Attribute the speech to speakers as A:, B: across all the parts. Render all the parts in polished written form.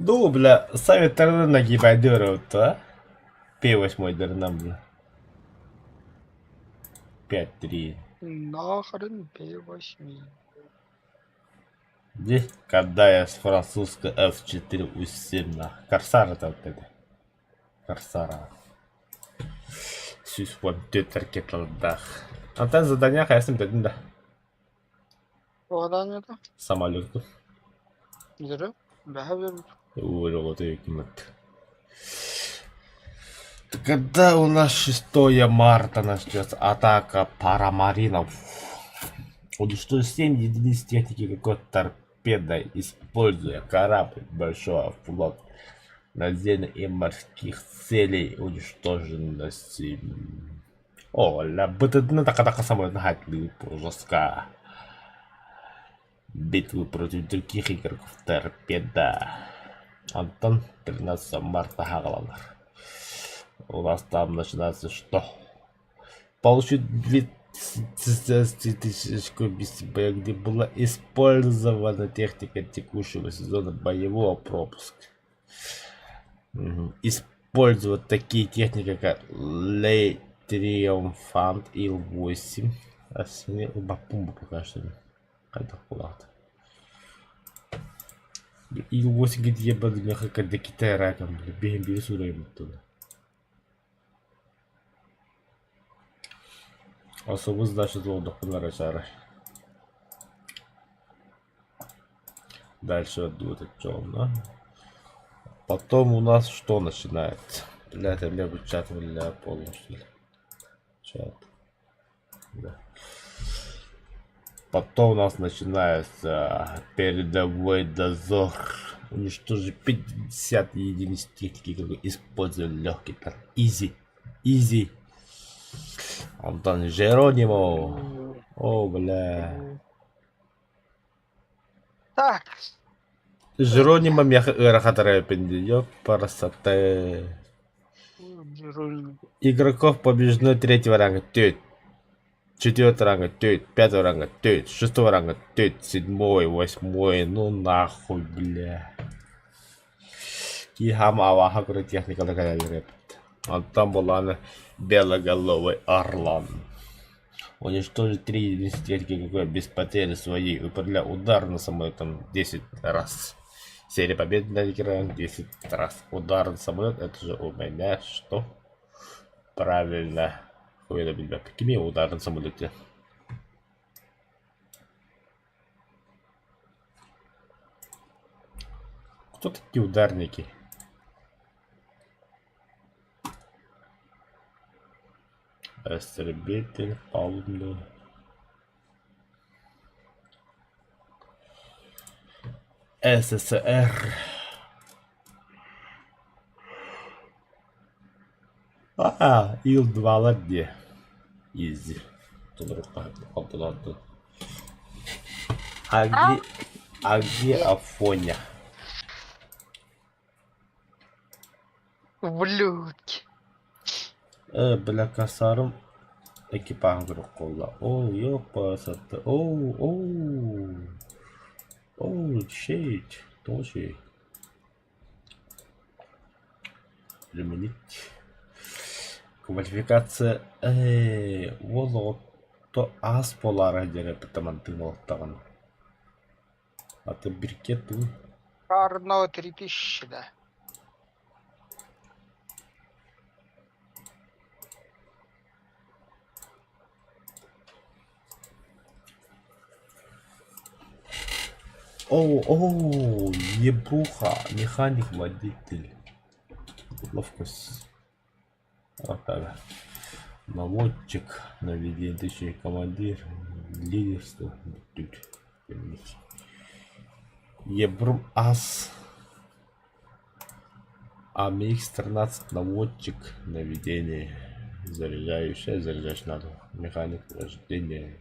A: Ну, бля, сами стороны нагибай дыру-то, а? P8 дырна, бля. 5-3.
B: Нахрен P8.
A: Здесь, когда я с французской F4 U7 на. Корсар это вот это. Корсара. Сюсь вон тетер дах. Антен задания хайсым дедin да.
B: Одан это?
A: Самолету.
B: Зря. Бәһәбер.
A: Вот и кимет. Когда у нас 6 марта начнется атака парамаринов? Уничтожить 7 единиц техники какой-то торпедой, используя корабль большого флота наземных и морских целей уничтоженности. О, ля, бытовно така самая нахатливая жестка. Битвы против других игроков торпеда. Антон, 13 марта Хагаланар. У нас там начинается что? Получить 2000 без боя, где была использована техника текущего сезона боевого пропуска. Использовать такие техники, как Лей Триумфант Ил-8. А с ней Бапумба пока что не. Когда куда-то. Ил-8 где бы для как до Китая раком. Бегем сюда ему туда. Особо задача золота понарачара. Дальше вот это темно. Потом у нас что начинается? Бля, это мне бы чат для полностью. Чат. Да. Потом у нас начинается передовой дозор. Уничтожить 50 единиц техники, как использовали легкий танк. Изи. Изи. Антон Жеронимо. О, бля.
B: Так.
A: Жеронимо мяха рахатарая пендиё парасате. Игроков побеждено 3-го ранга тёт. 4-го ранга тёт. 5-го ранга тёт. 6-го ранга тёт. 7-й, 8-й. Ну нахуй, бля. Кихам аваха куры техника такая репет. А там была белоголовый орлан. Уничтожить 3 единицы техники какой без потери своей. Управляя ударным самолетом 10 раз. Серия побед на экране 10 раз. Ударный самолет, это же у меня что? Правильно. Уведомить тебя. Какими ударные самолеты? Кто такие ударники? Истребитель, палубный. СССР. Ил-2 ладье. Изи. А где Афоня?
B: Ублюдки.
A: Бля, косарым экипаж қолда. О, ёпасаты. Оу. Щит. Тоже. Применить. Квалификация. Вот то аз полара дереп тамантын оттаган. Аты биркет бұл.
B: Карно 3000, да.
A: Оу, ебуха, механик, водитель. Ловкость. Ага. Наводчик, наведение, точнее командир, лидерство. Ебрум ас. АМХ-13, наводчик, наведение, заряжающий надо. Механик, рождение,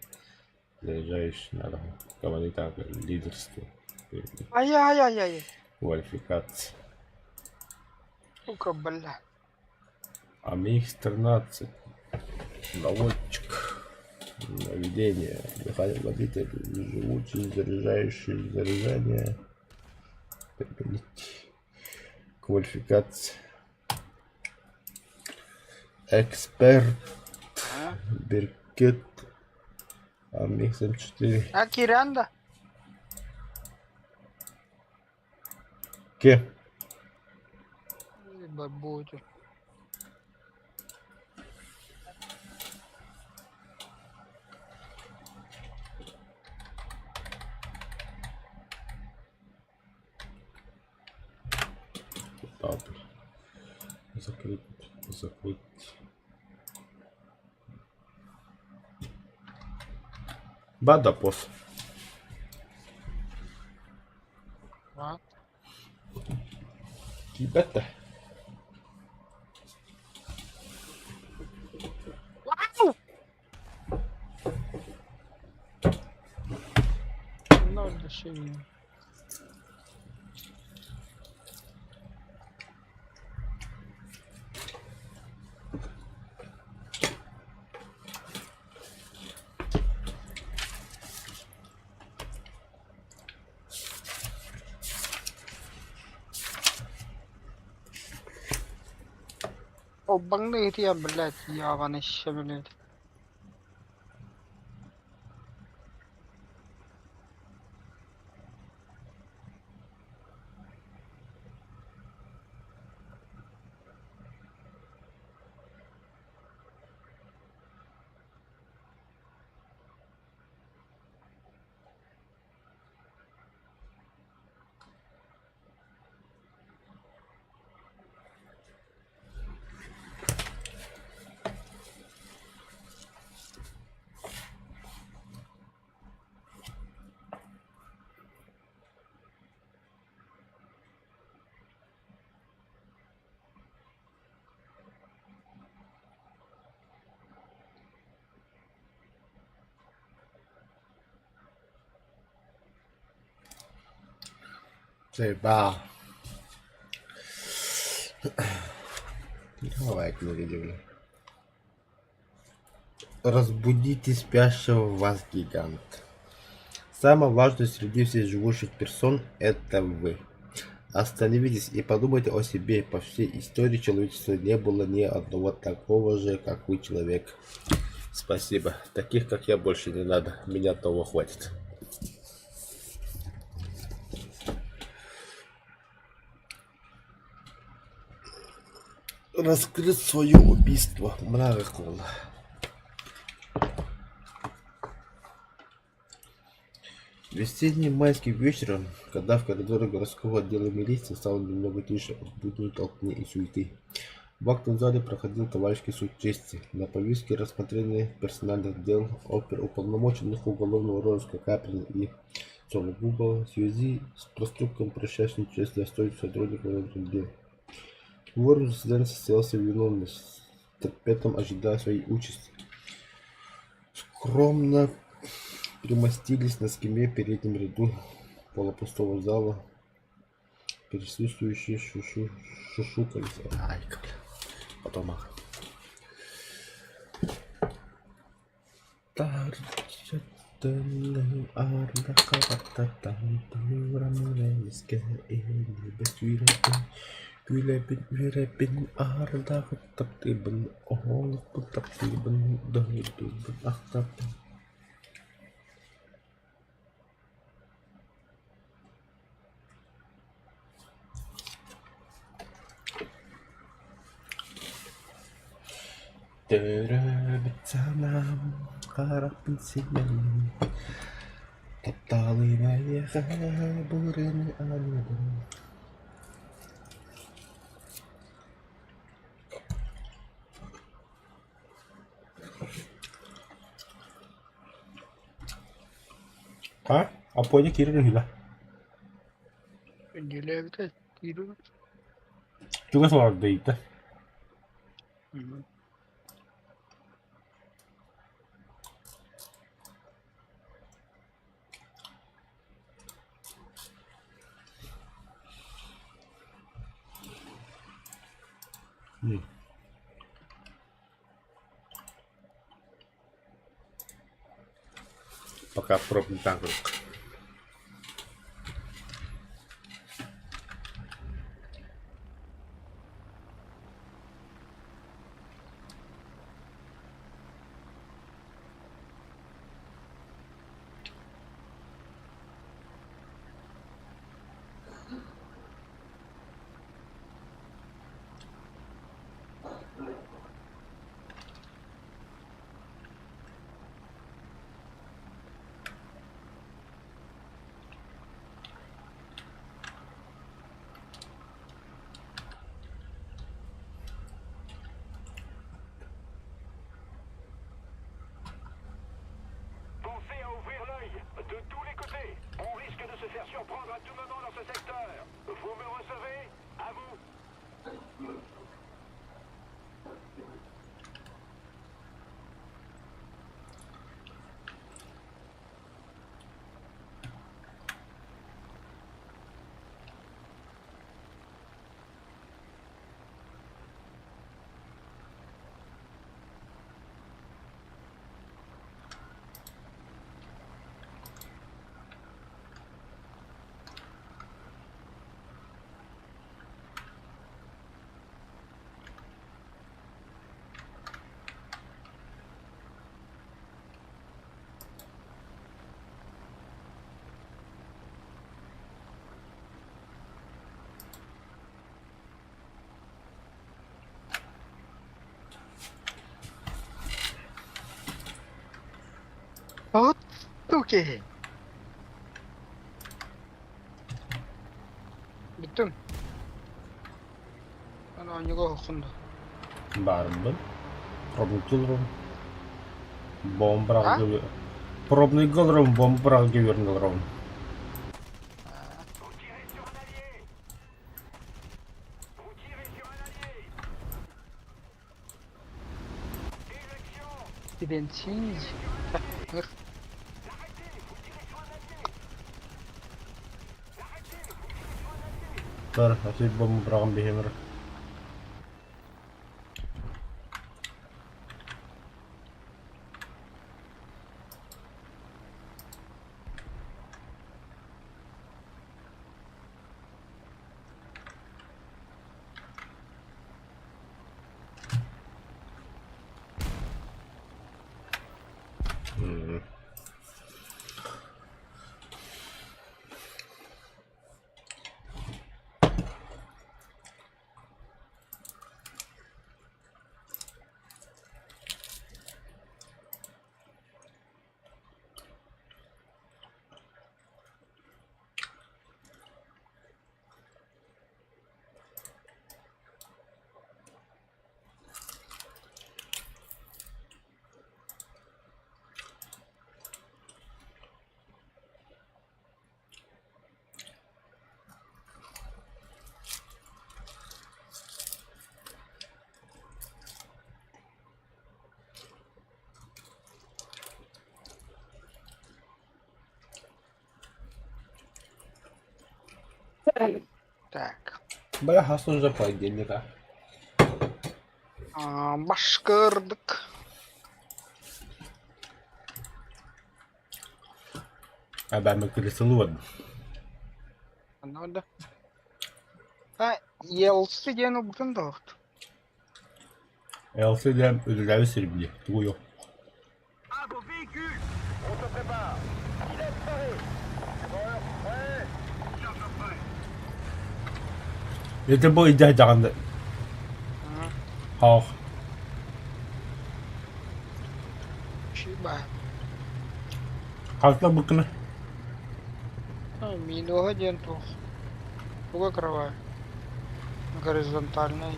A: заряжающий надо. Командир, лидерство.
B: Ай-яй-яй-яй.
A: Квалификация.
B: Сука, бля.
A: АМХ-13, наводчик, наведение, механик, водитель, живучий, заряжающий, заряжание. Применить. Квалификация. Эксперт.
B: А?
A: Беркет. Амикс М4.
B: А Кирянда?
A: Ке.
B: Либо будет.
A: Табель. Закрыть. Закрыть. Бадапос.
B: А?
A: Кибета.
B: Вау! Ноль решения. О, бангны я, блядь, ябаный ща, блядь.
A: Заебал. Давай, видели. Разбудите спящего в вас гигант. Самое важное среди всех живущих персон — это вы. Остановитесь и подумайте о себе. По всей истории человечества не было ни одного такого же, как вы, человек. Спасибо. Таких, как я, больше не надо. Меня того хватит. Раскрыть свое убийство. Много кола. Весенним майским вечером, когда в коридоре городского отдела милиции стало немного тише от будней толкни и суеты, в актовом зале проходил товарищеский суд чести. На повестке рассмотрение персональных дел оперуполномоченных уголовного розыска Каприна и Сологуба в связи с проступком, прощающим честь достоинства сотрудников внутренних дел. Ворон заседания состоялся виновный, с терпетом ожидая своей участи. Скромно примостились на скамье в переднем ряду полупустого зала. Присутствующие шушукались. Ай, бля. Потом ах. Күләбен ардағы таптыбын, оғылықпын таптыбын, дойдыбын ақтапын. Төрөбіт санам, қарақпын сенен, тапталы баяға бұрыны аныбын. А поня кирі гіла.
B: Гелевка, тиру.
A: Чуга слава дейта. Пока пробный танк.
B: Суки! Bitti. Ana aniga okundu.
A: Барымбын. Пробный кылырым. Бомбрал
B: А?
A: gibi. Пробный кылырым, бомбрал gibi кылырым.
B: Identins.
A: Dur, açıp бомбралым беймір.
B: Так.
A: Бля, хас уже понедельника.
B: Башкырдык.
A: А ben крысылыван.
B: Надо. Елсы дені бүтін дауыт.
A: Elsi de ödülleri serbiliyor. Tuğuyor.
C: À vos véhicules! On se prépare! Il est paré! Tireur, prêt! Charge après!
A: Yeter bu iddia canlı. Hak.
B: Шиба.
A: Kalkla bıkkını.
B: Минуга ден тух. Туга кровать. Горизонтальный.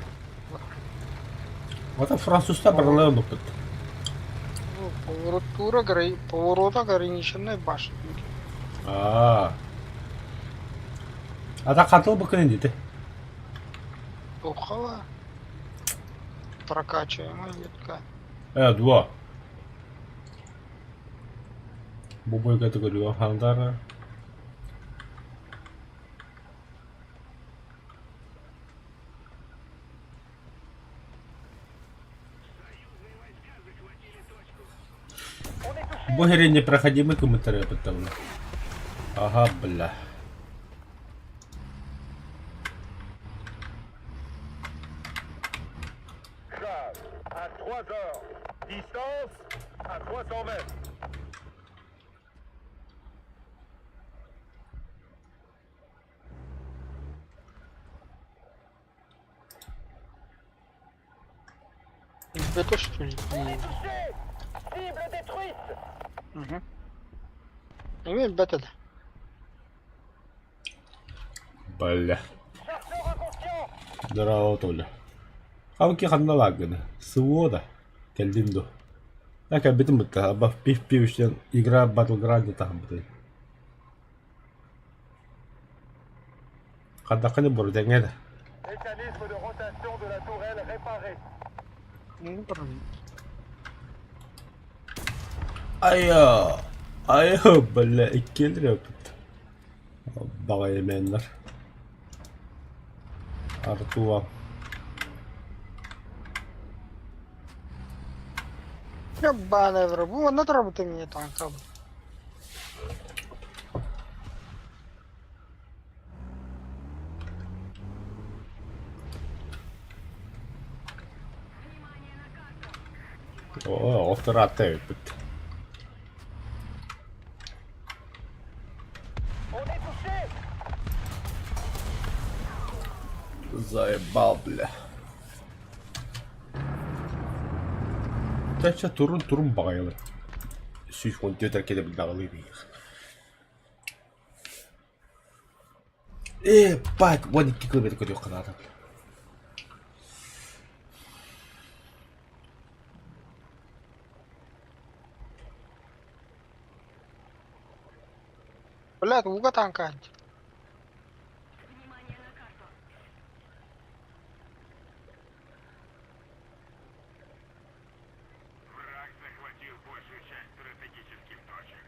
A: O da Fransızda buraları unuttuk.
B: Поворота ограниченной башни.
A: Aa. Ata katıl bıkkını dedi.
B: Тухова. Прокачиваемая ветка.
A: Два. Bu boy kategori hangarı. Bu heri непроходимый комментарий потому. Ага, бля.
C: Charge à 3 heures. Distance à 300 mètres.
B: Это что ли?
C: Touché! Cible détruite!
B: Угу. Имеет бета.
A: Бля.
C: Chasseur inconscient!
A: Здорово, Толя. Halbuki kanına lagını. Sıvı da. Geldim de. Lakin bitim bitti. Ama bir işten igra Battleground'da tahmin. Kadakını burada ne de.
C: Mécanisme de rotation de la tourelle réparé.
B: Ну, правильно.
A: Ayo. Ayo bля. İki eldir yaptı. Baga yemeyenler. Artuva.
B: Ебаный в рабу, вон отработай мне танком.
A: О, авторатает.
C: On est touché!
A: Заебал, бля. Тача турун турун багайлы. Süs kompüter kede bir dağılı bir. Bak 12 kilometre gidiyor Kanada.
B: Блядь, уга танкать.
C: Враг захватил большую часть стратегических точек.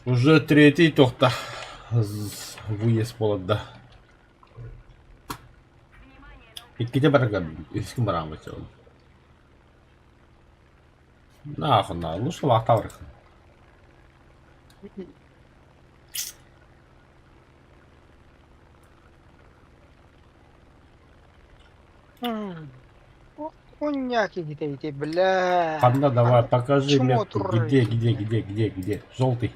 A: Уже третий тохта. Выезд полода. İkide bırakın. Eski mıramı çalın. Nahın na, лучше вахта bırakın.
B: Хуйняки где-то, бля.
A: Панда давай, покажи
B: Почему
A: метку.
B: туры?
A: Где? Желтый.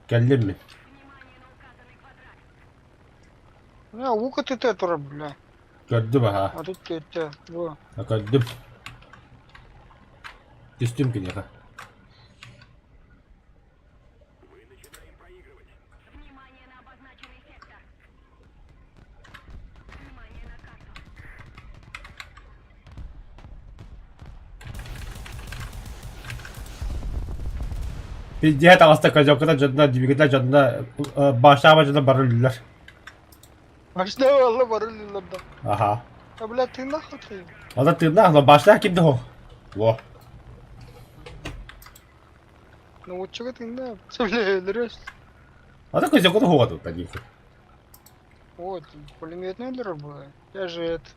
A: Geldim mi?
B: Ya ука ты тетра, бля.
A: Gördüm ha.
B: А тут это, во.
A: Gördüm. Düştüm ki ya.
D: Внимание на обозначенный сектор. Внимание на карту.
A: Bir diğer avasta kacakta canına, dibikte canına, başlama canına barılırlar.
B: Başta vallahi barılırlar da.
A: Aha.
B: Ya bля, ты нахуй ты?
A: O da tırnak lan başlar kimdi o? Во.
B: Ну вот чего ты на? Бля, дрess.
A: O da kacakta hovadı tabii.
B: Вот, пулеметная дыра была. Я же это...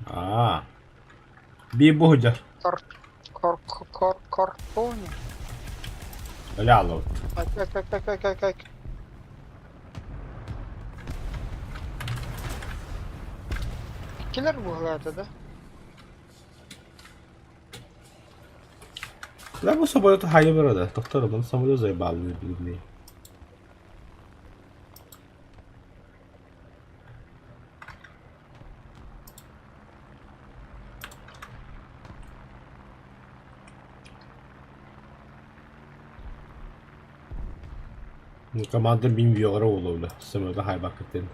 A: Aa. Bir bu hoca.
B: Картоне.
A: Öyle anladım.
B: Как. Киллер была это, да?
A: Ya bu samolotu hayır burada. Doktorum bunu samolot zayıf bilmeyi. Команда bilmiyorlar oğlu. Samolota hayır bakıttın.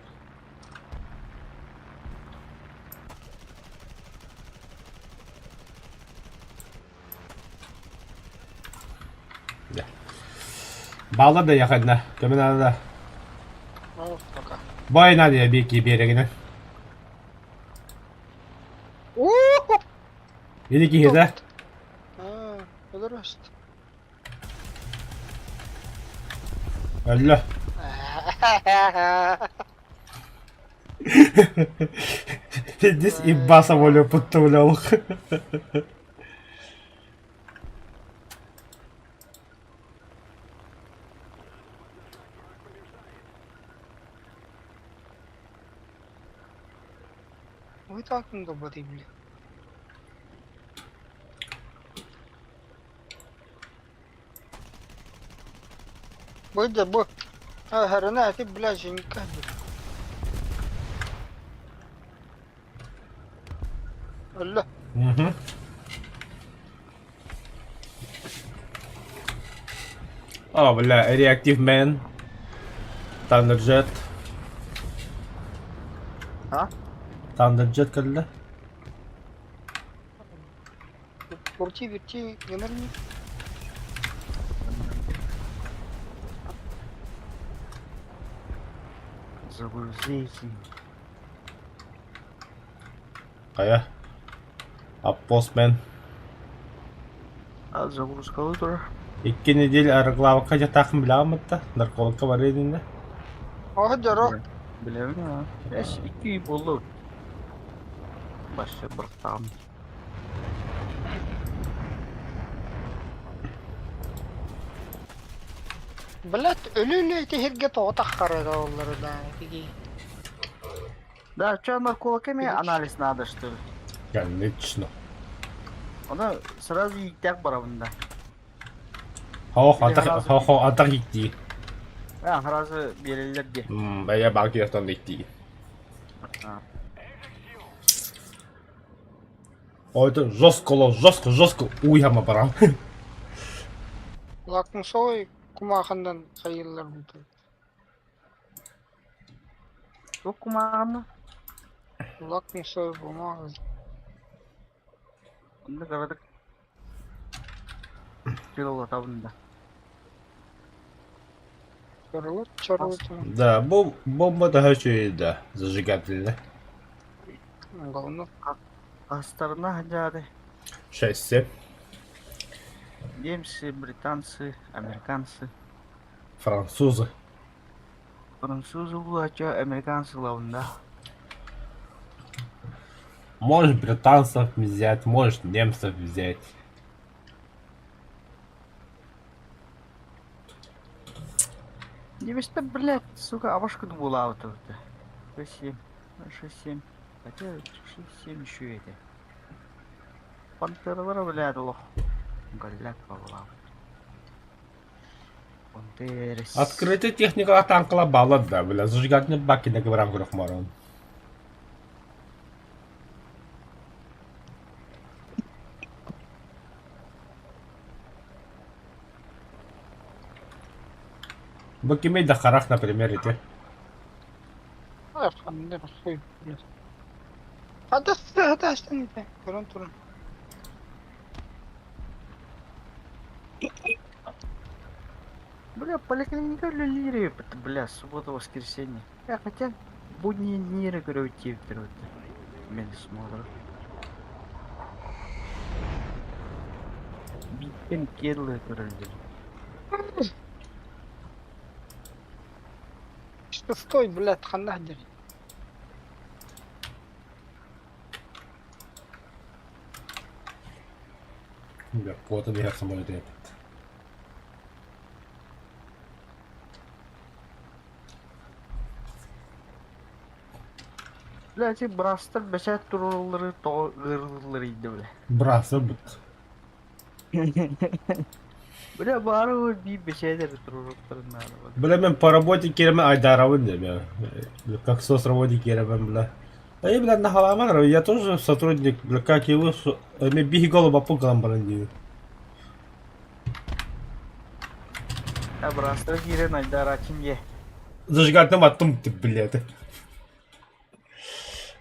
A: Bağla da yakında. Kemenarda.
B: Ну, пока.
A: Boyuna diye bir iki bir yere gidin. Bir iki hede.
B: Здрасте.
A: Öldü. Здесь имба самолет подставлял.
B: Вы так не добрый, бля. Бля, бо. Гранат, ты, бля, же не кадр. Алло.
A: Hı. Oh bля, reactive man. Thunderjet.
B: А?
A: Thunderjet geldi.
B: Верти, не нырни.
E: Загрузите.
A: Kaya. Postman.
E: А загрузка утро.
A: 2 nesil arıklavaka jatakın bile almadı. Narkolika var elinde.
B: Ага, дорог.
E: Bilemiyorum. Beş iki iyi buldu. Başka bir tam.
B: Блядь, ölüyle tehirge toğutak da onları da. Peki.
E: Да, что нарколоками анализ надо, что ли?
A: Конечно.
E: Onu сразу yüktek barabında.
A: Atak gitti.
E: Ha, sırası verirler diye.
A: Baya belki yastan gitti.
E: Ha.
A: Ойды жестко уяма барам.
B: Лактың солай кумахандан хайырлар буту.
E: Çok kumağını.
B: Лактың солай кумахан.
E: Onu gördük. Кирилла табында.
B: Чарлот.
A: Да, бомба да höçüydü. Зажигательный.
B: Главное.
E: Астарына хажады.
A: 6-7.
E: Немцы, британцы, американцы.
A: Французы.
E: Французы булача, американцы лавында.
A: Можешь британцев взять, можешь немцев взять.
E: Немецтер, блядь, сука, авашкада була вот это. 6-7. 6-7. Хотя 6-7 еще это. Пантералар, блядь, лох. Галяк була. Пантерис.
A: Открытая техника танкла баллад, да, бля. Зажигательный баки на говорам грохмарон. Бакимей да харах, например, эти.
B: Хандар хуй. Хада астан. Туран.
E: Бля, поликлиника лири, бля, суббота, воскресенье. Хотя будние дни регулятивируют. Мен смотрю. Битпен кедлы көрілді.
B: Что стой, блядь, хандар.
A: Бля, кого-то я самолет я.
E: Бля, эти брастар бәшәт турулары тоғырлары иді, бля.
A: Брасы бут.
E: Бля, бары ой, би бәшәдер турулары надо.
A: Бля, мен по работе керемен айдаровын да, бля. Как соцработник керемен, бля. А я, бля, на халамар, я тоже сотрудник, бля, как и вы, мне биги голуба пугам, бля.
E: А брастар кирен айдар ачынге.
A: Зажигательным attım, ты, блядь.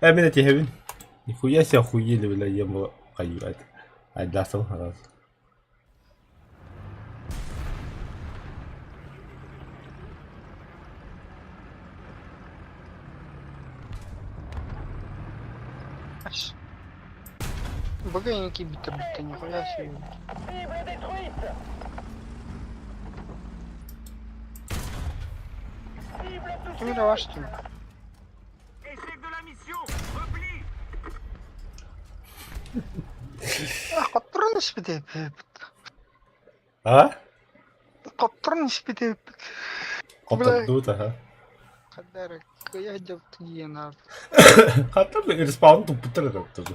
A: Эмин Тихевин. Нихуя себе охуели, бля, ему каюать. Айдасом раз.
B: Багайники бита, нихуя себе.
C: Cible détruite. Cible touchée.
B: Ты мира ваш что?
C: Échec de la mission. Repli.
B: Каптырын испите.
A: А?
B: Каптырын испите.
A: Коптан дута, ха?
B: Хандар, я дел ты на.
A: Хатта бля, респаун тупутыр тоже.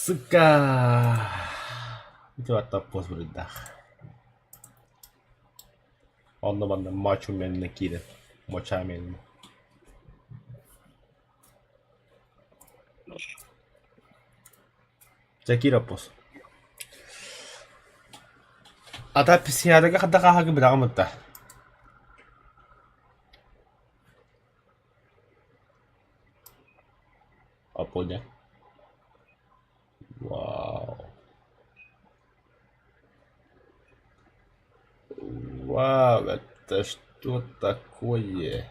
A: Сука. Это вот так позволит. Anlamadım maçın benimle maça benim. Закира пос. Ата писядага хадага хаги бидагамытта. Апоня. Вау. Вау, это что такое?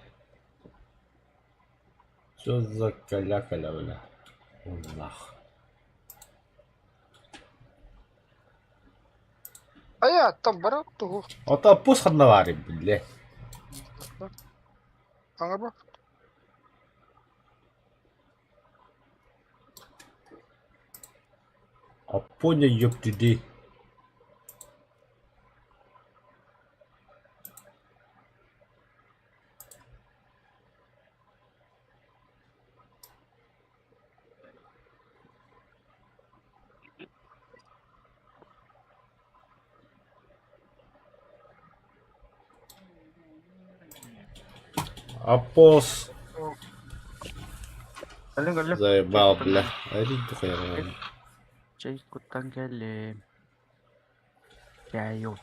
A: Что за каля-каля, бля? Нах.
B: А я там барак того.
A: Ата пус хаднавари, бля.
B: Аңырба.
A: Апоня ёптиди. Апос.
E: Gelin.
A: Заебал, бля. Иди тухай.
E: Çaykutan gelin. Geliyor.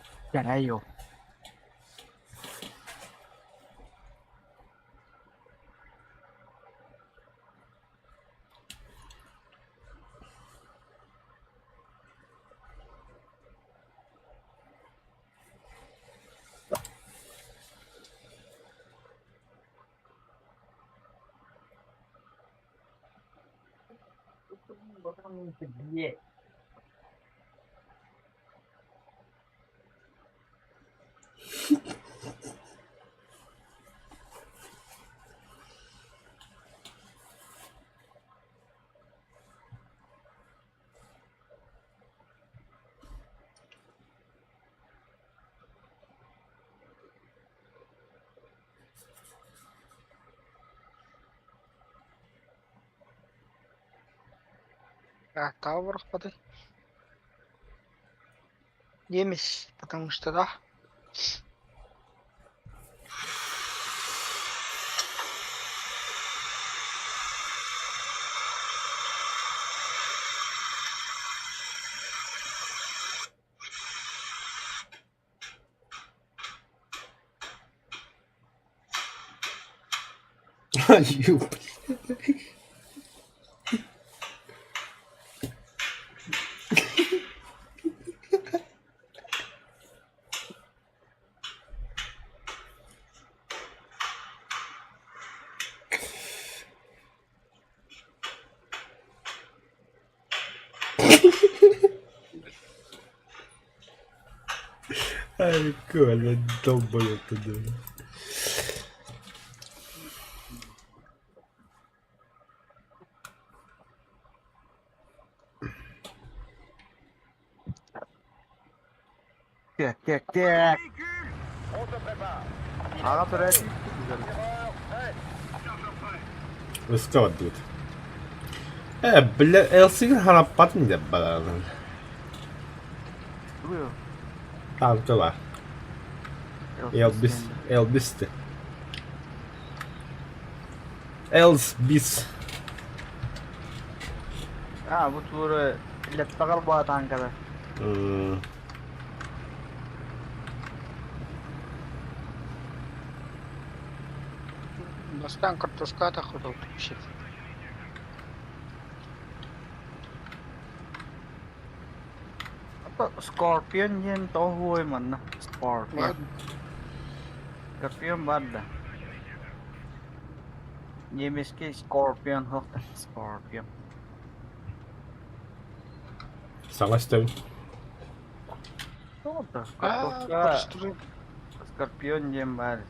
B: Тавр ходи. Немец, потому что да.
A: Аю, Ай, Коля, долбоёб ты, да.
E: Tek.
C: Véhicule, on se prépare.
E: Ağa bırakayım. Güzel.
C: Tireur, prêt.
A: Высоко дует. Бля, Элсигр ханаппат мı деп баладан?
E: Duruyor.
A: Tankı var. Elbis'ti. Elbis.
E: Ha bu turu illet bakal bu tankada.
B: Бастан картошка тахудал вообще.
E: Apa Scorpion yen tohuy man na. Scorpion. Scorpion bada. Yemeski Scorpion hokta. Scorpion.
A: Savaş tabii.
E: Toda.
B: А,
E: Kартошка.
B: простры.
E: Scorpion yen bada.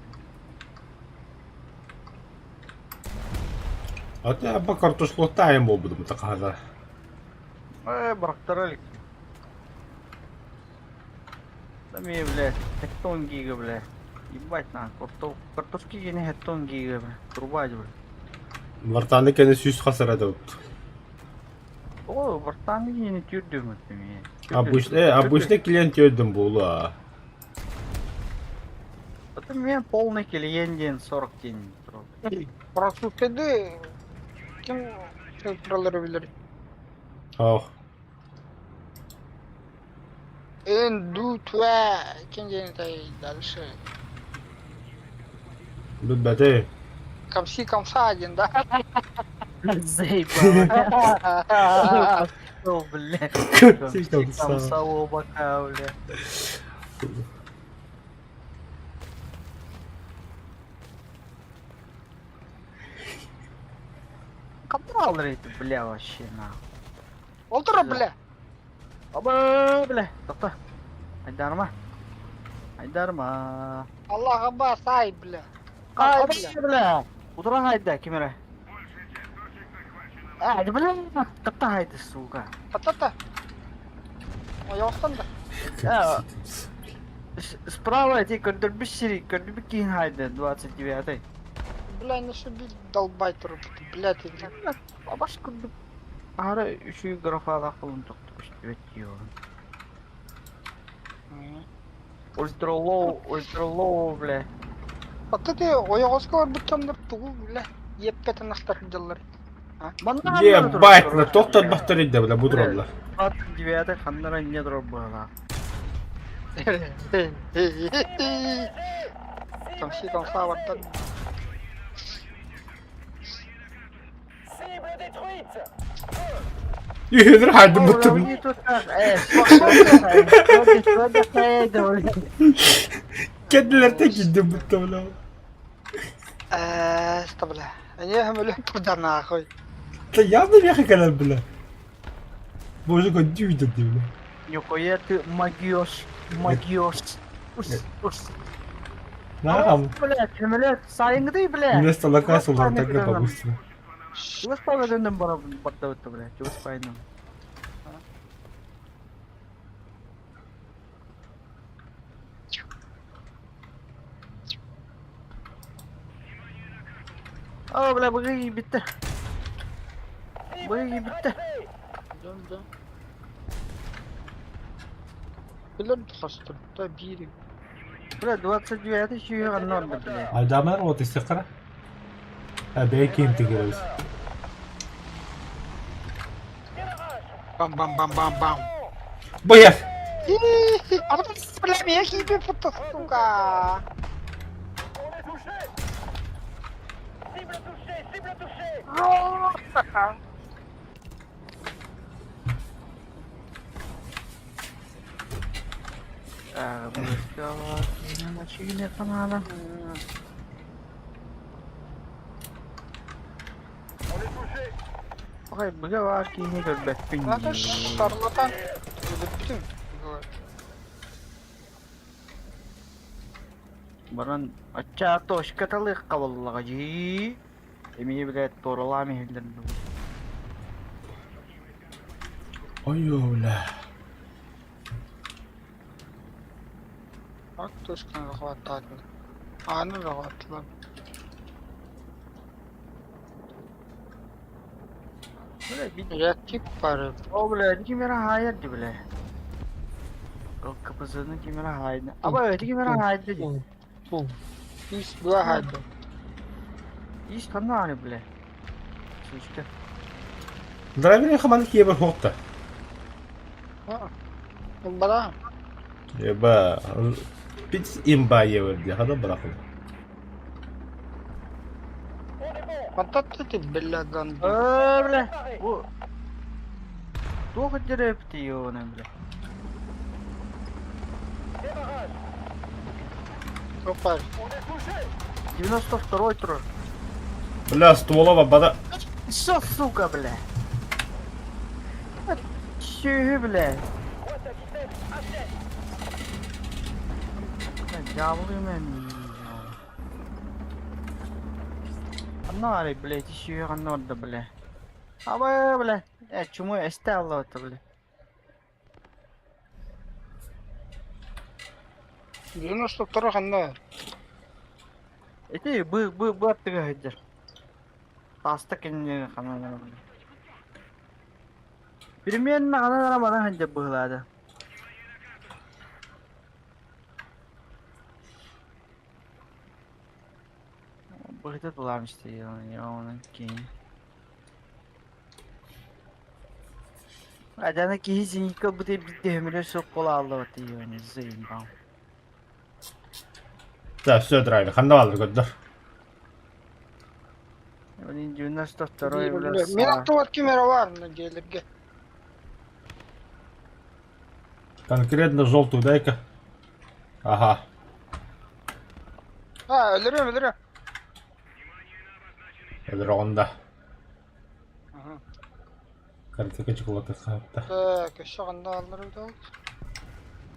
A: Hatta bak kартошкалатайым oldu bu takada.
E: Бырактыралик. Да мне, блядь, хеттон гига, блядь. Ебать на, картошки не хеттон гига, блядь. Трубать, блядь.
A: Вартаны kendisi 100 hasar ediyordu.
E: О, братан, я не тюрдüm ettim
A: Обычно клиент öldüm bu ula.
E: Это мне полный клиент день 40 день.
B: Просупеди. Kim buraları bilir.
A: Oh.
B: En dutva. İkinci tay дальше.
A: Bilmedi.
B: Камси камса один, да?
E: Заебал. О, блядь.
A: Камси камса.
E: Камса оба, блядь. Кабрал рейты, бля, вообще, нахуй.
B: Олтура, бля.
E: Аба, бля, тоқта. Айдарма.
B: Аллаға бас, ай, бля.
E: Ай,
B: Бля.
E: бля. Удыран айда, кемере. Ай, бля, тоқта айда, сука.
B: Та-та-та. Ояқтан да.
E: Справа эти көрдірбіс кейін айда, 29-й.
B: Бля, не шуби долбай тұрып. Бля, ты, бля.
E: Абаш көрдіп. Ары үші графада қылын тоқты күшті өтті Ультра лоу, бля.
B: Ата те ояғысқа бар бұттамдар туғы, бля. Еппетін ақтар жалар.
E: Манна
A: Ебать, на тоқтат бақтар бля, будролла.
E: Ат дивяда хандара не дробала.
B: Там савардан.
C: Cible détruite.
A: Yürü hadi mutlum. Kendiler tek gitti mutlum.
B: Stable. Они хамлю туда нахуй.
A: Да явно веха канал, бля. Боже, как дюйда, бля.
E: Нихуя ты магиос.
A: Нахам.
E: Блядь, сайнгды, блядь.
A: Вместо локасу лартага побыстрее.
E: Чего спавнным баром баттавы-то, блядь? Чего спайным? Aa bля, bug'i bitti. Bug'i bitti.
B: Да. Блин, хастер, да бири.
E: Bля, 29 şey anlamadım bile.
A: Adamlar o istikra. Ha belki integriz.
B: Бам бам бам бам бам.
A: Бояр.
B: А вот бля, меня хипи фото, сука.
C: On est touché. Cible touchée.
E: Ah, basta yine maçı falan.
C: On est touché.
E: Ay bug'a var ki ne gör bekpin.
B: Надо шарлатан. Bütün.
E: Baran acha to şkatalı kavallıgı. Emi bile toralami hilden.
A: Oyula.
B: А кто ж kan хватать? А ну хватать.
E: Böyle bir
B: Я тип пары.
E: o bile kimera hayır di bile. O kapısını kimera hayır. Ama öyle kimera hayır dedi.
B: Фу. Из два гада.
E: İş kanı bile. İşte.
A: Драйвер хаман киебер хокта.
B: Бара.
A: Еба. Пиц имба ебер диye hada bırakın.
B: Пататы ты, бля, гандон.
E: Öyle. Bu. Doğru direkt diyor ne bile.
C: Démarrage.
B: Копай.
C: On est touché.
E: 92 tur.
A: Бля, стволова бада.
E: Что, сука, бля? Че, бля?
C: Boîte à vitesse. Achète.
E: Diavolo, man. Annoare, bля, ti si annoda, bля. Aba, bля. Чему я стало это, бля?
B: 92 ханна.
E: Это бы оттыгайдер. Таста кенне хана. Переменно хана бана ханжа быглады. Быгды туламышты я onun кейін. Adana ki hiç yıkıl bu tip bir demire sok kola aldı o tiyoni zeyim bam.
A: Да, все, драйвер. Ханда алыр көддөр.
E: Onun 92 bile
B: Мен автомат камера бар на делерге.
A: Конкретно желтую дай-ка. Ага.
B: Өлөрөм.
A: Ронда.
B: Ага.
A: Картика чоколад капта.
B: Так, еще ганда алырым да.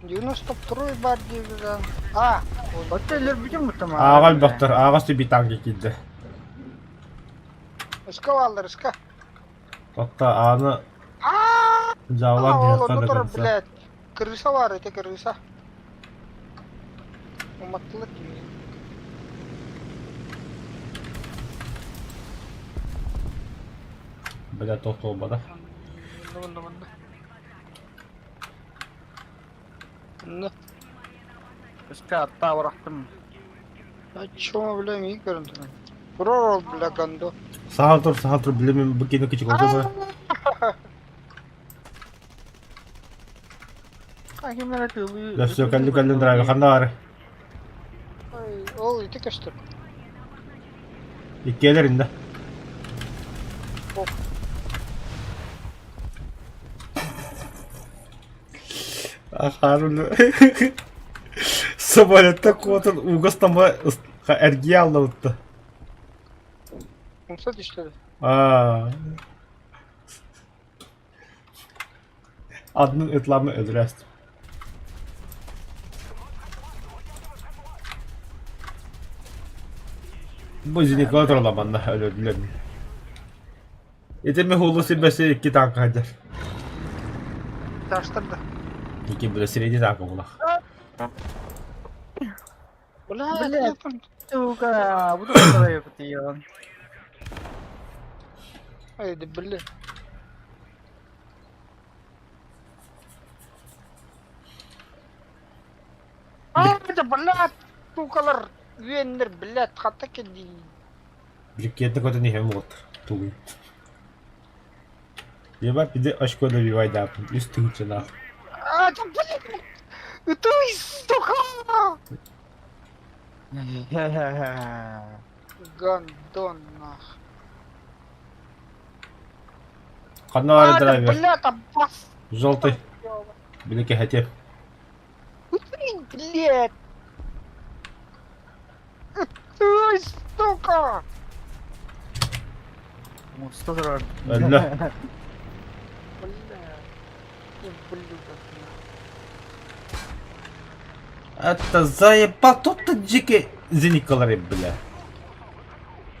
B: 92 бар дейбизен.
E: Oteller bütün bu tamam.
A: Ағал бақтар, ағасы би танки келді.
B: Иска алыр, иска.
A: Тоқта аны жаулап
B: Ооло,
A: мені
B: тур,
A: қады
B: блядь. Крыса бар, это крыса. Уматтылар кими.
A: Бля, тоқты олбада.
B: Мында. Ну,
E: Iska hatta bıraktım.
B: а чё, бля, ми көрүндү. Пророл, бля, гандо.
A: Сағал тұр, білемем бүкені күчік олды ба.
E: Каким ты
A: Да все, кәлі драйвы, қанда ары.
B: Ой, ол ите көштір.
A: Иккелер инде. Ахарыны. Самолетта қуатын уғыстама әрге алды ұтты.
B: Умса дештеді.
A: Adının ıtlamı öldürəsdim. Bu zinikler olamanda öldürdüler. Etemi hulu silmesi 2 tank hacer.
B: Таштырды.
A: 2 böyle siredi tankı bulaq.
B: Бля,
E: Блядь.
B: телефон.
E: Сука, буду второй потеян.
B: Айди, бля. Это, блядь, сукалар. Вендер, блядь, хата кеди.
A: Брикетті көтін ехем отыр. Туғын. Ебар биде ашко да бивайды апын. Үсті күтші нақ.
B: А, да, блядь. Ты, сука. Гандон, нах.
A: Қанна ары драйвер.
B: блядь, аббас.
A: Желтый. Білеке хәтеп.
B: Ты, блядь. Ты, сука.
E: Что за
A: Әлі.
B: Бля. Ублюдок,
A: Это заебал. Тут-то дикий зеникалар бля.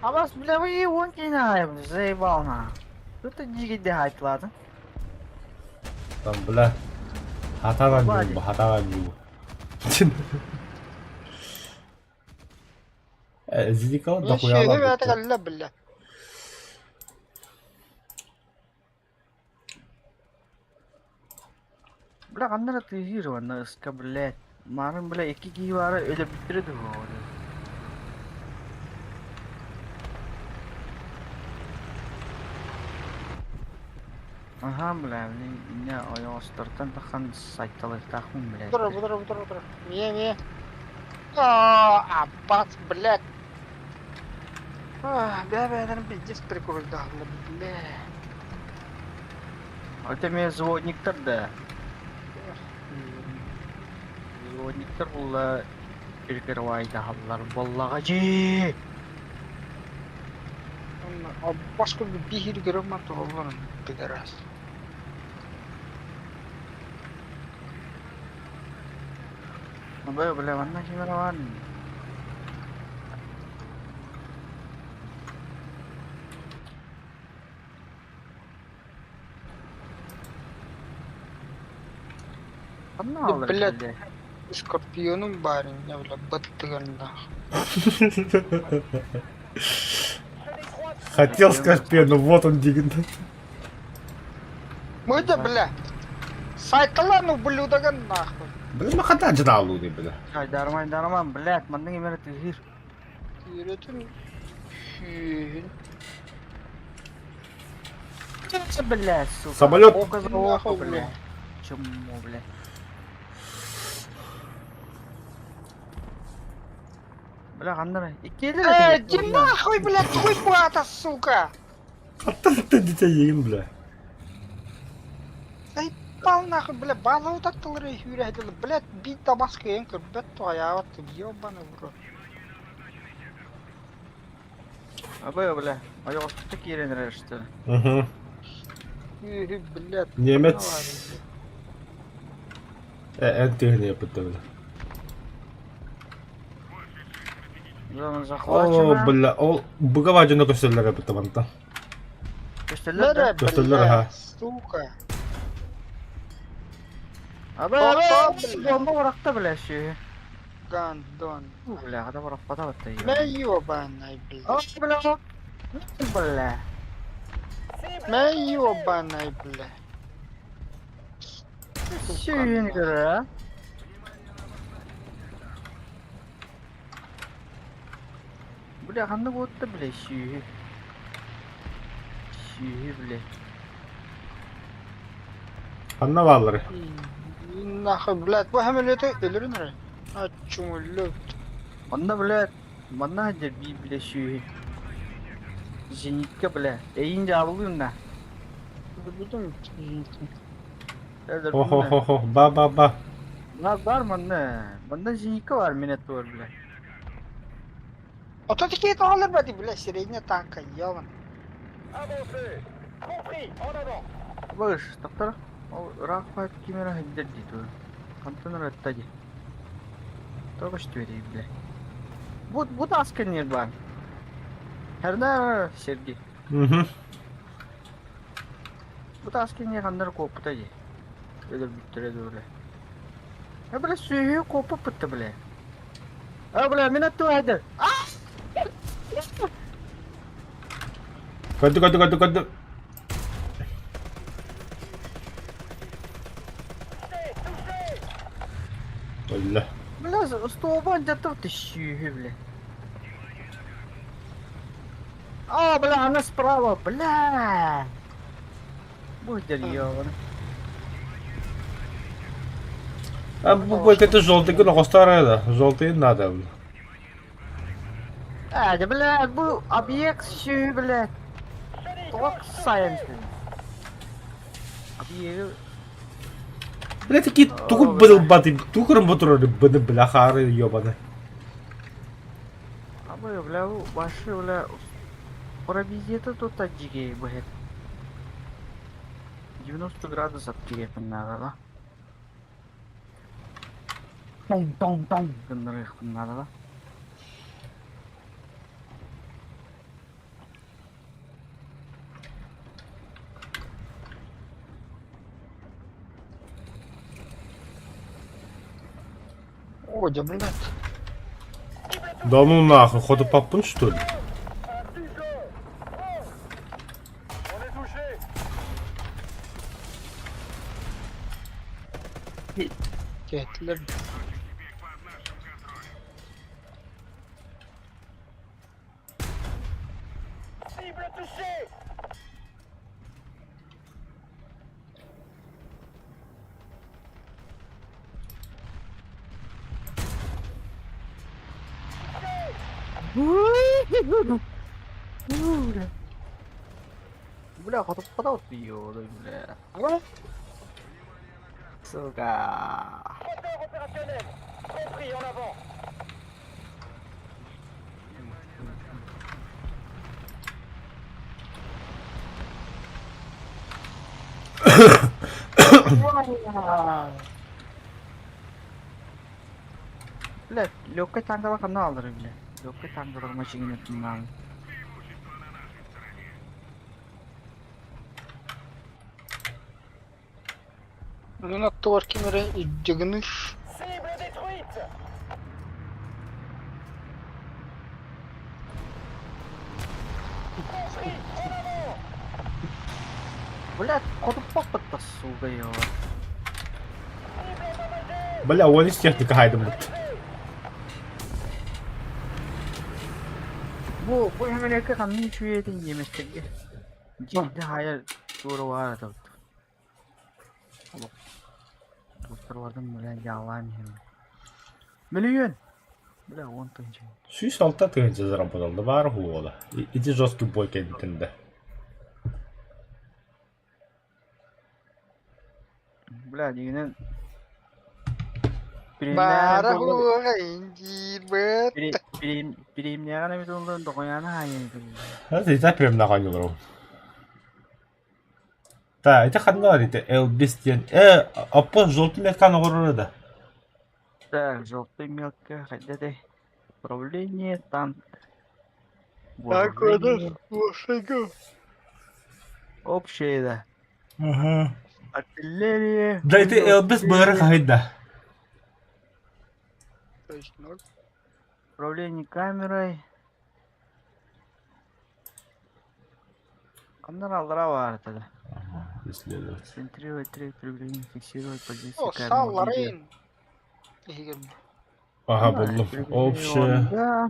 E: А вас, бля, вы его не знаем, заебал на. Тут дикий дыхать, ладно?
A: Там бля. Хатадан юу, хатадан юу. Зеникалар да
B: Ничего, это
A: хуялар.
B: галля, бля.
E: Бля, қандай тыйыр ванна ыска, блядь. Марын, бля, 2 киевары өліп бітіреді ғой. Ага, бля, не оястыртан тақан сайталы тақым, блядь.
B: Бутра. Не. Аббас, блядь. Бля, наверное, пиздец прикол, да, бля.
E: Это мен зводниктер да. Зводниктер бұл перекервайды халлар боллаға же.
B: Аббас көл бихир көріп ма тоғылған, пидорас.
E: Бля, ванна кемераван. Қанна алыр,
B: блядь.
E: блядь.
B: Скорпионым барин, я, бля, баттыганда.
A: Хотел сказать, но вот он дигн.
B: Мыйда, бля. Сайталан ублюдаган нахуй.
A: Блин, мы хата жда алуды, бля.
E: Ай, дарман, блядь, мандың емері түйір.
B: Үйретін. Үйін.
E: Блядь, сука.
A: Самолет.
E: Око за око,
B: Нахуй,
E: блядь. Чему, блядь? Бля, қандай? Иккелер
B: Иди нахуй, блядь, хуй бата, сука.
A: Хата детей егін, бля.
B: Заебал нахуй, бля, бала утаттылыр үйрәділі, блядь, бит табасқа ең көрбет тояуатты, ебаный в рот.
E: Абай, бля, аяқсты керенер, что ли?
A: Угу.
B: Үйрі, блядь.
A: Немец. Энтегіне yapıttı, бля.
E: Зона
A: О,
E: захвачена.
A: бля, ол бұға жөні көстерлер yapıttı банда.
E: Көштелер, да?
A: Көстерлер, ага.
B: Блядь, сука.
E: Абай,
B: Бля.
E: бомба врақта, бля, ще.
B: Гандон.
E: Бля, қада врақ пата батта,
B: Мә ебаный,
E: О,
B: блядь.
E: бля, бля.
B: Мә ебаный, блядь.
E: Сүйен көрі, а? Бля, қандай болыпты, бля, сүйі. Сүйі, бля.
A: Anna valları.
B: Нахуй, блядь, bu hemen öte ölür mü? Açumullu.
E: Мында, бля, мында жерби, бля, сүйі. Зенитке, бля. Эйін жабылуын да.
B: Bildim.
A: Oh oh oh oh. Ba.
E: Var mında. Mında зенитке var, minnet var, bля.
B: Otodiki alır mı di bile sireyne tanka yalan.
C: Avancez. Compris. En avant.
E: Bagış, taktara. O Rafat kimera hiddet ditu. Kantana rattacı. Tokaş tüyeri, bля. Bu da asker niyet var. Her ne Sergi.
A: Hı.
E: Bu da asker niyet kanları koputacı. Öyle bittire doğru. Ya bля, suyu kopu pıttı bля. Ha bля, minnet tu hadi.
A: Kötü. Allah.
E: Бля, столбан жаттып тащи, бля. А, бля, она справа, бля. Будь ёбан.
A: А bu kötü желтый но старая да. Желтый надо.
E: А, да, бля, bu объект şu, бля. Только science. Объект.
A: Бля, такие туку баты, тукрым бутеры, бляхары ёбаны.
E: А мы, бля, ваши, бля, провизиты тут аджиге, бля. 90 градусов тебе надо, да? Тон, гнрых надо, да?
B: О, да блядь.
A: Да ну нахуй, ходу попун что ли?
C: Un ciseau. On est touché.
B: Getler.
C: Cible touchée.
E: Бля, ход ее, бля. Сука.
C: Moteur opérationnel. Compris. En avant.
E: Бля, легкой танковый канал, бля. Легкой танковый машине надо.
B: Ну на торке мере жигныш.
C: Cible détruite. Compris. En avant.
E: Бля, подпа, сука, его.
C: Cible endommagée.
A: Бля, он из техника хайдым бут.
E: Bu hemen yakın kanını şuraya edin yemestek. Ciddi hayal doğru var da. Bu sarvardan böyle yalan hem. Milyon. Бля, вон там же.
A: Şu salta tığınca заработал, да бар хуола. Иди жесткий бой кедитinde.
E: Бля, дегенен.
B: Bara huwa injir bet.
E: Birimlerine bir dondan dokunyanı hayal.
A: Hadi ты прям на коню брал. Да, это ходно, это L200. Апа желтый меткан город.
E: Так, желтый мелко, хотя ты. Управление, танк.
B: Так вот, лошадь.
E: Общее, да.
A: Ага.
E: Артиллерия.
A: Да это L200 бэрэ хайда.
B: Точно.
E: Управление камерой. Каналдара var тогда.
A: Исследовать.
E: Центрировать траекторию времени, фиксировать позицию
B: О,
E: камеры.
B: salların.
A: Ага, buldum. Общее.
E: Да.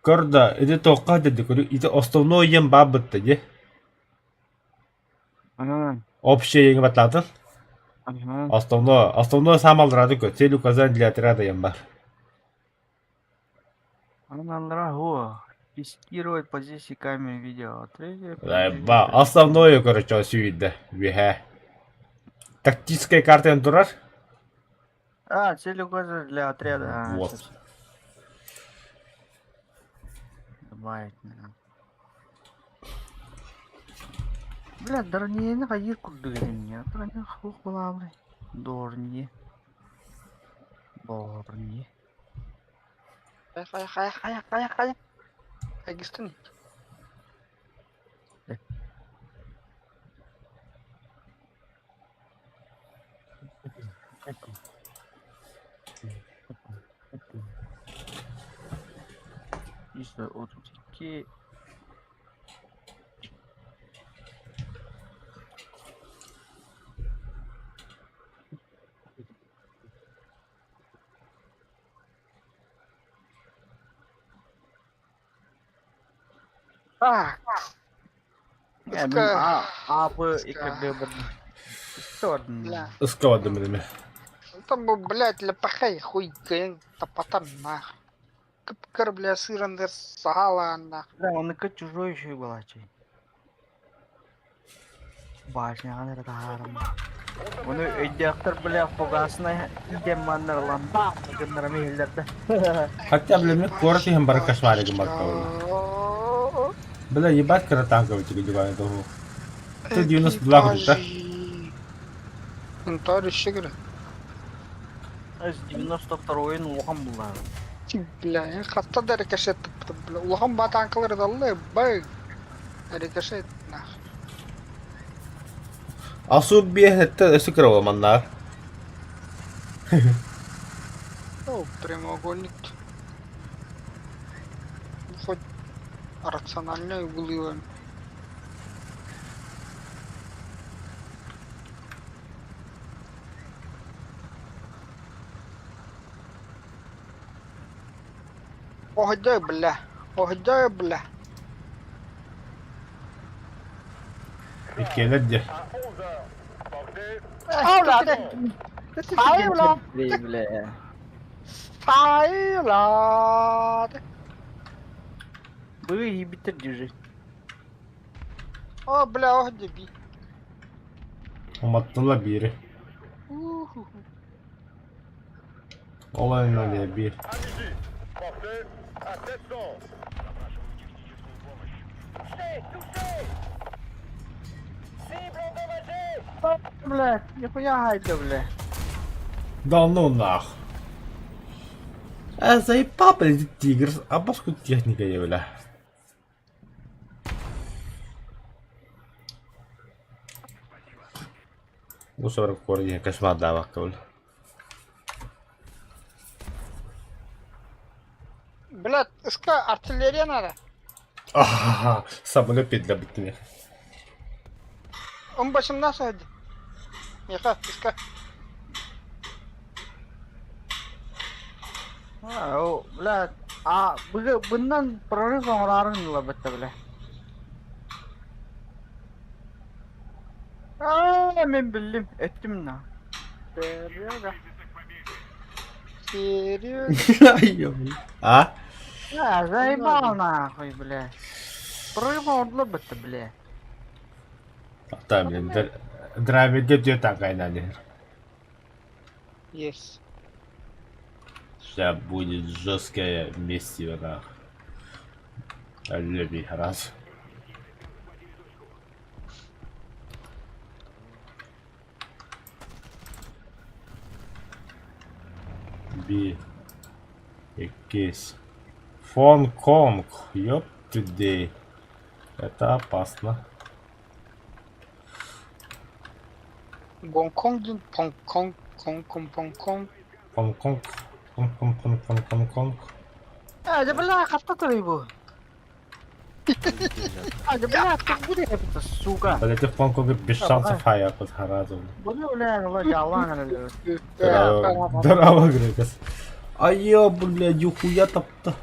A: Корда, это только это основной ем бабыта, не?
E: Анан.
A: Общее ем батлатын.
E: Анан.
A: Основной самал радуко. Цель указан для отряда ем бар.
E: Анан хуа. Тестировать позиции камеры видео. Третье.
A: Ба, основное, короче, сюда. Виха. Тактическая карта антурар.
E: Цель указан для отряда.
A: Вот.
E: Сейчас. Добавить, наверное. Бля, дорнее хайыр курдугенне. Дорнее хук булабы. Дорнее. Дорнее.
B: Хай. Агистан.
E: İşte 32.
B: Так.
E: Yani abi ikide bir sorun.
B: Бля.
A: Складно, блин.
B: Там, блядь, ляпахай хуй ген тапатан нах. Кыпкыр, бля, сырандыр сала нах.
E: Да, он и чужой еще была чей. Башня kadar taharım. Onu ödeyaktar bile fogasına gidem manlarlan. Bakınlarım ehillerde.
A: Хотя, блин, мне коротко им бар кошмарик маркал. Бля, ебать каратанковый тебе диван этого. 192 грута.
B: Интар еще говорю.
E: Az 92 oğan bunlar.
B: Бля, я хатта да рикошет. Бля, улахам батанкалар даллы, бай. Рикошет нах.
A: Асу бехетте өсү кыраламандар.
B: О, прямоугольник. Хоть рациональные углы. Охдай, бля. Охдай, бля.
A: İkiyeledi.
C: À 11h. Portez.
B: Hayır lan.
E: Bile.
B: Hayır lan.
E: Bu iyi bitirici.
B: О, бля, охдай би.
A: Уматтыла бири. Олайна диye bir.
C: À midi. Portez. À 700. Touché. Cible endommagée.
E: Bile. Nихуя haydi bile.
A: Да ну нах. Заебал, блядь, тигр. А башку техника я, бля. Bu sefer koruyor kaçma daha bak kabul.
B: Блядь, СК, артиллерия надо.
A: Aha, самолет петля bitti.
B: Он başımdan söyledi. Yaka, СК.
E: O bile. Bundan prorif ağrarın la bitti bile. Ben bildim. Ettim ne?
B: Серьёзно?
A: А?
E: Ya zaybal nахуй bile. Prorif ağrılı bitti bile.
A: Tamam, блин, драйвер идет так, айна.
B: Есть.
A: Сейчас будет жесткая месиво, да. Люби, раз. Би. Экис. Фон Конг. Ёптыдей. Это опасно.
B: Гонконг, Понг-Конг, Конг-Конг.
A: Фон-Конг. Фон-Конг.
E: Hadi bile katta bu. Hadi bile bu ne yaptı suka.
A: Блять, в Фон-Конге без шансов хаякать сразу.
E: Bu ne ulan yalan öyle.
A: Здорово, Грегас. А я, блядь, юхуя топта.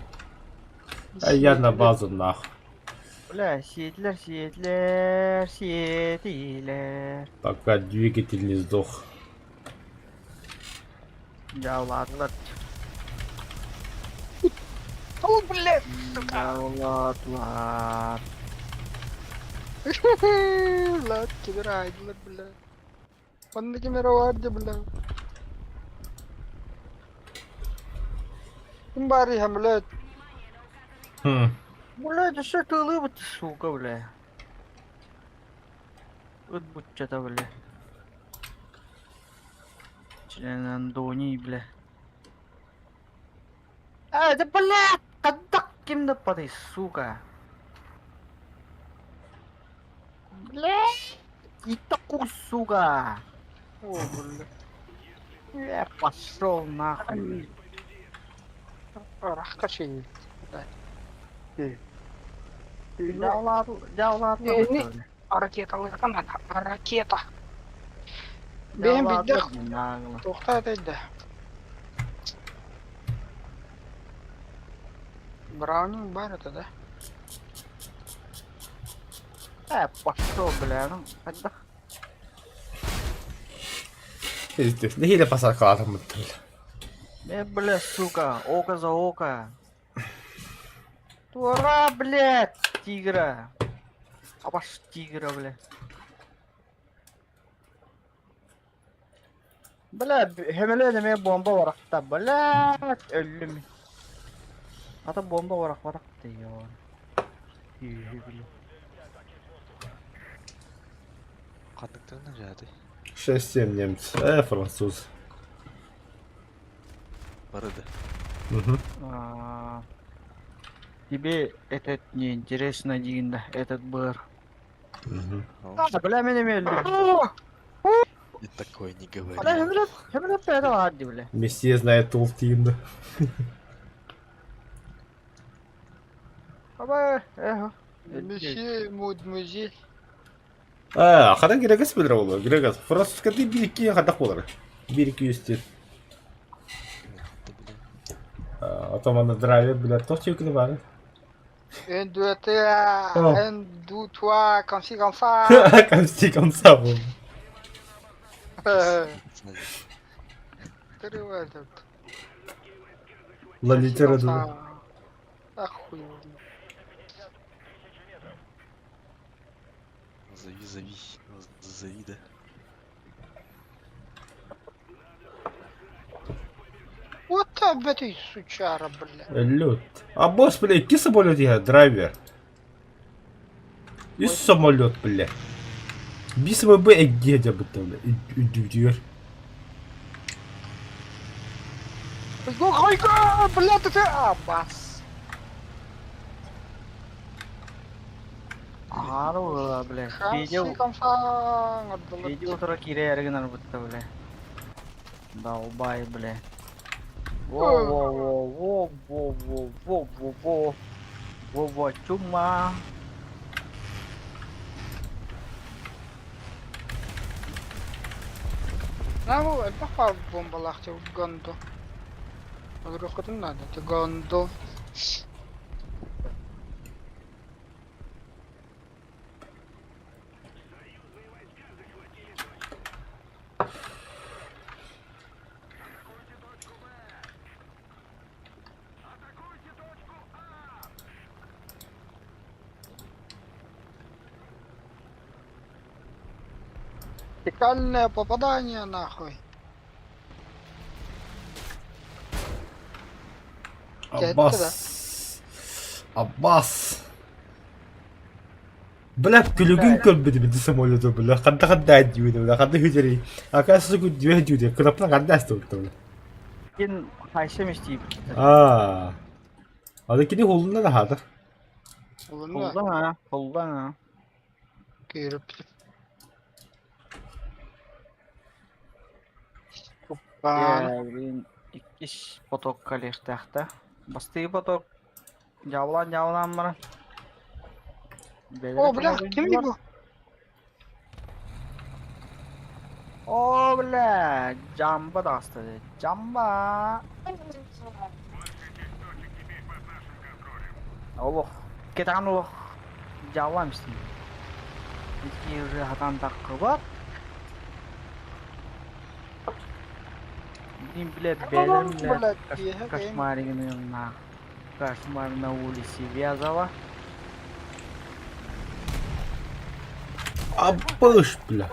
A: А я на базу нахуй.
E: Бля, сиетлер.
A: Пока двигатель не сдох.
E: Жауладылар.
B: О, блядь, сука.
E: Жауладылар.
B: Блядь, киберайдылар, блядь. Банда кемера vardı, блядь. Ким бар я, блядь?
A: Хм.
E: Бля, да что ты улыбать, сука, бля. Вот будь что-то, бля. Член Андони, бля. Да, блядь! Когда кем-то подай, сука. Блядь! И такой, сука.
B: О, блядь.
E: Я пошел нахуй.
B: Рах качай.
E: Жауладылар,
B: Не, не.
E: бля.
B: Ракеталар канат, ракета. Benim bir de
E: Нагла.
B: to'xta dedi. Birovning bor edi-da.
E: Пошел, бля, ну, когда...
A: Пиздец. Не хиле посарказм.
E: Бля, сука, око за око. Тура, блядь, тигра. А ваш тигра, бля. Бля, хемеледе мен бомба варакта, блядь, ölüm. Ата бомба варакта, ён.
F: Қандықтарынан жады.
A: 6-7 немец. Француз.
F: Барады.
A: Угу.
E: Тебе этот не интересно, Динда, этот бар.
A: Угу.
E: Бля, меня ölüm.
F: И такое не говори.
E: Бля, хемелет это ладно, бля.
A: Месье знает толстин.
E: Аба,
B: Monsieur Mademoiselle.
A: Қадан керегес білдір ол? Керегес. Француз кәді бір-екі қадақ болар. Bir-iki üstü. Otomanda driver bilet toch tjukene waren.
B: 1, 2, 3,
A: Oh.
B: 1, 2, 3, comme ci, comme ça.
A: Comme ça, bon.
B: Открывай этот.
A: La littérature.
B: Охуенно.
F: Зови, да.
B: Вот тебе ты, сучара, бля.
A: Лед. А босс, бля, iki самолет я, драйвер. Üç самолет, бля. Bir самолет Ege'de bu tabi. Diyor.
B: Хайка, бля, ты... бас.
E: Ару, бля.
B: Comme ci, comme ça.
E: Видео утро кире ярган будто, бля. Долбай, бля. Во, чума.
B: Ну, попал в бомбалахте в Гонду. Говорю, хоть не надо, это Гонду. Вертикальное попадание, нахуй.
A: Abbas. Abbas. Бля, пилюгин көрбеді біді самолеті, бля. Қанда әдеуді, бля. Қанда хүдері. Акасы күн две әдеуді. Кынапна қанда әсті өтті, бля.
E: Кен хайшем isteyip.
A: Adakini holunda da hadır.
B: Olunda.
E: Koldan ha.
B: Кирп.
E: Блин, иккиш поток калештахта. Басты поток. Жавлан бара.
B: О, бля, кем его?
E: О, бля, жамба дасты. Жамба. Allah. Kita kan Allah. Jalan mesti. Meski udah hatan tak kuat. Ini bile belen bile
B: Блядь, я
E: кошмарный на кошмар на улице Вязова.
A: Абыш, бля.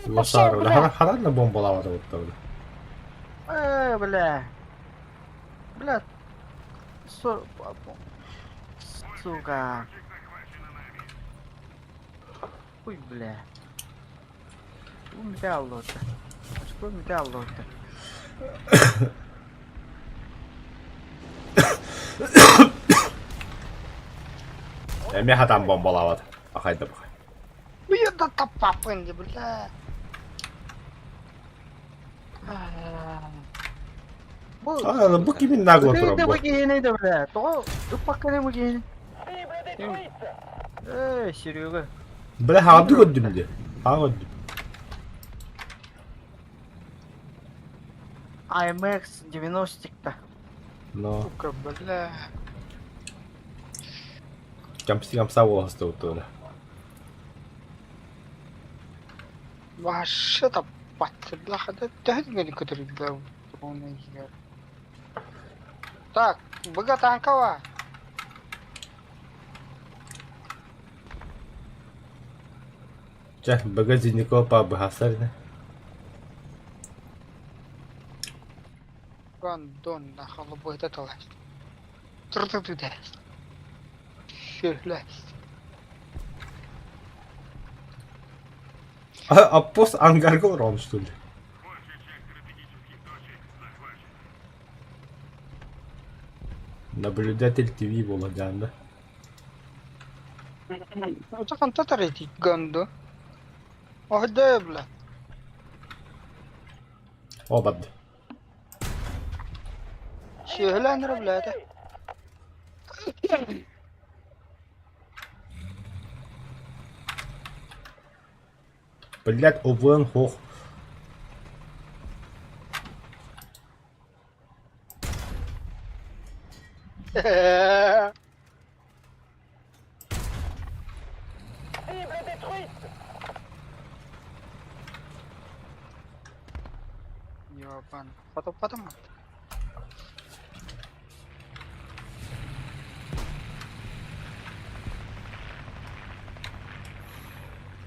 A: Лошар, бля. Харана бомбалавады вот так.
E: Бля. Бля. Сука. Ой, бля. Умерло-то. Что умерло-то?
A: Эми хатан бомбалавады. Ахайда бахай.
B: Я да тапапынды, бля.
A: Bu kimin naglă
E: Begini,
A: tură, bă?
E: begini, de bля. То, упаканы begini.
C: Cible détruite.
E: Серега.
A: Бля, хагады көддім де. Хагады.
E: IMX 90-то.
A: Но,
B: Сука, бля.
A: камса волосы вот тоже.
B: Вообще-то, бля, да не который был. Так, богатанкова.
A: Ча, багажникова по бахасарина.
B: Гандон на холобой это ласть. Тру-тру-тру, да. Шелясть.
A: А пост ангарга урон, что ли? Наблюдатель ТВ Володян, да?
B: Ну так он татарити ганду. Ох, да, бля.
A: Обад.
B: Шеляндра, бля, это.
A: Блять, обвен хох.
C: Cible détruite.
B: Ёбан. Потом.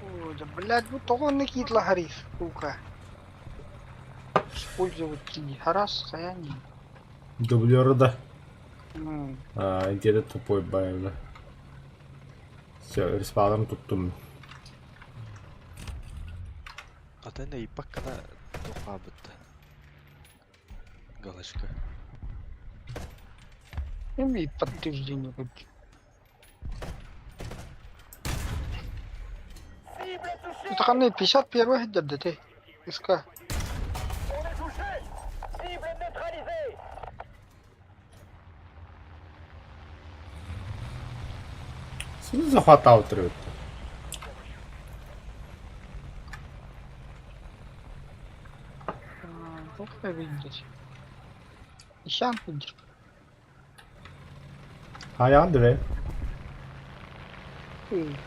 B: Ой, да, блядь, ну то он накид лагарис, сука. Использовать киди. Харас, саяни.
A: Дублер, да.
B: Ну,
A: Интернет тупой, бля. Все, респаwn'ım tuttum.
F: Ата не ипаккана тухабытта. Галочка.
B: имеет подтверждение хоть.
C: Cible touchée.
B: Это ханы 51 да ты. Иска.
C: On est touché. Cible neutralisée.
A: Сильно захватал трюк.
B: Плохо видеть. Ищан видишь.
A: Аян дре.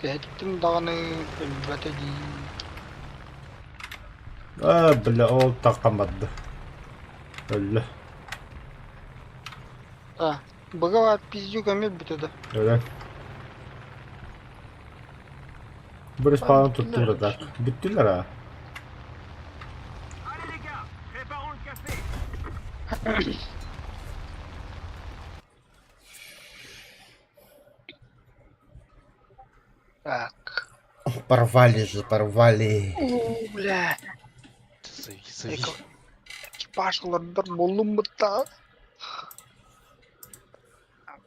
B: Гэттим даны бэлбэтэди.
A: Бля, ол тақамады. Öyle.
B: Быгава пиздюками битеді.
A: Öyle. Bir respawn tuttular da. Bittiler ha.
C: Allez les gars, préparons le café.
B: Так.
A: Порвали же, порвали.
B: О, бля.
F: Зови.
B: Экипаж лордер болумбыта.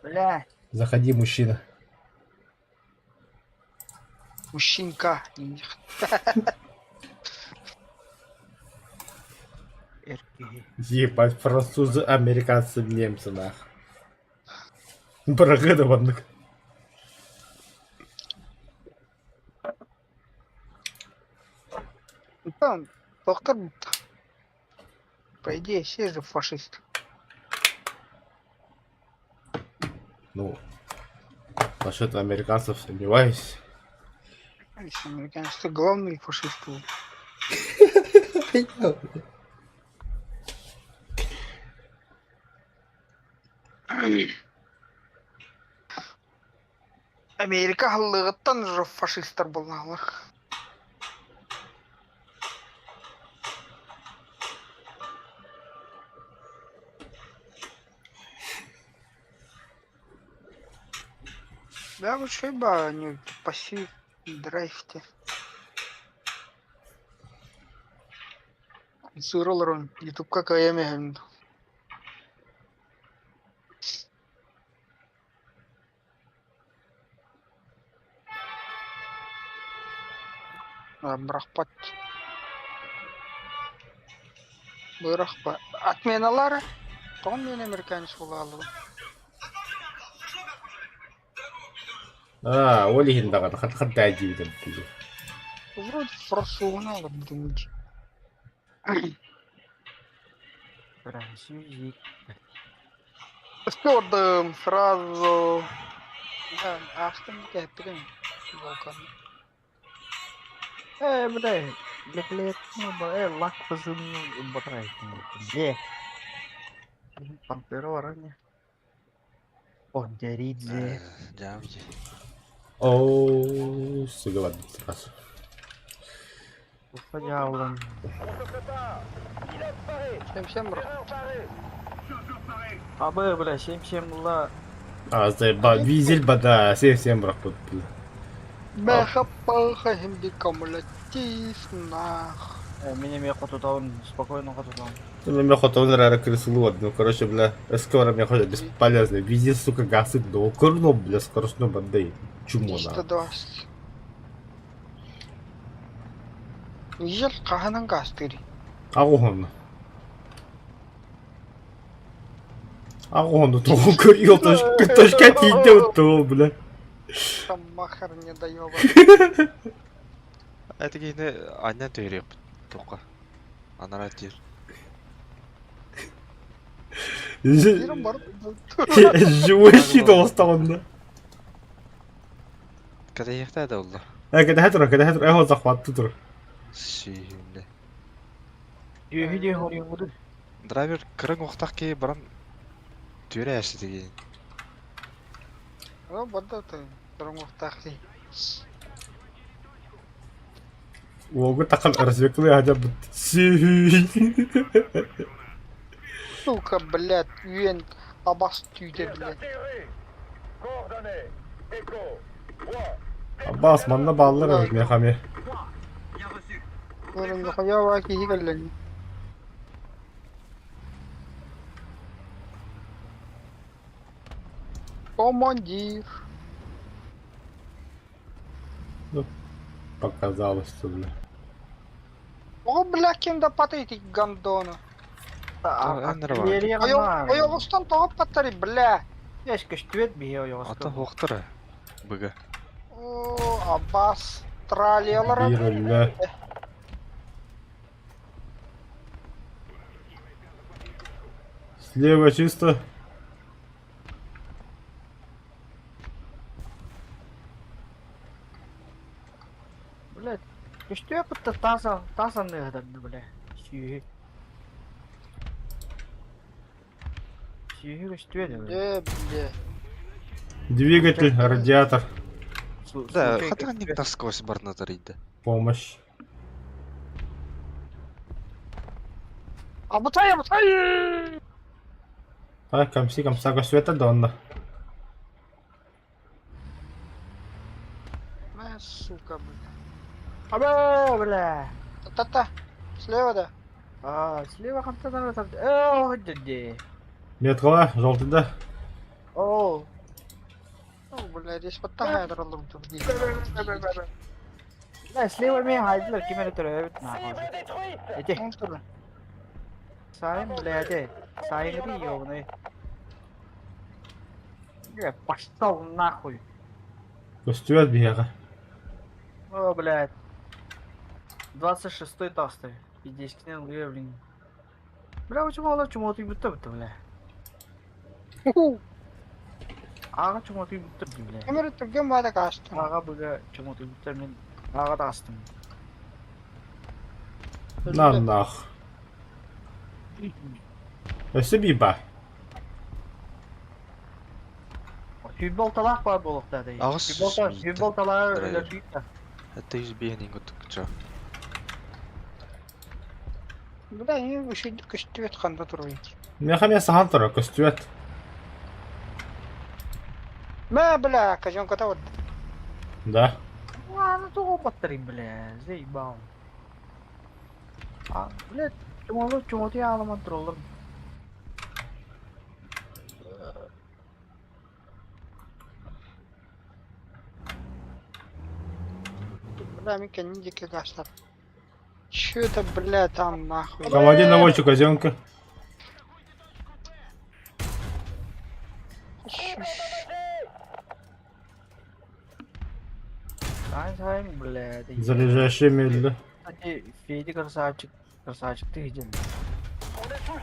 E: Бля.
A: Заходи, мужчина.
B: Мужчинка.
E: Эрки.
A: Ебать, французы, американцы, немцы, нах. Прогадованных.
B: Там, доктор, по идее, все же фашисты.
A: Ну, Насчет американцев сомневаюсь.
B: Конечно, американцы главные фашисты. Америка халыгыттан же фашисттар болналар. Да, вот шайба, они пассив, драйфте. Сыролар YouTube как аямеген. Брахпат. Брахпат. Отменалары. Том мен американец болалы.
A: Олигин дагы хат дайдип.
B: Вроде форсуна алып думаю.
E: Французик.
B: Скордым сразу. Да, астым кеттигин. Волкан.
E: Бля, Леклет, лак позывной батарейки. Где? Пантера варане. О, Дяридзе.
F: Жамки.
A: Ооо, сыгыват сразу.
E: Уходяулан.
C: On se prépare. Il est paré.
B: Всем брат.
C: Terrain paré.
E: Абы, бля, 7-7 была.
A: Заеба, визель бада, совсем брак тут.
B: Бэхапаха химби кумулятив нах.
E: Меня хотутаун, спокойно хотутаун.
A: Меня хватало на крысу, ну короче, бля, скоро мне ходят бесполезно. Визель, сука, гасит до окурно, бля, скоростно бандай. Чумо на.
B: 120. Вижел каханан гастыри.
A: Агон. Агон, то курил, точка идет, то, бля.
B: Там махар не даёва.
F: Это гейне аня тöyреп тока. Анара тир.
B: Ирам бар.
A: Живущий толстован.
F: Когда ехта да улла.
A: Когда хатур, его захват тур.
F: Сүйүнде.
E: Үйде хорин буду.
F: Драйвер кырың оқтақ ке баран түйре әші деген.
B: Ну, бада ты. Тормохтахи.
A: Ого, такан развеклый, хотя бы.
B: Сука, блядь, юен абас түйде, блядь.
C: Atterré. Coordonnées. Écho. Voix.
A: Аббас, манна баллар мехами.
B: Вырын захаява ки хигаллани. Командир.
A: Показалось, что, бля.
B: О, бля, кимда патейти гандона. Оёгустан тоғып паттари, бля.
E: Яшкаш түет бие оёгустан.
F: Ата хоқтыры. Быга.
B: О, Аббас. Австралиялар.
A: Бирилля. Слева чисто.
E: Блядь, что я будто тазан этот, бля. Сюги. Сюги что это, бля?
B: Бля.
A: Двигатель, радиатор.
F: Да, хатан ник насквозь барнатар иде.
A: Помощь.
B: Абутай, абутай!
A: Камси, камсаго света донна.
B: Сука, бля.
E: Абе, бля.
B: Та-та-та. Слева, да.
E: Слева хамтадан этот. О, дядя.
A: Меткала, желтый,
E: О.
B: Ну, бля, здесь подтагай дралым тут.
E: Да, слева меня хайдлер, кимер теревит на. Эти. Сайн, бля, эти. Сайн гри ёбаный. Я пошел нахуй.
A: Костюм бега.
E: О, блядь. 26-й тасты. И 10 книг блин. Бля, почему ты будто, бля? Ağa çumatıyı bitirdim bile.
B: Ömür Türk'ün bana kaçtı.
E: Ağa böyle çumatıyı bitirdim. Ağa da astım.
A: На нах. Спасибо.
E: Hübbol talak var bolukta değil.
F: Ağız
E: Hübbol
F: susmaydı.
E: talağı
F: Direkt.
E: öyle büyük de.
F: Hatta 100 beğenin götürdükçe.
B: Bu da iyi bir şey kıştı etkanda duruyor.
A: Мен сахантара көстүөт.
B: Ma bla kajon kata wad.
A: Да.
E: Ano to ko patrim bile. Zey bang. Aa bile çumatıyı ağlaman trollum.
B: Bla min kan yike kaçlar. Şu da bla tam nahwi.
A: Командир наводчик казенка.
E: Sayın bile değil.
A: Заряжающий медли.
E: Hadi fiyedi kırsaçık diyeceğim.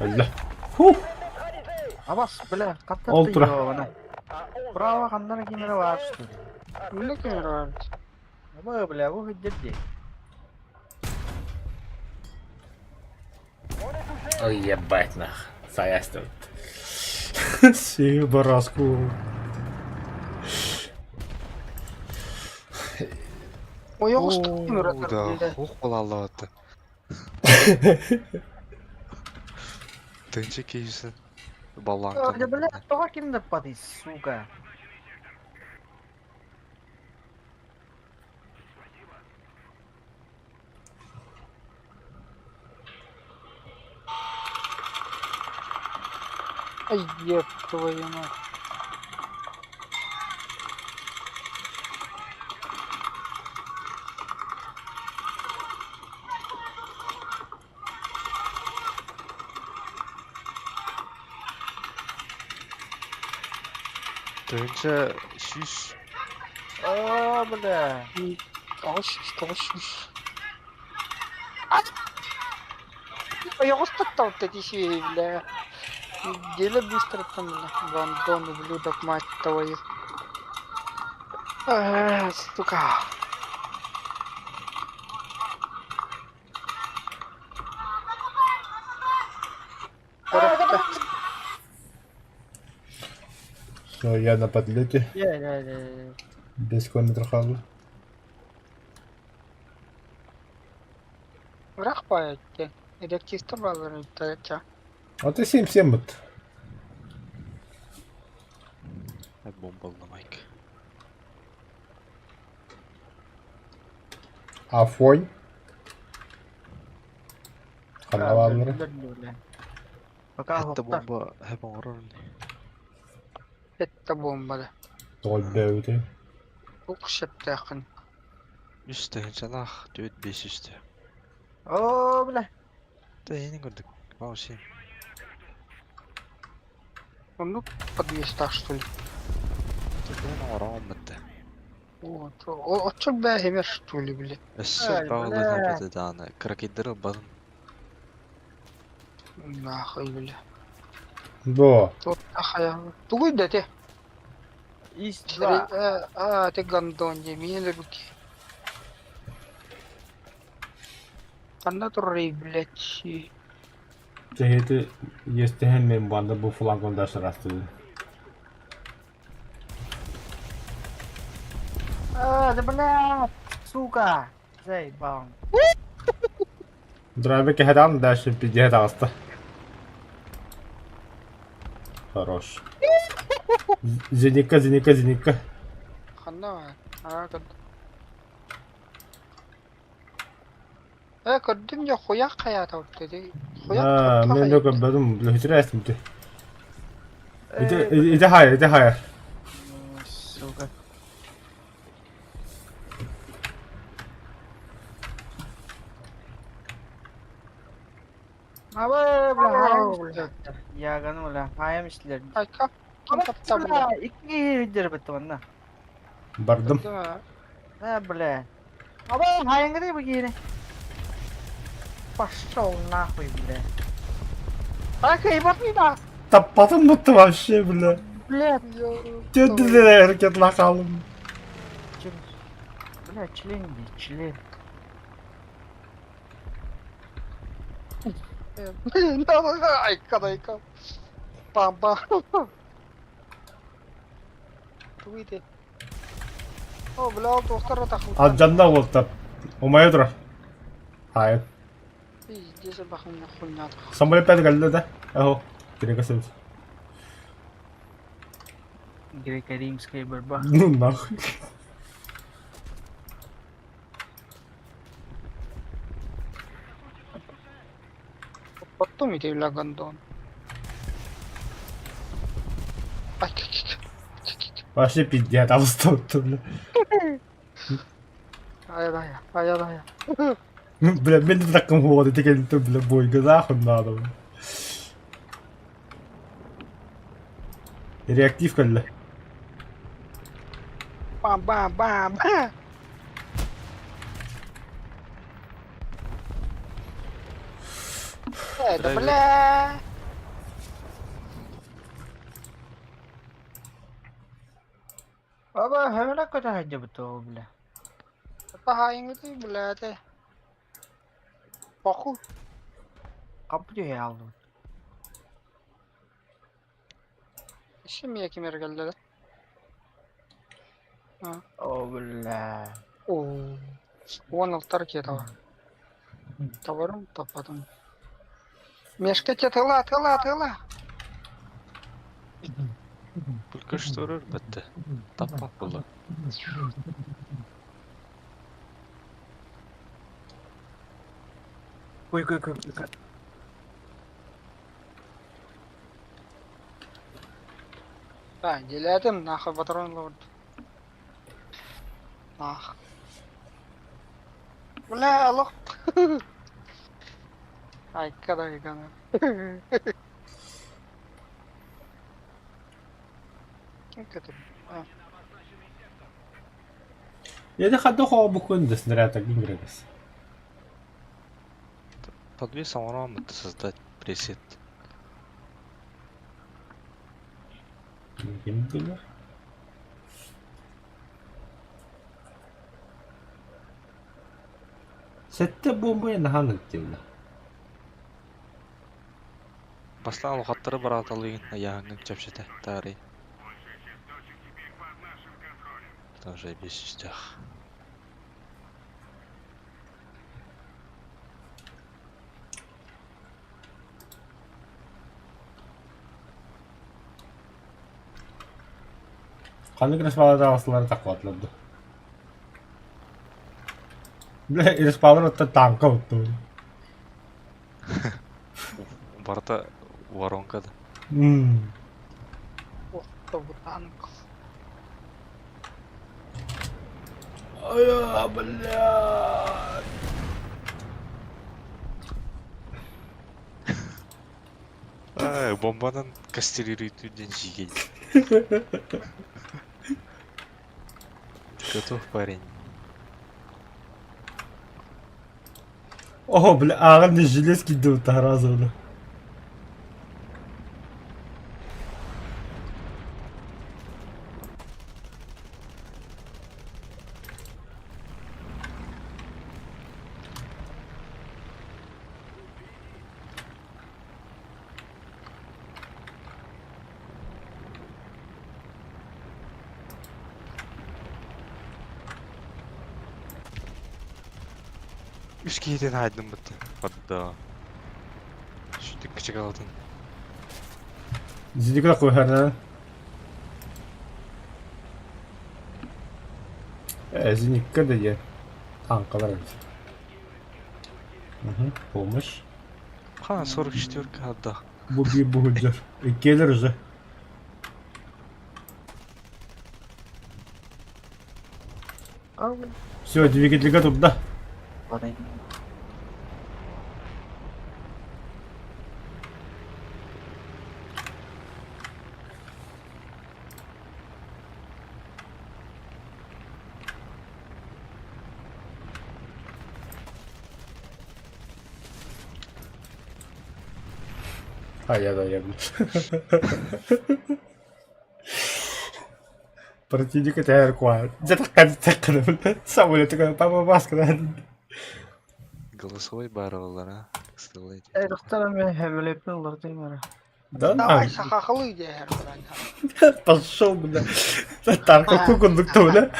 A: Allah. Huh.
E: Abas bile kattı
A: Ultra.
E: yiyor bana. Bravo kandan kimere var işte.
B: Ne kadar var?
E: Ama bile bu hüccet değil.
A: Ой, ебать нах. Саястывает. Сию бараску.
B: O yok usta Ömür
F: Oo da
B: Türk'ünde.
F: хух болалады. Тынчы кейсі. Балланка.
E: Hadi bile toğa kimde patis suka.
B: Ай, еб твою мать.
F: Тынчы шүш.
E: Aa bile.
B: Толщись. Я устал вот эти серии, бля. Дело быстро там, бля. Гандон, ублюдок, мать твою. Сука.
A: Все, я на подлете.
E: Gel.
A: Без километров хану.
B: Враг поэти. Электричество баллары тача.
A: А ты 7-7 вот.
F: Бомбалдамайк.
A: Афонь. Каналалары.
E: Пока
F: Hatta
E: hoptar.
F: bomba hep oranın.
B: Это бомба, да.
A: Толбеуты.
B: Укшет тахын.
F: Üstte hinçalah 4-5 üstte.
E: Oo bile.
F: Da yeni gördük. Vay şey.
B: Он ну подвестах, что ли?
F: Tıklayın oranmadı.
B: Вот. Отчет бәхемер, что ли, блядь.
F: Эссе
E: Ай,
F: bağlayan
E: бля.
F: бады даны. Крокидыры badın.
B: Нахуй, бля.
A: Да.
B: Тут ахая. Тугуй да те.
E: İstila.
B: Ты гандон, не мили руки. Анда туррей, блядь.
A: Teheti yestehen men banda bu flankonda şarastı.
E: Hadi bile. Suka. Zey bang.
A: Дробяки хедан дальше пиздец аста. Хорош. Зеника.
B: Хана, кад. Kadın ya hoyak hayata dedi.
A: Мен только бадым лохитрастым ты. Иди хайр.
E: Suka. Abi bile. Ya kanım ulan. Hayam işler.
B: Ay kap. Kim kapta bile?
E: İki hüccet bitti bana.
A: Бардым.
E: Ne bile. Abi hayam gidi begini. Пошел нахуй, бля.
B: Ay kıymat mı da?
A: Таппатым бутты вообще, бля.
E: Блядь,
A: Döndü de hareket bakalım.
E: блядь, член где, член.
B: Блин, айка. Пам-пам. Туйте. О, бля, доктора так вот.
A: Alcandan volta. Умаю dur. Hayır.
B: Пиздец, бахуна хуйня.
A: Самолет опять галда да? Аho. Перекосил.
E: Греко-римская борьба.
A: Ну нахуй.
B: Потом иди, бля, гондон. Ай,
A: Вообще пиздец, там стопты, бля.
B: ай-яй.
A: Бля, ben de takım hovadı tekeldi bля boy gaza хуннада. Реактив калла.
B: Бам-бам-бам. Это, бля.
E: Aba hala kata aja betul belah.
B: Apa haing itu, bля, teh. Похуй.
E: Kapı diyor ya aldım.
B: Şimdi kim yer geldi?
E: Oh belah.
B: Oo. Вон алтарь этого. Товаром потом. Мешкайте тыла.
F: Только что бітті. Таппақ болды.
E: Ой.
B: Да, делятым нахуй патрон лорд. Нах. Бля, лох. Ай, когда. Как это?
A: Я не ходил буквально до снаряда Гингрегас.
F: Подвесом рамы создать пресет.
A: Kim bilir? Sette bombayı nahan ettiler.
F: Бастан лохаттары бар аталыгын аяғыңнан чапшыта тарый. Тоже 500.
A: Kanı Respalar'da asılları taklatladı. Bile Respalar hatta tanka attı.
F: Барта воронкада.
B: Ох, кто бы танк.
A: Aya блядь.
F: Бомбадан кастрируйтуден жиген. Готов, парень.
A: О, бля, ağın железки дул тараза onu.
F: Üç kişiden haydım bitti. Hadi. Şu küçük aldın.
A: Зидикла koy her. Зиникка da ye. Tankalar evet. Помощь.
F: Ha 44 hadi.
A: Bu bir buhulcar. Gelir уже. Все, двигатель готов, да?
E: Parayı.
A: Ha ya da yedim. Противника тяжелый квад. Где-то контакт, блядь. Самолет такой, папа маска, да.
F: Голосовой бар олар, а? Кстати.
E: Айрықтар мен хәмелеппен олар деймін.
A: Да
B: Давай,
A: на.
B: сахахлы дер, блядь.
A: Пошел, бля. Тарка кукундук-то, бля.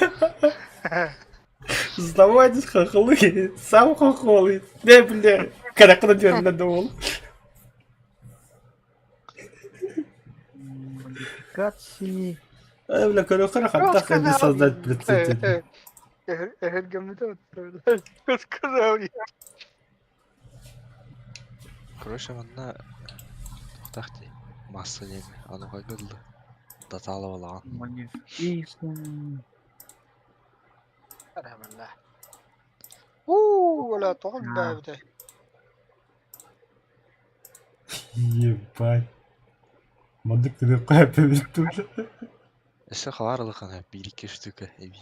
A: Сдавайтесь, хохлы. Сам хохлый. Не, бля. Когда дверь надумал.
E: Модификации.
A: Бля, говорю, хорошо, так и не создать прецедент.
B: Эргамитот, блядь. Сказал я.
F: Короче, манна тахти масса деми, ануга гылды. Даталы балаган.
E: Модификация.
B: Ара, блядь. Вلا طول بابده.
A: Ебать. Мадык ты кайпе тоже.
F: Эссе халарлык ана бирикке штука эби.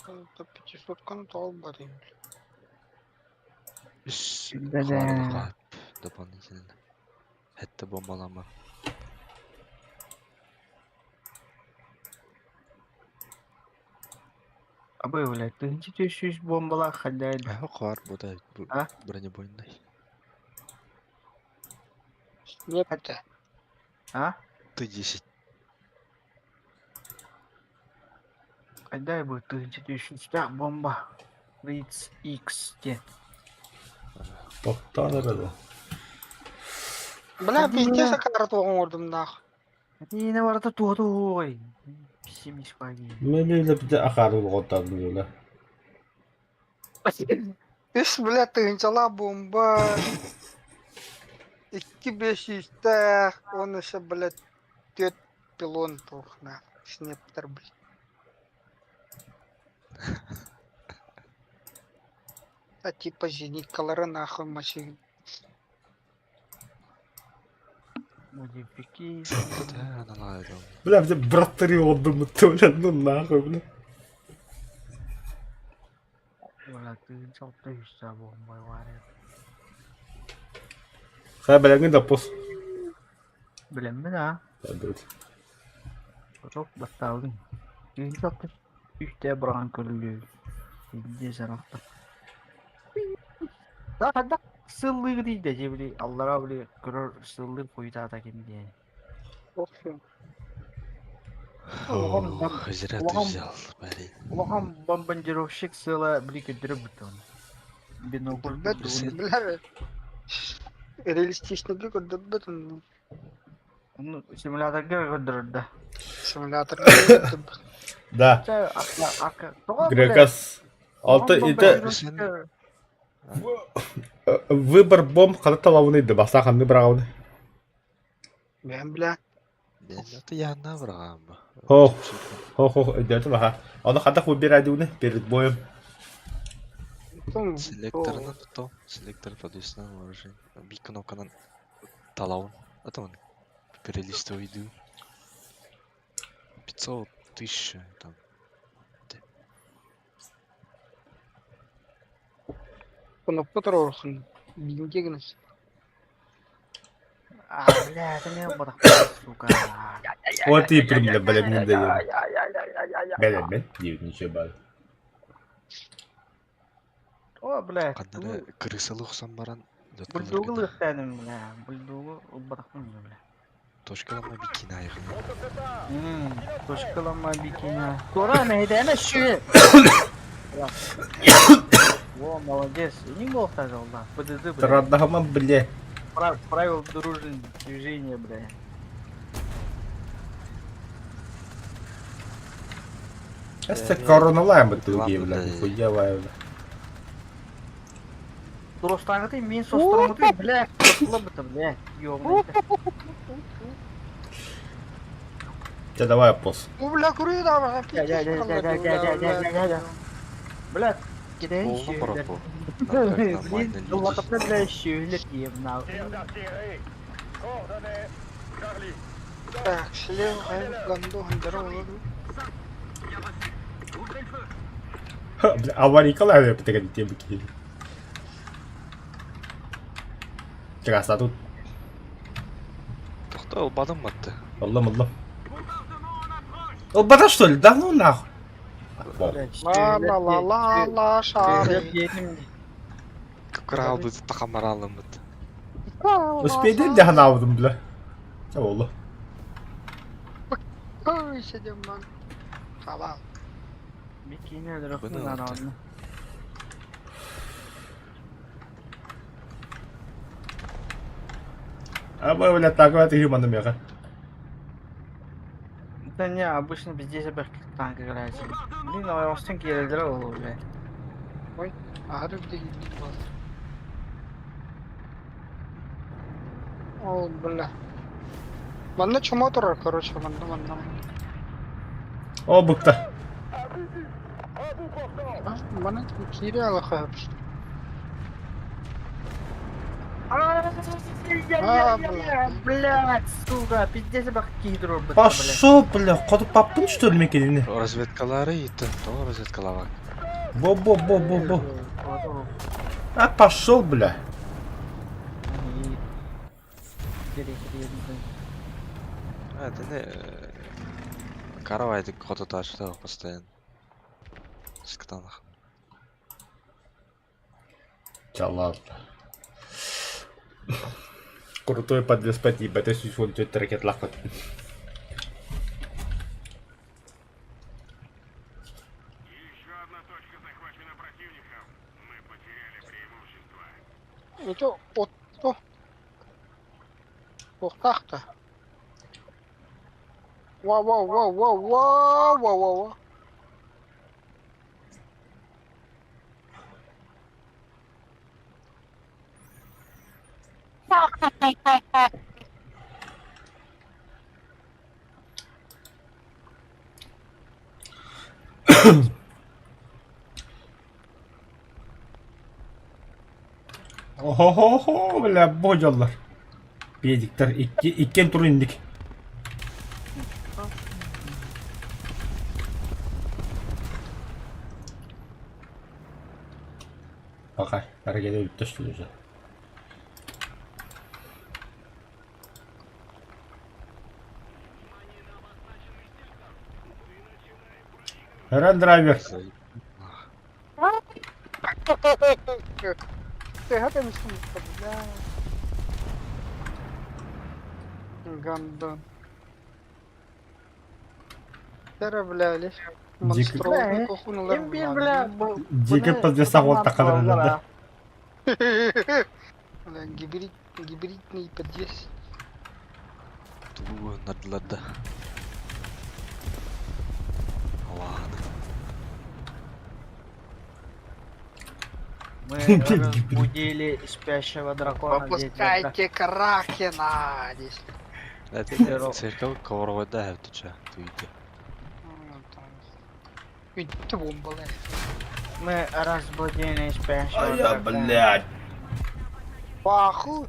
B: Это 500 контол, блин.
F: Үс
E: Да-да.
F: халарлык дополнительно. Это бомбалама.
E: Абай, блядь, ты где еще есть бомбала хадайда?
F: Хар буда
E: А?
F: бронебойный.
B: Не это.
E: А?
F: Ты 10.
E: Хадай бы, ты где еще есть бомба? Риц X, где?
A: Поттан это.
B: Бля,
E: Один
B: пиздец,
E: я.
B: карту ордом нах.
E: Yine var da doğdu oy. Pisimiş var yine.
A: Мен эле бите ахары болготтардым эле.
B: Иш, бля, тыгынчала бомба. 2500 он еще, блядь, 4 пилон тух, на. Снептер, блядь. А типа зениткалары нахуй машин.
E: Modification.
F: Да, наладил.
A: Бля, мне братари отдым, Толя, ну нахуй, бля.
E: Valla tığınçalda işte bomba var ya.
A: Хай, бля, не допус.
E: Bilen mi ha?
A: Evet.
E: Çok battaldın. Tığınçalda üstte bırakın kırılıyor. Şimdi sen hafta. Daha da sığlığı değil de cebili. Allah'a bile kırır sığlığı koydu atakin diye.
B: Okey.
F: Хазират
E: Угам.
F: взял, парень.
E: Ulan бомбардировщик сыла бли көндіріп бітті оны. Бинокль
B: Бля, бля. Реалистично бля, бля.
E: Onu simülatörge göndürürdü.
B: Симулятор.
A: Да,
E: Sen akla
A: Грекас. Алты это выбор бомб когда талауныйды, басақанды брауны.
B: Мен, бля.
F: Мен это я набрал.
A: Хох, идет маха. Он хатах выбирать уны перед боем.
F: Селекторны то, селектор подвесного вооружения. Bir кнопкадан талаун. Это он перелистывает. 500 тысяч там.
B: Кнопка торорхын. Биндегнес.
E: Бля, это не было. Сука.
A: Вот и примля, бля, мне дает. Бля, нет, ничего, бля.
E: О, бля.
F: Кандары крысалык самбаран.
E: Бульдогу ықтадым, бля. Бульдогу бұрақпын, бля.
F: Точкалама бикина айқын.
E: Точкалама бикина. Тора мейдана şu. Во, молодец. Не мог так жолда. ПДД, бля.
A: Традахаман, бля.
E: Правил дорожного движения, бля.
A: Это коронавирус бутылки, бля, нихуя, бля.
E: Дұрыстаңғыды мен состырмыды, бля. Қыртылы бұты, бля. Ёбнайды.
A: Давай пос.
B: Бля, курю, да,
E: Я. Бля, кидай
F: Полный
E: еще.
F: пропол.
E: Блин, лақыпты, бля, шөйліп ебнау.
C: Coordonnées. Charlie.
B: Так, слева, ганду, здорово.
A: Бля, аварийка, ладно, погоди, тебе бики. Чекаста тут.
F: Тоқта, ол бадым матты.
A: Аллам. Бада что ли? Да ну нахуй.
E: Блядь,
B: Ла-ла-ла-ла-ла, шары.
E: yedim.
F: Кралды тақамаралым бит.
A: Успейден де хана алдым, бля. Сау олы.
B: Ой, сидим, man. Халал.
E: Bikini öldürüp
F: Bu ne
E: lan
F: oldu?
E: onu.
A: А мы, блядь, так вот и юманом яха.
E: Да не, обычно здесь обычно танк играется. Блин, а он стенки öldürüyor, блядь.
B: Арып деген бар. О, бля. Манда чума тұрар, короче, манда.
A: О, быкта.
B: Мана кире алаха.
E: Блядь, сука, пиздец бак кидро, блядь.
A: Пошел, бля, ходу папын что ли мекеніне?
F: Разведкалары итті, то разведкалава.
A: Бо. А, пошел, бля.
F: Это не... Каравайды ходу ташты постоянно. Скатанах.
A: Ча, ладно. Крутой подвес, спасибо. Это суть вон тет ракет лахот.
C: Еще одна точка захвачена противником. Мы потеряли преимущество.
B: Это от тахта. Вау.
A: Охо-хо-хо, бля, божалар. Педиктер, иккен тур индик. Пока, әрекет өліп төшті өзі. Ран драйвер.
B: Это не смешно, бля. Гандон. Зараблялись. Монструозный кухонный
E: Kim bile bu...
A: Дико подвесах вот так да.
B: Гибридный подъезд.
F: Ту надлада. Ладно.
E: Мы разбудили спящего дракона.
B: Выпускайте Кракена здесь.
F: Это церковь Ковровода, это че? Туйте.
B: Ты бомба, бля.
E: Мы разбудили спящего
A: А я,
E: дракона.
A: блядь.
B: Паху.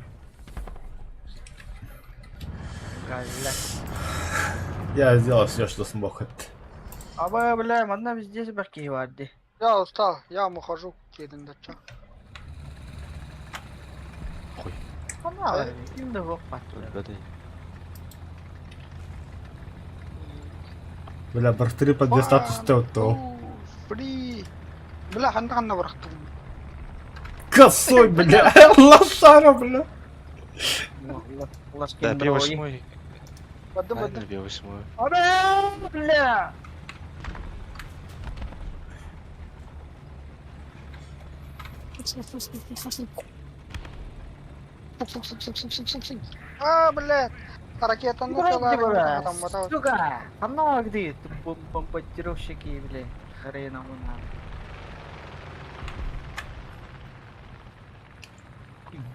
E: Блядь.
A: Я сделал все, что смог.
E: А вы, бля, можно здесь башки варди.
B: Я устал, я ухожу. Кеден дача.
E: Она, şimdi bu patladı.
F: Беды.
A: Бля, бартыры подвес статус то.
B: Фри. Бля, ханда врахту.
A: Косой, бля. Лошара, бля.
F: Да, B8.
B: Вода.
F: Правильно, B8.
E: Ана, бля.
B: А, блядь. Ракета начала. Там вот так вот.
E: Сука, оно где? Бомбардировщики, бля. Хрена вона.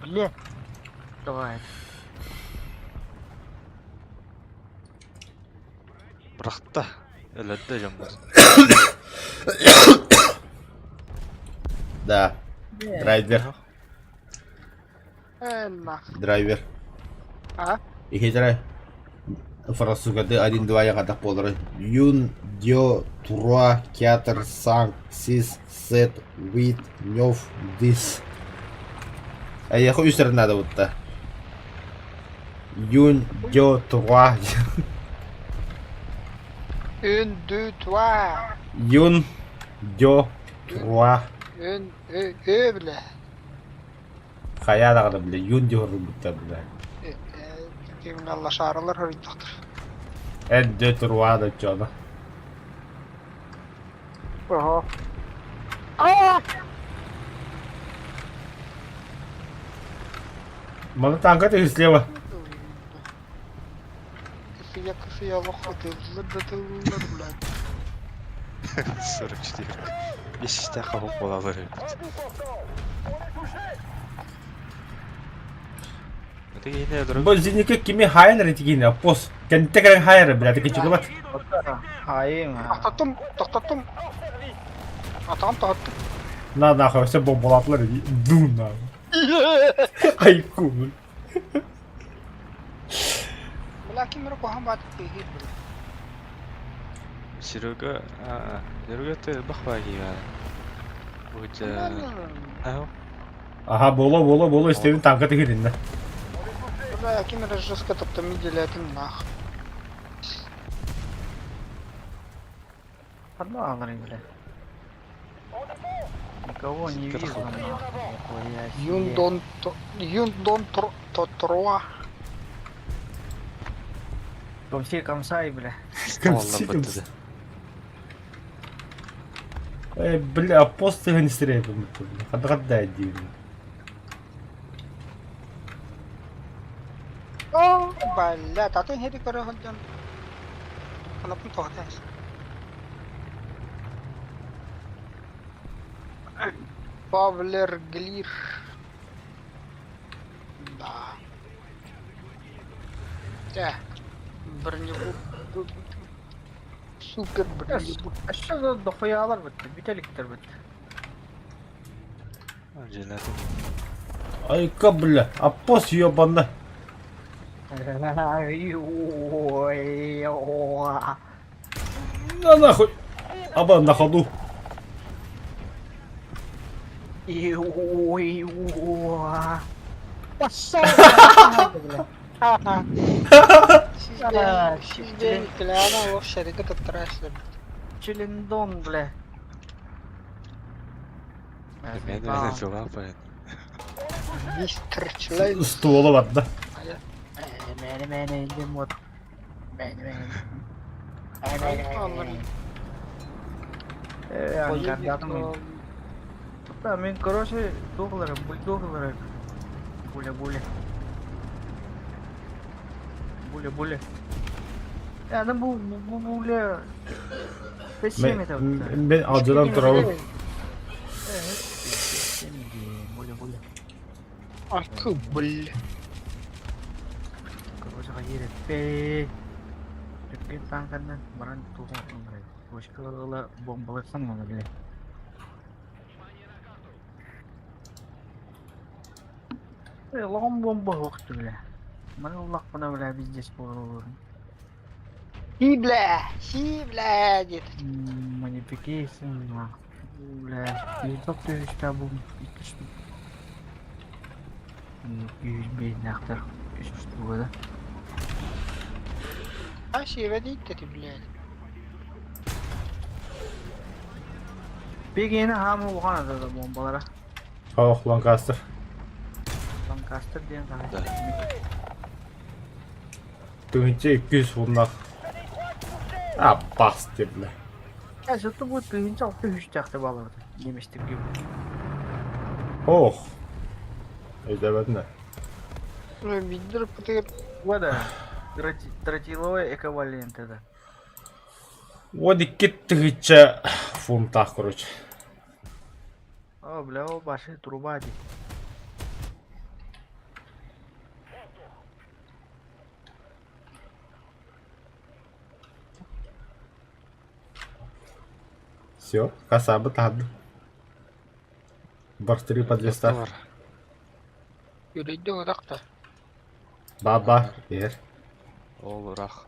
E: Бля. Давай.
F: Брахта. Эләдді жамбыз.
A: Да, драйвер. Драйвер.
B: А?
A: И хитрая. Французская 1-2 я гадах полдора. Юн, Дё, Тура, Кятер, Санг, Сис, Сет, Вит, Нёв, Дис. А я хуй надо вот-то. Юн, дё, туа.
B: 1, 2, 3.
A: Юн, дё, туа.
B: 1, 2, бля.
A: Хаядагы, бля, юн дёрүм бутта, бля.
B: Кемин алла шаралар хөрүйтөктөр.
A: Эн дё, туа да чона.
E: Ого.
A: Мана танка ты слева.
B: Кыфия лоху дыллар, блядь.
F: 44. 5 қабық болалар еді. Это не друг.
A: Бұл зенеке кеме хайнер етігені, пос. Кәнтті кәрін хайнер, бля, тікі чығы бат.
E: Хайым.
B: Тоқтаттым. Атам тоқтаттым.
A: На, нахуй, все бомбалатылар еді. Ду, нахуй. Ай, кул.
B: Бля, кемер кохан батып кейгейд, бля.
F: Серега, Серега ты бахваги ya. Будь, ау.
A: Аха, боло, істеуін танка тігерінде.
B: Бля, кемер жестко топта миделятын нах.
E: Одно алры, бля. Никого не вижу. нахуй.
B: Юн дон троа.
E: Комси комсай, бля.
F: Сталла бітті.
A: Эй, бля, пост тігін істерейді, бля. Қадағадда әдейді.
B: Бля, татын хеди көрі холден. Канапын тоқтайыз. Павлер Глир. Да. Біріне бұл. Супер біріне бұл.
E: Что за дохуялар бітті? Бітеліктер бітті.
F: Желатин.
A: Ай-ка, бля, а пост ёбанды. На нахуй. Аба на ходу.
B: Sizden klana o şerikat attırasın.
E: Челендон, бля.
F: Мен жауап айтып.
B: Мистер Член.
A: Стволы бар да.
E: Мені, демот. Мені. Ангардатым. Да, мен, короче, доғылары, бульдоғылары. Буля. Буля. Yani bu böyle peşim et abi.
A: Ben acıdan duralım.
E: Evet. Böyle.
B: Akı bul.
E: Короче, hayır be. Tepki tankandan baran tuğum böyle. Başkalarıyla bombalarsan mı bile? Lan bomba yoktu bile. Bana Allah bana bile bizce olur.
B: Şibla dedi.
E: Modification, бля, YouTube işte bu iki штук. 100 нахтар 3 штук да.
B: Ha şive değil dedi bile.
E: Peki yine hamı oğan da bombalara.
A: Oh, Lancaster.
E: Lancaster diyen
F: Да.
A: Төгінше 200 фуннақ. А, басты, бля.
E: Ya zıttı bu duyunca 3 taktı balırdı. Yemiştik gibi.
A: Ох. Ödemedin ha.
B: Видер потом
E: Bu da тротиловый эквивалент это.
A: Вот и киттігіче фунтах, короче.
E: О, бля, о, баши труба ди.
A: Все, касабы тады. Бартыры подлестав.
F: Var.
B: yürüydü odakta.
A: Баба, ер.
F: Ол рақ.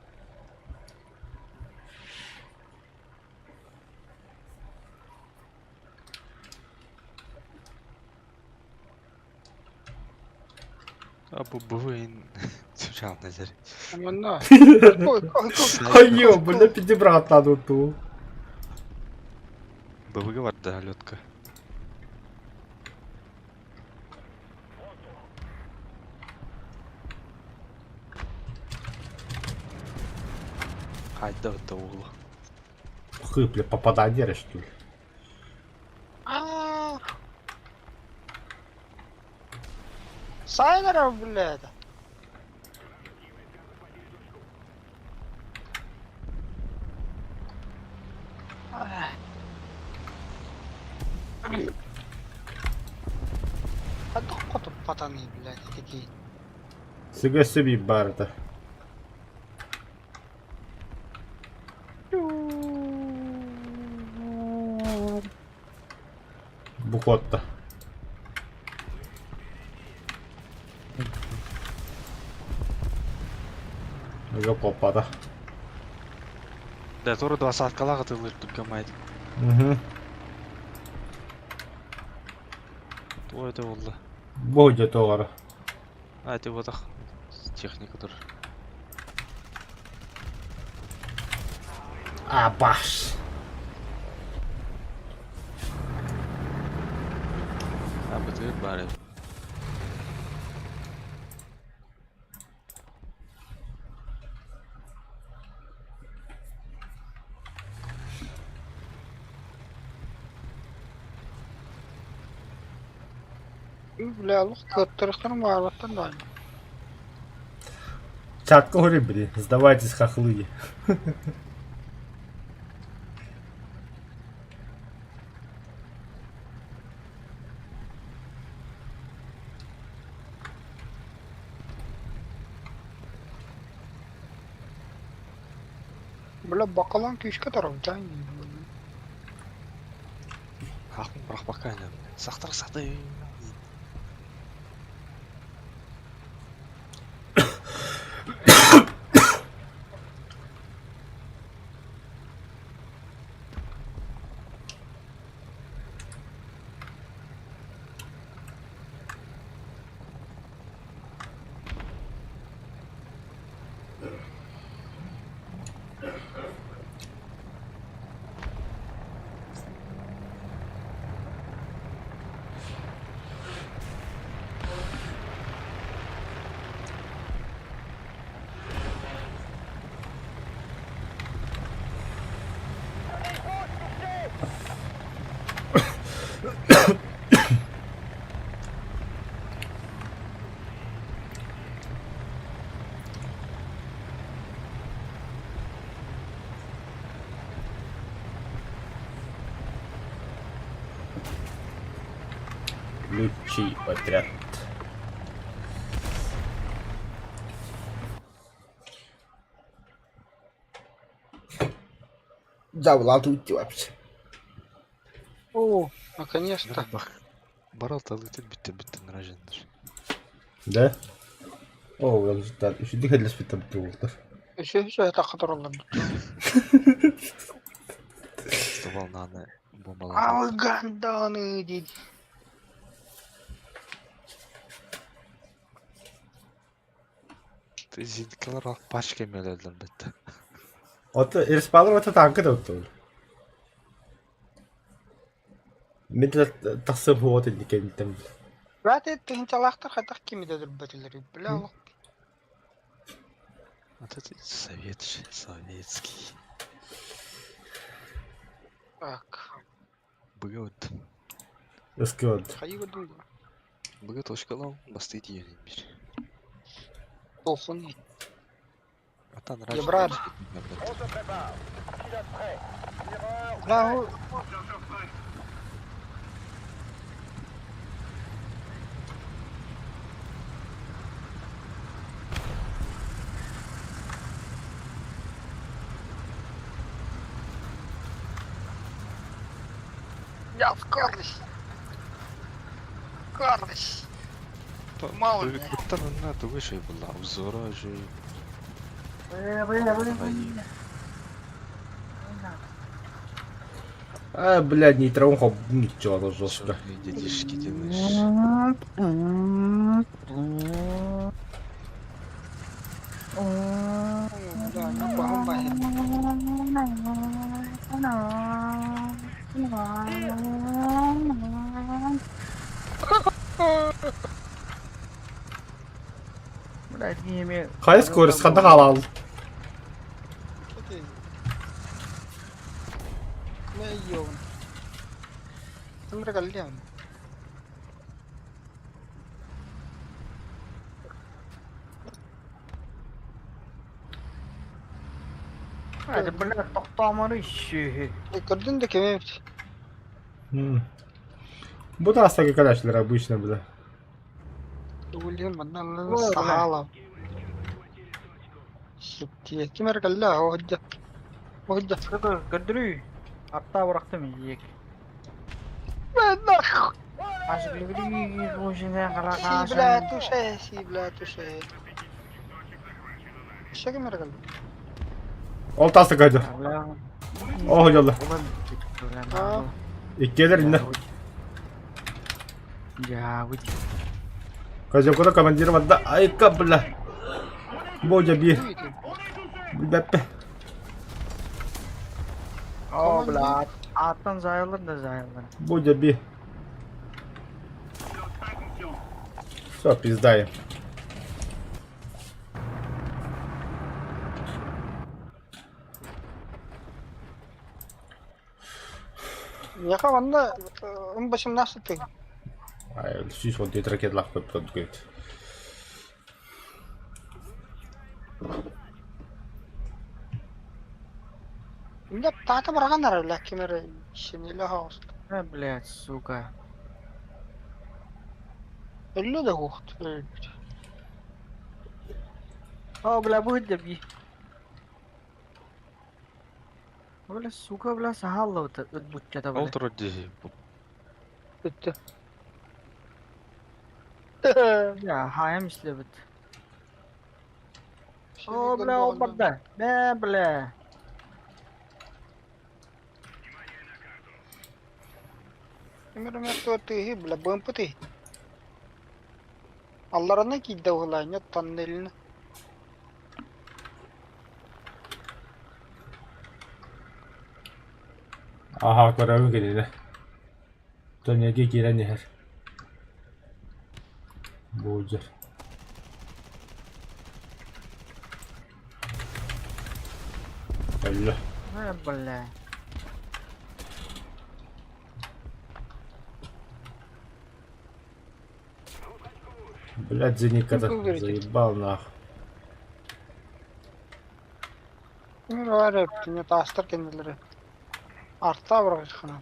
F: А bu buvayın. Чав, Назар.
B: Именно.
A: А йо, бля, підібрати надо ту.
F: БВГ var da лётка. Haydi da oğlu.
A: Хуй, бля, попадание, что ли?
B: Сайнеров, блядь. А то тут пацаны, блядь, такие.
A: Сега собі барта. Бухотта. Yok opada.
F: Да, Тору 2 saat kala katılır tutkamaydı.
A: Угу.
F: Oyda oldu.
A: Буде товар.
F: Haydi bu da texnikadır.
A: А, баш.
F: Abi de bari.
B: Бля, лук, который мало, то нормально.
A: Чатку говори, блин, сдавайтесь, хохлы.
B: Бля, бакалан кишка тарaftan.
F: Хақын бірақ бақайны. Сақтар сақтай.
A: Лучший отряд. Да, ладно, уйти вообще.
B: О, наконец-то.
F: Бақ. Баралта летит bitti нраженdir.
A: Да? О, як же так. Еще дыхать для спита было.
B: Еще это которое.
F: Ставал наны бомбалар.
B: А вы гандоны, иди.
F: Zindikalar al başka emelediler bitti.
A: Ota, Irspallar ota tankı da ottu. Мен тасып вот эти кентем.
B: Брат, это интеллектор хотах кимидедир бетилери. Бля, лук.
F: Вот это советский.
B: Так.
F: Быгыт.
A: Эскот.
B: Хайы думаю.
F: Быгыт ошкалау бастыйт егенбир.
B: Толсуны.
F: Атан
B: Я брат.
C: On se prépare. Pilote prêt. Tireur.
B: Бля, о, я скорость. Скорость. Мало ли.
F: Быгыттан на тугы şey булла. Обзора же.
A: А, блядь, нейтрон хоп, ничего, это жестко.
F: Чёрные детишки делаешь.
E: Anam. Блядь, не имею.
A: Какая скорость? Хада халал.
B: Окей. Не йон. Камера кальян.
E: Hadi блядь, тоқтамары işi.
B: Gördün de kime?
A: Bu da aslında arkadaşlar обычно, бля.
B: William mandan
E: Ой,
B: sahala. Şükür. Kamera kalla o hocca. O hocca.
E: Gördürü. Hatta bıraktım yiyecek.
B: Ben nak.
E: Aşıklı bir boşuna kara
B: Sibla tuşe, sibla tuşe. Şey kamera kalla.
A: Oltası kaydı. Oh yolla.
B: Aa.
A: İlk gelir indi.
E: Ya bu
A: Козел, куда командир вода? Ай-ка, бля. Бодя, би. Бепе.
E: o bla attan zayılır da zayılır.
A: Бодя, би. Все, пиздаем.
B: Yaka vanda ön başım nasıl pek?
A: Ай, süs вот эти ракет лахпы подгонит.
B: Ya tahta bırakanlar öyle kamera işini lahos.
E: Ne блядь, сука.
B: Öyle de hoht.
E: O bla bu hıcca bir. Bla suka bla sahalla butçata bla.
F: Олтро дези.
B: Bitti.
E: Ya hayam işte bit. O bla o badda. Ne bla.
B: Kamera mertu teh bla bom putih. Allah'ına ki davulanya tannelini.
A: Aha, kararı geldi. Dönüge giren yer. Boğucu. Öyle.
E: Ne bla.
A: Блядь, Зеника-то
B: Ну, говорите.
A: заебал нахуй.
B: Kamera var hep. Yine tastar kendileri. Artta bırakışkana.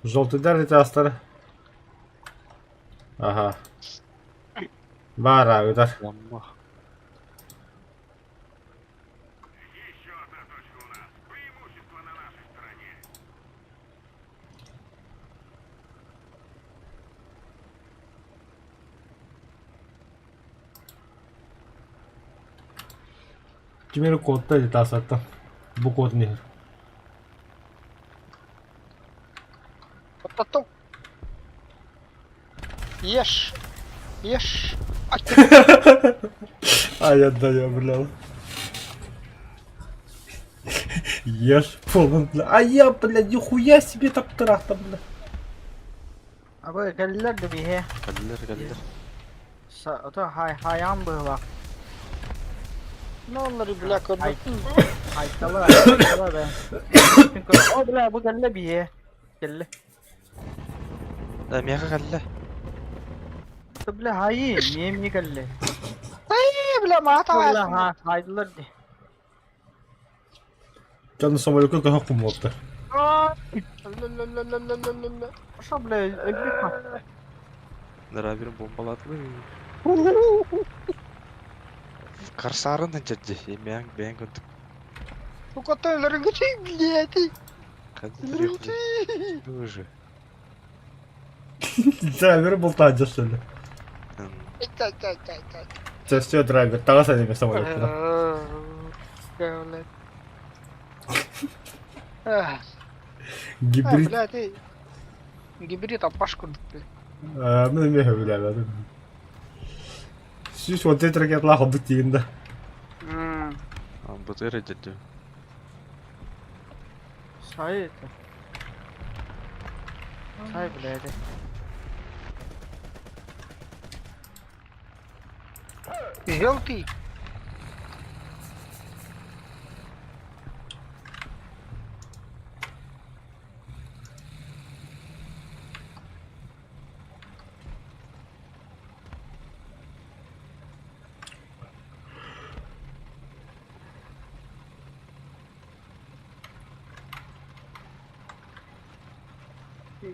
A: Желтый дарит астары. Ага. Бара, удар.
F: Ламма.
C: Еще одна точка у нас. Преимущество на нашей стороне.
A: Кемері кодта дейді асаттым. Bu kod ne?
B: Patlattım. Ешь. Ешь.
A: А я даю, бля. Ешь полон, бля. А я, бля, нихуя себе так трахта, бля.
E: Abi geldiler de bir he.
F: Geldiler.
E: O da hayam bu bak.
B: Ne onları bile gördün.
E: Haytalar be. O bla bu geldi bir he. Geldi.
F: Мяха geldi.
E: Bla hayır. Niye geldi?
B: Ay bile mata
E: Bla ha haydılar de.
A: Canlı самолетка daha kum oldu.
E: Şu bla öldük mü?
F: Нравирин бомбалады. Карсарын жажжи. Эмяң бәң көндүк.
B: Bu kotoyların küçük bileti.
F: Кадир уже.
A: Драйвер болтаncı söyle. Це все драйвер. Тага садим самолетка.
B: Devlet. Ah,
A: Гибрид.
B: bileti. Gibri tapaş kurduk.
A: Ну, не бля. Süs вот эти ракет лахудuk тигинде.
F: БТР жажжи.
E: Çay это. Çay блядь.
B: Желтый.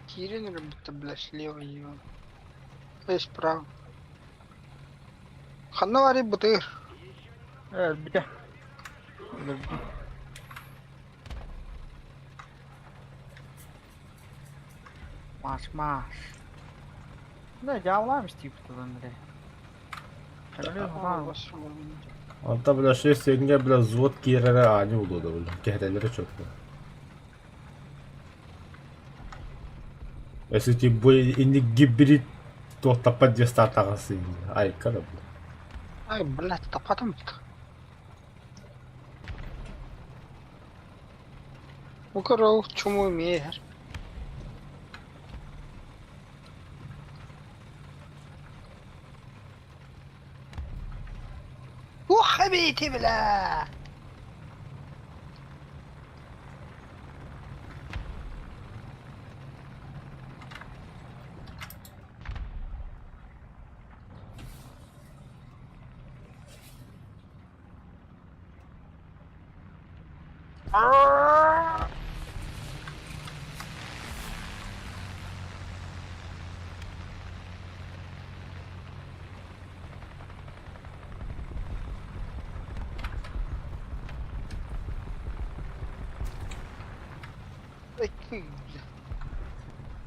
B: Кирин, будто, бля, слева его. Есть справа. Ханавари бутыр.
E: Evet bir de. Maş. Ne cavlamış tip tutan bile.
A: Anta бля, 6 секундга бля, взвод кирere ani oluyordu bля. Kehreleri çok bля. Если ты бой инди гибрид, то тапать 200 атакасы. Ай, когда бля.
B: Ай, блядь, топотом-то. Укорол, чему умеешь? Ух, حبيبي بلا.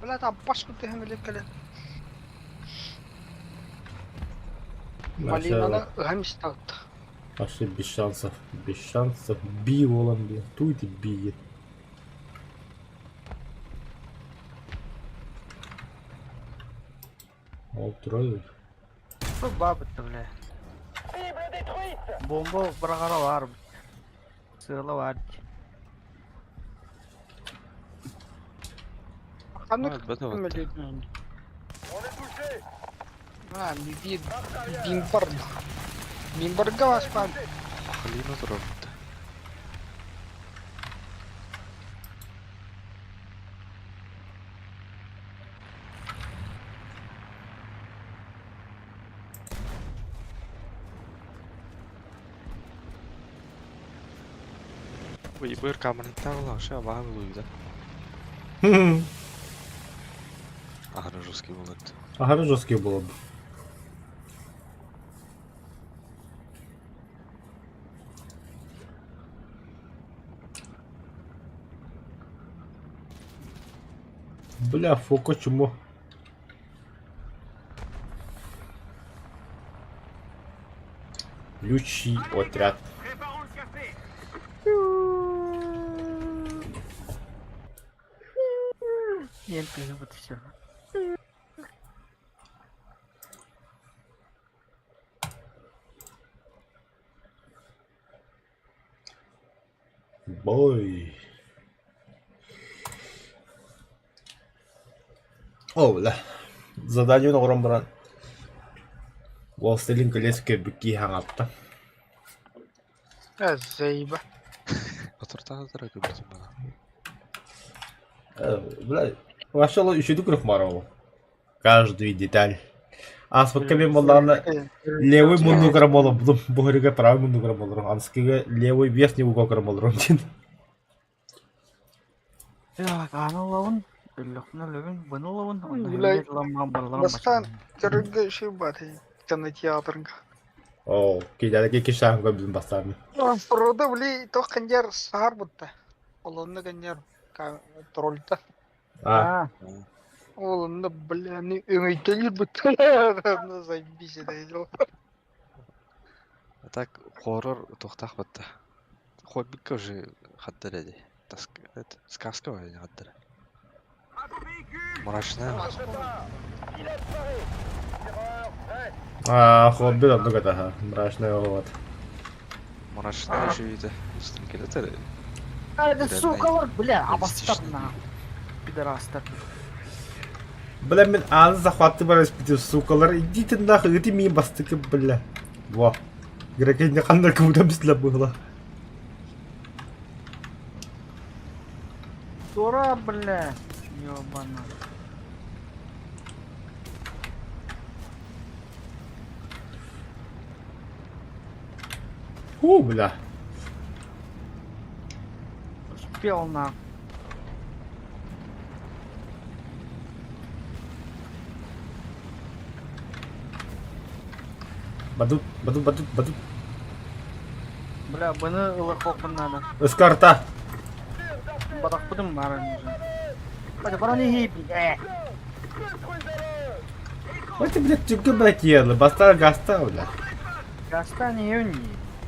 B: بلا تعبش كنت هم اللي كلام Малина гамстат.
A: Вообще без шансов. Без шансов. Би волан, бля. Тут и би. Трое.
E: Bu babıttı bile.
C: Cible détruite.
E: Bomba bırakara var. Sığla var.
B: Ханук
F: Evet, bedava.
B: هم اللي
C: On est touché.
B: بيجيب بيمبرد بيمبرجا واسبان
F: خلينا ضربت. Выбор комментарий, что вам луйда. Ага, жесткий булlet.
A: Ага, жорсткі було б. Бля, фоко чому? Ключі отряд.
C: Préparons le café.
E: Ентry вот все.
A: Бой. О, бля. Задание орын баран. Властелин колец көбүкки хаңатта.
B: الزيبة
F: Oturtağı da rakibim bana.
A: Бля, вообще үшүдүк рух марабы. Каждую деталь. Аспакка мен болларына левый мундуграм болуп, бухарига правый мундуграм болурум. Анскиге левый верхний уголграм болурум дейт.
E: Ya kanalın Ülükne lövün bunu lövün.
B: Bilay,
E: Lamma
B: Бастан көрүнгө иши бар кинотеатрга.
A: О, кийдеги кишанга биздин бастарны.
B: Прода бли то канжар саар бутта. Олонны канжар троллта.
A: А,
B: Олонны бляни өңөйтөлүр бутта. Заебись дейди.
F: А так хоррор тохтах бытта. Хоббикка уже хаттареди. Это сказка вроде хаттаре.
C: À vos véhicules.
F: Мрачная.
C: Prépare. Il est paré. Tireur, prêt.
A: а, хобби да дугата, мрачная вот.
F: Мрачная же это. Стрелки это.
E: Это
F: Реально
E: сука, бля,
F: реалистично.
E: обостат на. Пидорастар.
A: Бля, мен ağzı захватывались эти сукалар. Идите нахуй, это ми бастыки, бля. Во. Грекенде қандай куда бізлі было.
E: Дура, бля. Ёбана.
A: Бля.
E: Успел на.
A: Бадут.
E: Бля, быны ылы кокун надо.
A: Эскарта.
E: Батак будем маран уже. Бля, бара не хип.
A: Вот ты, блядь, тюрьму блокировала. Бастар гаста, бля.
E: Гаста не юни.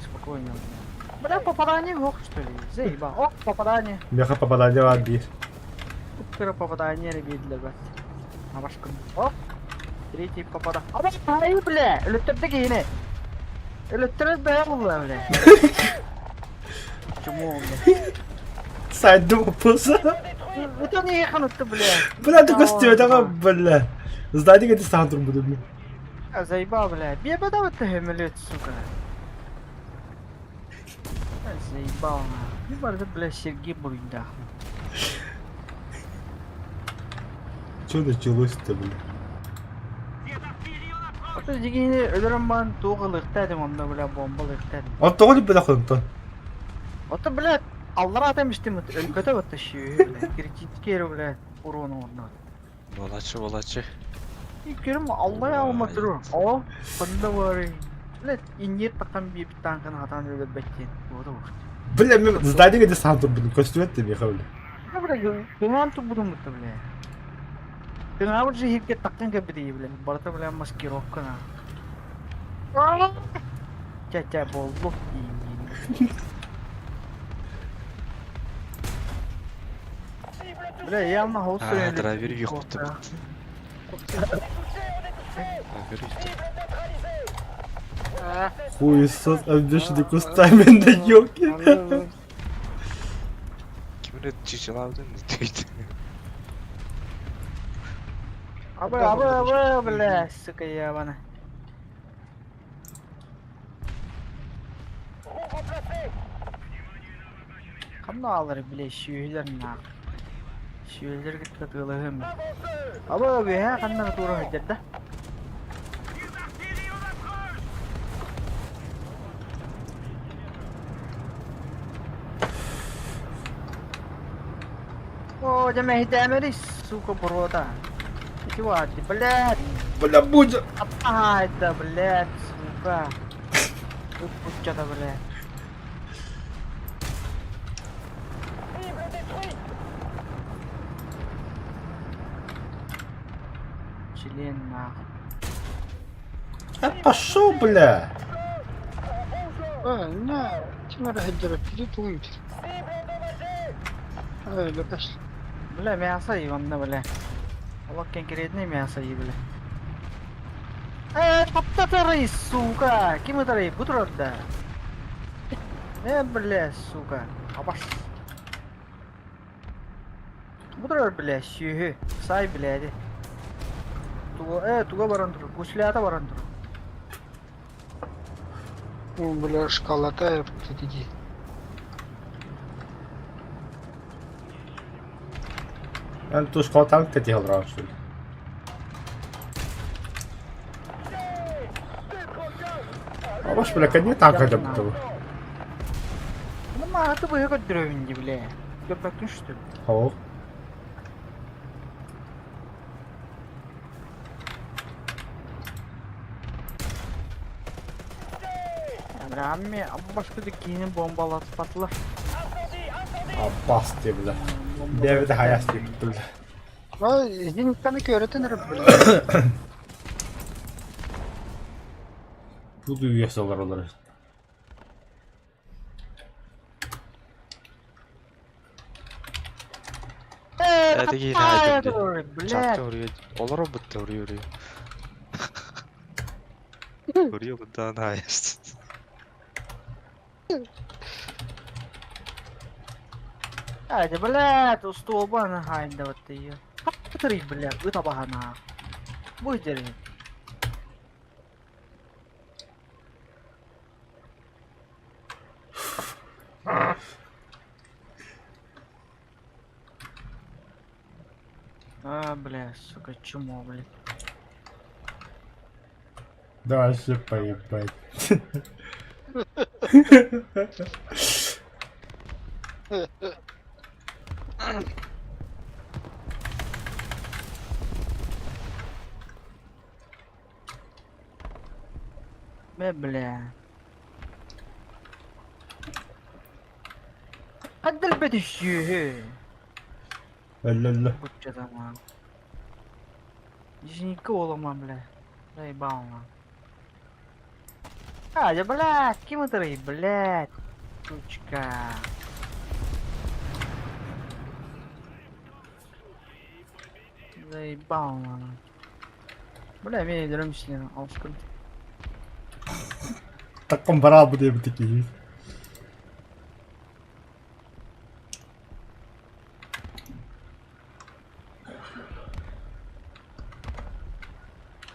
E: Спокойно. Бля, попадание в ок, что ли? Заеба. Ок, попадание.
A: Меха попадание в отбит.
E: Кыра попадание ребят для вас. А ваш оп. Третий попада. Ай, бля, өлөттөрдө кийине. Өлөттөрөт бая бля. Чему, бля?
A: Сайду попался.
E: Это не еханутты, бля.
A: Бля, ты костюм, это бля. Здание где сантр буду, бля.
E: А заеба, бля. Беда вот ты хемелет, сука. Заебал, на. Не барда, бля, Сергей Буринда.
A: Чё началось-то, бля?
E: Ото дегене өлөрөм бан тугыл ыктадым, онда, бля, бомбал ыктадым.
A: Он тоғли, бля, хонтон.
E: Ото, бля, аллар атамыштым, өлкөтө вот тащу, бля. Критический, бля, урону орнат.
F: Волачы.
E: Керім аллай алма тұру. О, қында бары. Блядь, инер таққан бейбіт танқын атан өліп бәттен. Ода уақыт.
A: Бля, мен здание где сантр буду, костюм это, меха, бля.
E: Бля, гыңан ту будым бұты, бля. Гыңа бір же хепке таққан кәбідей, бля. Барта, бля, маскировка на. Ча-ча болдық дейін. Бля, явно холс
F: А, драйвер yok bu tabi.
A: Хуесос, обвешенный кустами на йоке.
F: Kimin çiçeği aldın mı? Tüydü.
E: Абы, бля, сука, ябана. Қамна алыр, бля, шүйелер на. Шүйелер кетті тылығым. Абы, бля, қанна тура хыджарда. О, жаме хитамери, сука, брода. Чего, блядь?
A: Бля, будь.
E: А, это, блядь, сука. Тут что-то, блядь. Член, нахуй.
A: А пошел, бля.
B: На, тимара хеджера перед уйти. Бакаш.
E: Бля, мясо ебанно, бля. Allah конкретный мясо ебля. Подтатарай, сука! Кем это рей? Бутерброд? Бля, сука. Абаш. Бутерброд, бля, сүйі. Сай, бля, туга баран тұру. Гуслята баран тұру.
B: Бля, шкалата, иди.
A: انتو شقاط عم تتيه الران شو باش بلا كان يتعب هذا بالتو
E: ما هتبقى هيك الدروين دي بلا. جبك نشتو.
A: هو
E: يا عمي أباش كده كيني بومبالات بطلة.
A: عباس بلا ديفيد حياتي بلا
B: Здесь там и öğretin bля.
A: Буду ясалар олар.
F: Hadi giyin hadi.
E: Блядь.
F: Çaktı oraya. Olur o bitti oraya. Oraya bundan daha yaşsın.
E: Аде, блядь, устолбана хайда вот ее. Смотри, блядь, вы табахана. Будь бля, сука, чмо, блядь.
A: Да, вообще поебать.
E: Бля. Отдаль бедищи.
A: Ля-ля-ля.
E: Вот что там, а. Здесь Никола, бля. Заебал, man. Аде, блядь, кем блядь. Сучка. Заебал, man. Бля, меня драм сильно, алском.
A: Так комбара будем такие.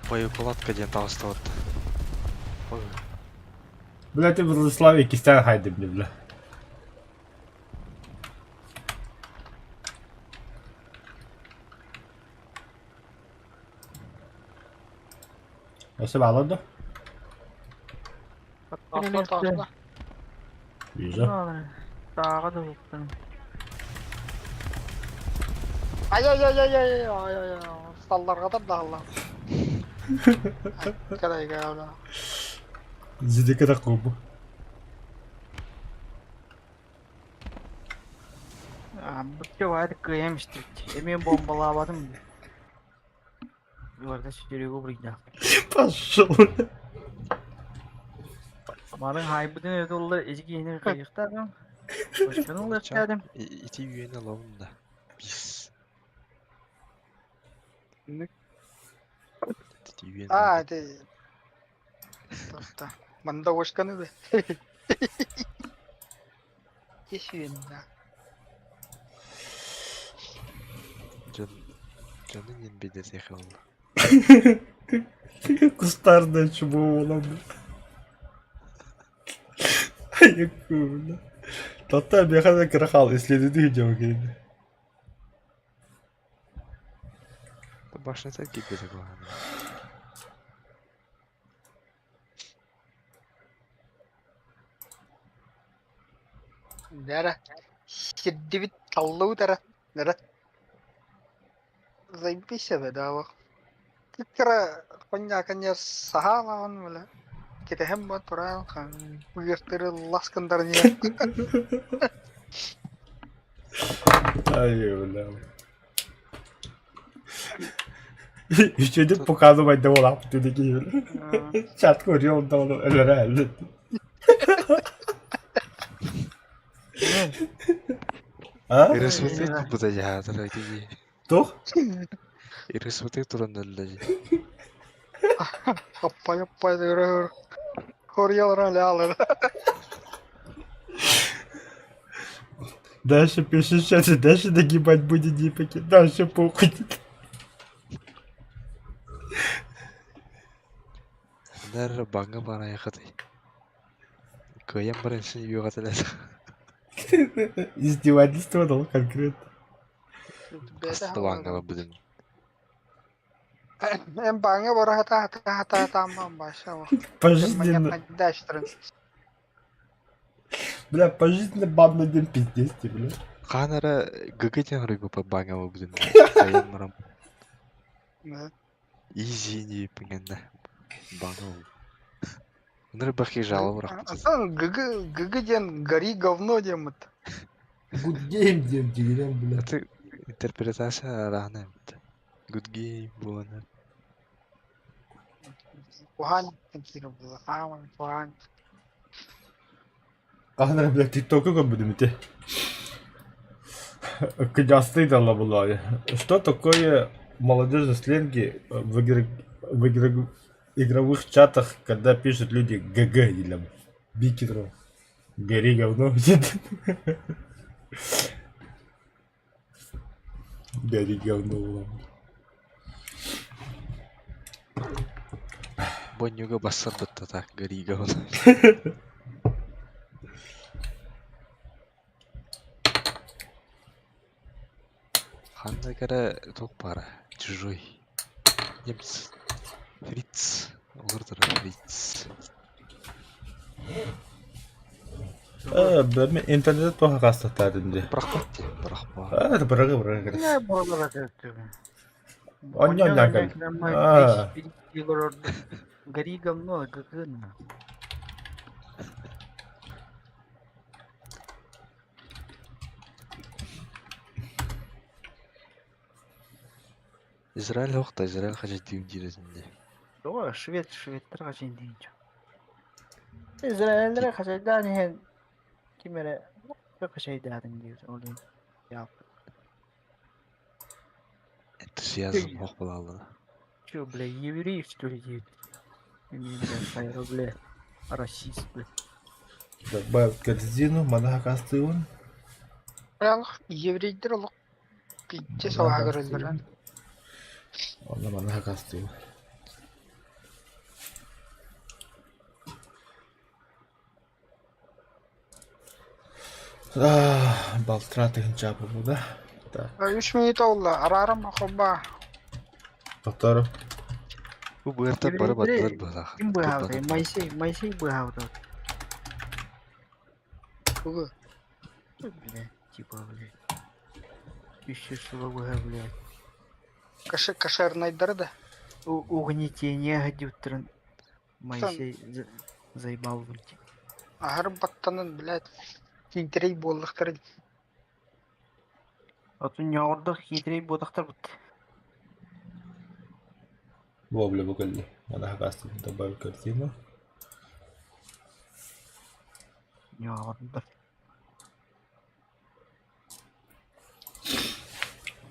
F: Боеукладка ден тағыстауыт. Ой,
A: Бля, ты в Владиславе кистян хайды, бля. Nasıl bağladı?
B: Atla.
A: Güzel.
E: Тағы да боқтым.
B: Ай. Сталларға да Алла. Кадай гавна.
A: Зидeke de kubu.
E: Бүкте вайды көйеміштік. Емен бомбалабадым. Оларда сүдерегі бұрыйда.
A: Пошел.
E: Малың хайбыдың өді олар ezgi ені қайықтадым. Başkanı олар кәдім.
F: ити үйені алауын да. Бис. Ити үйені
B: Де. Тоқта. Мында ошқаны бе. Кешуен.
F: Canın yenbede zekalı.
A: Кустарная чубова была, бля. Яку, бля. Тата бяхана крахал, если не видел, бля.
F: Başına sen gibi zekalı.
B: Дара. Сиддивит таллау дара. Дара. Заебись бе, да. Кикра коня сахала он, бля. Kita hebat orang kan begitu laskan darnya.
A: Ай, бля. Еще не показывать да лап, ты такие. Чат курил, да он реально. А?
F: Ирисватый bu da jahatır öteki.
A: Кто?
F: Ирисватый туран öldü.
B: Apa diyor. Koruyorlar hala.
A: Дальше пиши сейчас, дальше нагибать будет дипаки. Дальше похуй.
F: Bunlar banga bana yakıtı. Koyam barınsın yiyor katılır.
A: Издевательство дал конкретно.
F: Kastı banga budun.
B: Em bangga baru hata tamam başa.
A: Пожизненно.
B: Даштрын.
A: Бля, пожизненно бан на день пиздец, бля.
F: Kanara gıgıcan rıgı pa banga budun. Koyam maram. Easy не pengen banga. Bunlar bakı жалы bırak.
B: Асан гыгыден гори говно демет.
A: Good game дем дигерем, бля.
F: Это интерпретация рана. Good game bulanır.
B: Пугань кира было. Пугань.
A: Ага, бля, тиктоку как будем идти. Кадясты дала была. Что такое молодежные сленги в игровых чатах, когда пишут люди ГГ или Бикитро? Гори говно. Бери говно, блядь.
F: Бонюга басар бітті так, гарига он. Қандай кәрі тоқ бары, чужой. Немец. Фриц. Олар Фриц.
A: Мен интернет тоға қастықтадым.
F: Бірақ бәтте, бірақ ба.
A: Это бұрығы кіріс.
E: Не болар әдетті.
A: Оньон нәкіл.
E: Гори говно, гагына.
F: Израиль оқта, Израиль қажет дейін дирезінде.
E: О, шведтер қашайын дейін жо. Израильдер қашайдан ен кемері қашайдадың дейіз олайын.
F: Энтузиазм оқ болалды.
E: Чё, бля, еврей, что ли, дейіз? Мен, бля, сайры, бля, расист, бля.
A: Бәл кәрзину, манаға қастығын.
B: Быялық еврейдер олық пидде сабаға көрілдірен.
A: Onda manaға қастығын. Балтыра тегін чапы бұл да.
B: 3 минут олды, арарым ақылба.
A: Тоқтарым.
F: Бұл бұйырта бары баттылар бұлақ.
E: Кім бұғауды? Майсей бұғауды.
B: Бүгі.
E: Бля, типа, бля. 300 жылы бұға, бля.
B: Кашарнайдары да.
E: Угнетение гадюттырын. Майсей заебал вульти.
B: Ағыр баттанын, блядь, хитрей болдықтары.
E: Отын яғырдық хитрей бодақтар бұд.
A: Вобля бұкілді. Манаға қастығын. Добавил картину.
E: Яғырдық.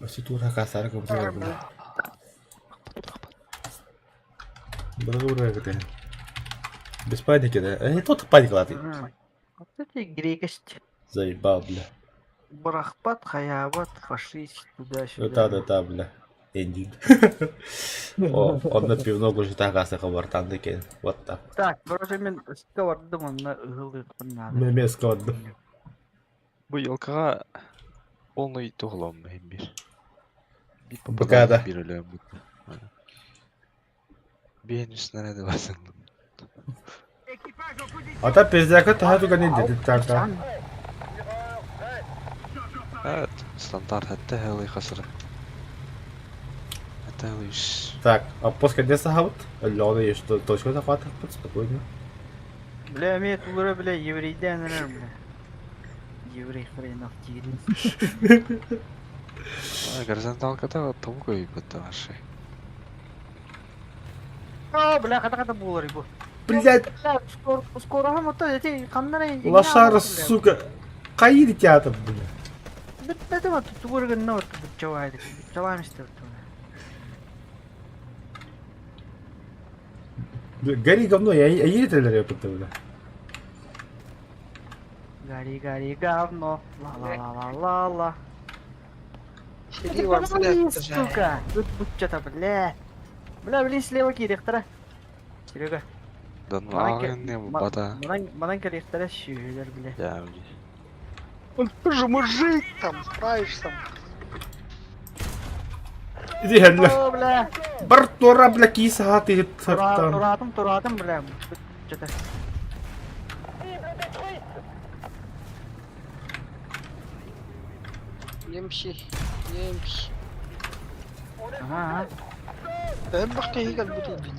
A: Masih tuh kasar ke betul. Berapa gitu. Без паники, да? Тут паника латый.
E: Кстати, грекость.
A: Заебал, бля.
E: Барахпат, хаябат, фашист, туда-сюда.
A: Да, бля. Эндинг. О, он на пивно уже так касса хабартан декен. Вот так.
E: Так, короче, мен скавардым, он на ұғылы қынады.
A: Мен скавардым.
F: Бұл елкаға полный тұғылам мәйін бір.
A: Быкада.
F: Bir ölüm bu. Bir üstüne ne de basın.
C: Équipage en position.
A: Ata пиздяка тахату ганин dedi tanka.
F: Evet, стандарт hatta heli kasırı. Hatta heli 100.
A: Так, а после конца хават? Лёна есть что точка захвата, спокойно.
E: Бля, мен тулары, бля, еврейден әрі, бля. Еврей хренов тегін.
F: Горизонталкада том көйіп бітті ваши.
E: О, бля, қата болар, бұл.
A: Блядь,
E: Скоро мұтты, әте, қандара енді.
A: лошары, сука. Қайыр театр, бля.
E: Бітті ма, тұғырғын на отты, бұт жауайды. Жауаймысты бұт.
A: Гори говно, я еле трейлер я пытаю, бля.
E: Гори, говно. Ла-ла-ла-ла-ла.
B: Сиди вам, блядь,
E: Сука, тут будь что-то, бля. Бля, блин, слева керектірі. Серега.
F: Да ну ағын не бұл бата.
E: Манан керектірі шүйелер, бля.
F: Я өйде.
B: Он тоже мужик там, справишься.
A: Иди, бля.
E: О, бля.
A: Бір тура, бля, кейсі хаты сырттан.
E: Турадым, бля. Что-то.
B: يمشي.
E: Ага.
B: Ben bak هيك البطولة.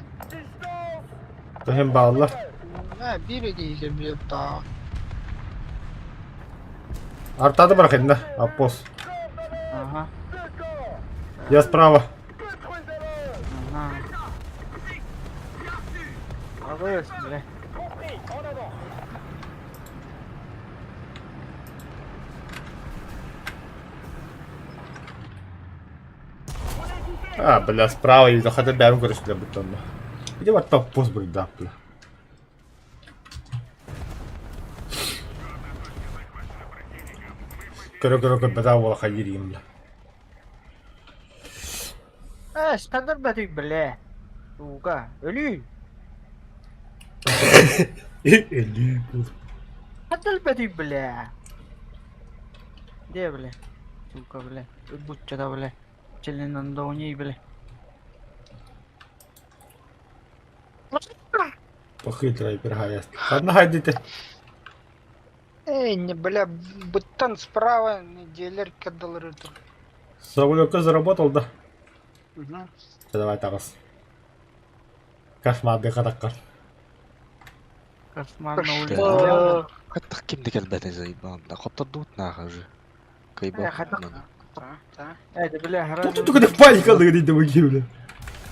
A: Тахим bağlı.
B: ما بيري هيك البطولة.
A: Артады бырақ енді, аппос.
E: Ага.
A: Я справа.
E: Ага. Алыс, бля.
A: А, бля, справа и заходи бәрін көрішілер бұттан. Иди бар аппос будет, да, бля. Көрі, бәда ола қайырейін, бля.
E: Скандер бәтүй, бля. Сука, ölü.
A: Ölü bu.
E: Скандер бәтүй, бля. Де, бля? Сука, бля. Бутчада, бля. Челен анда ойнай, бля.
A: Похитрая пергая. Ладно, гайдите.
B: Эй, не, бля, бутан справа, неделер кадалры тут.
A: Самолетка заработал, да?
B: Угу.
A: Давай, Тарас. Кошмар кадаккар.
E: Кошмар на улице.
B: Кошмар.
F: Хаттах кимди келбәте зайбан. Хоттор дут нахажы. Кайба.
E: хаттах.
B: Да.
E: Әйді, бля,
A: Тут только так паникалды дейді бөге, бля.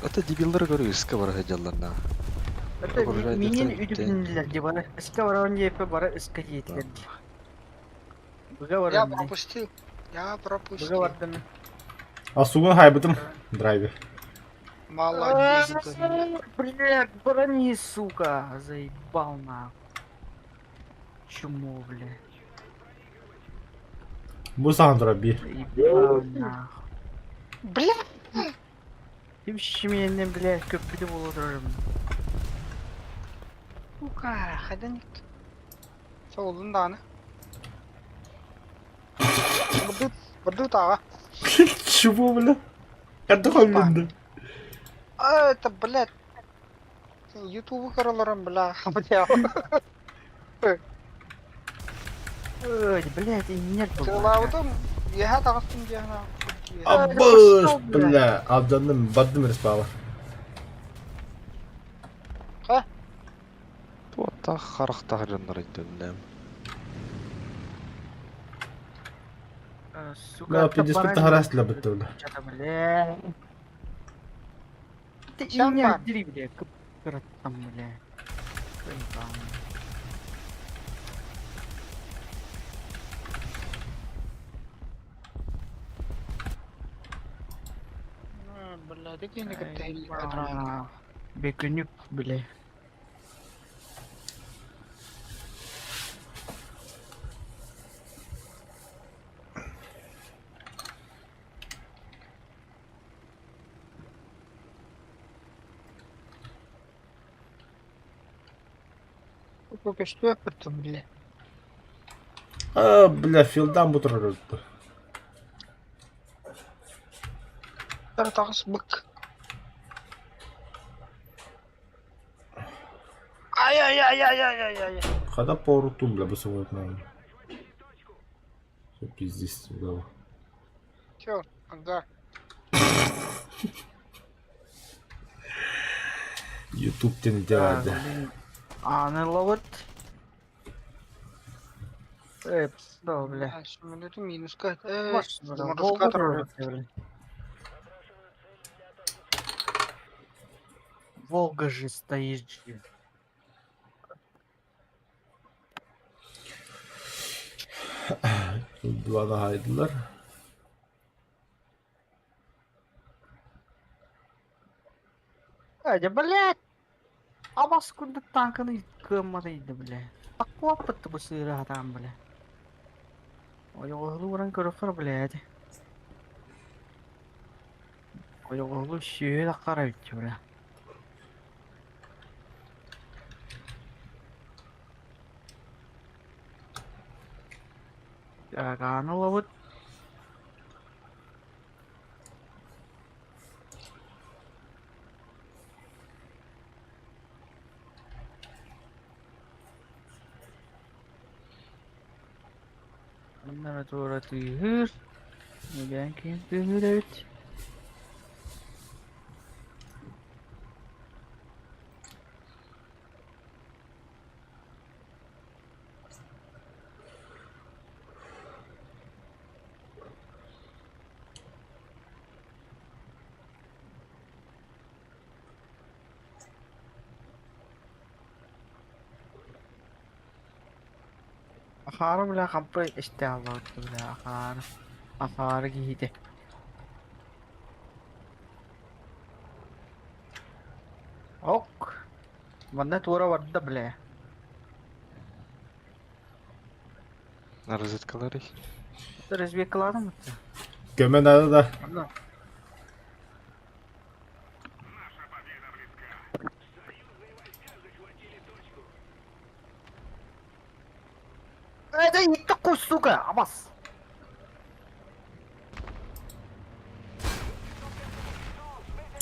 F: Ата дебилдер көрү иске бара хаҗалларна.
E: Это
F: Окружает
E: менен
F: это,
E: үдүбүнүлөр де бара. Иска баран епе бара иска жетилер. Буга
B: Я
E: баран.
B: пропустил. Я
E: Буга
B: пропустил.
E: бардым.
A: А сугун хайбытым. Драйвер.
B: Молодец.
E: Блядь, барани, сука, заебал нахуй. Чему, бля?
A: Bu Sandra bir.
E: Заебал нахуй.
B: Бля.
E: Тим менен, блядь, көпүдө болуп турарым.
B: Сука, ходяник. Солдун даны. Бұрды тағы.
A: Чего, бля? Это холминда.
B: А, это, блядь. Ютубы короларым, бля.
E: Ой, блядь, и нет было.
B: Тылаудым, еға тағыстым дегіна.
A: Аббаш, бля. Абданным, баддым респава.
F: Туатта харахтах жандар айтты билем.
E: Сука,
A: Бля, пидиспетті харастыла бітті, бля.
E: Что-то, бля. Ты
B: Щам
E: меня
B: пан.
E: дери, бля, как там, бля. Заебал.
B: Бля, дикий не категорія.
E: Беконюк, бля.
B: Сколько что я потом, бля.
A: А, бля, филдан bu тұрар өтті.
B: Бір тағыс бұк. Ай-яй-яй-яй-яй-яй-яй.
A: Когда по руту, бля, бысовывать надо. Все пиздец, бля.
B: Чё, ага.
A: YouTube тени делает, да.
E: Аны ловит. Да, бля.
B: А, самолеты минуска.
E: Маш, бля,
B: Мотоскатер
E: Волга
B: вроде.
E: же, бля. Волга же стоит же.
A: Тут два нагайдылар.
E: Айда, блядь! Абас күндік танкыны кыммадыйды, бля. Аква пытты бұл сыйры адам, бля. Ой, оғылы ұран көріқір, блядь. Ой, оғылы сүйел аққара өтті, бля. Яганы лавыт. Bunlara doğru atıyor. Neden kim evet. Akar bile kampı işte Allah bile akar. Akar giydi. Ok. Bana tuğra vardı bile.
F: На розеткалары.
E: Разве кладом это?
A: Gömen adı da.
E: Ладно. Бабас!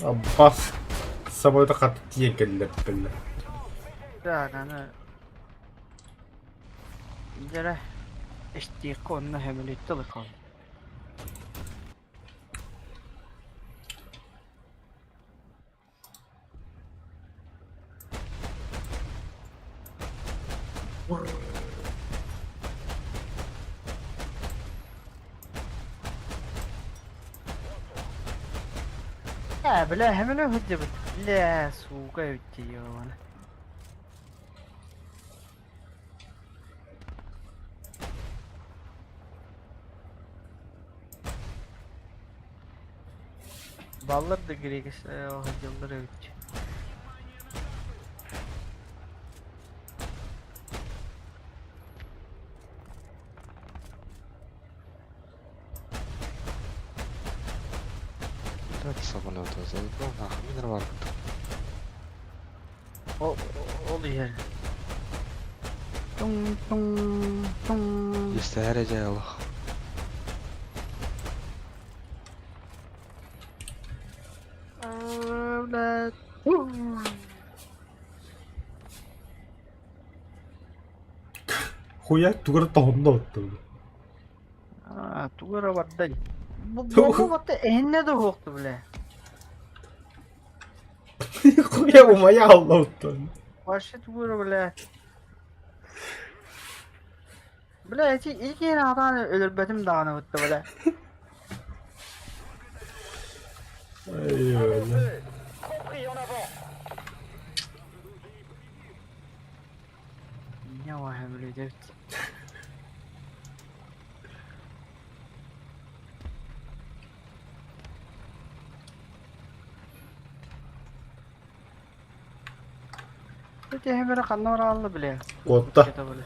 A: Аббас. Самолета хаты тиен келдер келдер.
E: Так, она... Жара... Эштиққа онна хемелетті лықал. بلا همله هجبت لا سوق يا وانا Ballar da Greek o hacılar evet.
F: Так, самолета заебал, нахуй, мне нормально.
E: Oluyor. Tung tung tung.
F: Göstereceği Allah.
E: Avlat.
A: Хуя туграта хондо отто.
E: Tugara vardı. Bu vatta enne de hoktu bile.
A: Хуя умая алла отто.
E: Başı tugara bile. Bile ilk yeni adam ölür betim dağına hoktu bile.
A: Eyvallah.
C: Compris, en avant.
E: Ne var hem öyle evet. Peki hem böyle kanlar aldı bile.
A: Kotta.
E: Kete böyle.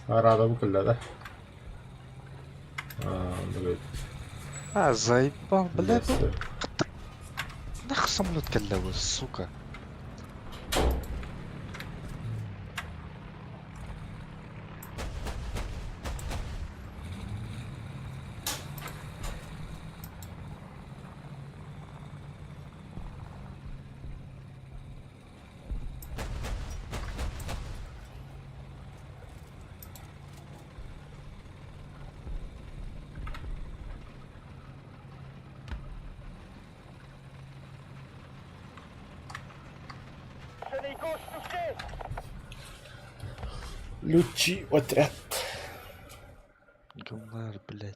A: Arada bu kılda da. Блядь.
F: Заебал, блядь. Нахуй самолет калявый, сука.
C: Celui gauche touché.
A: Лючи отряд.
F: Гумар, блядь.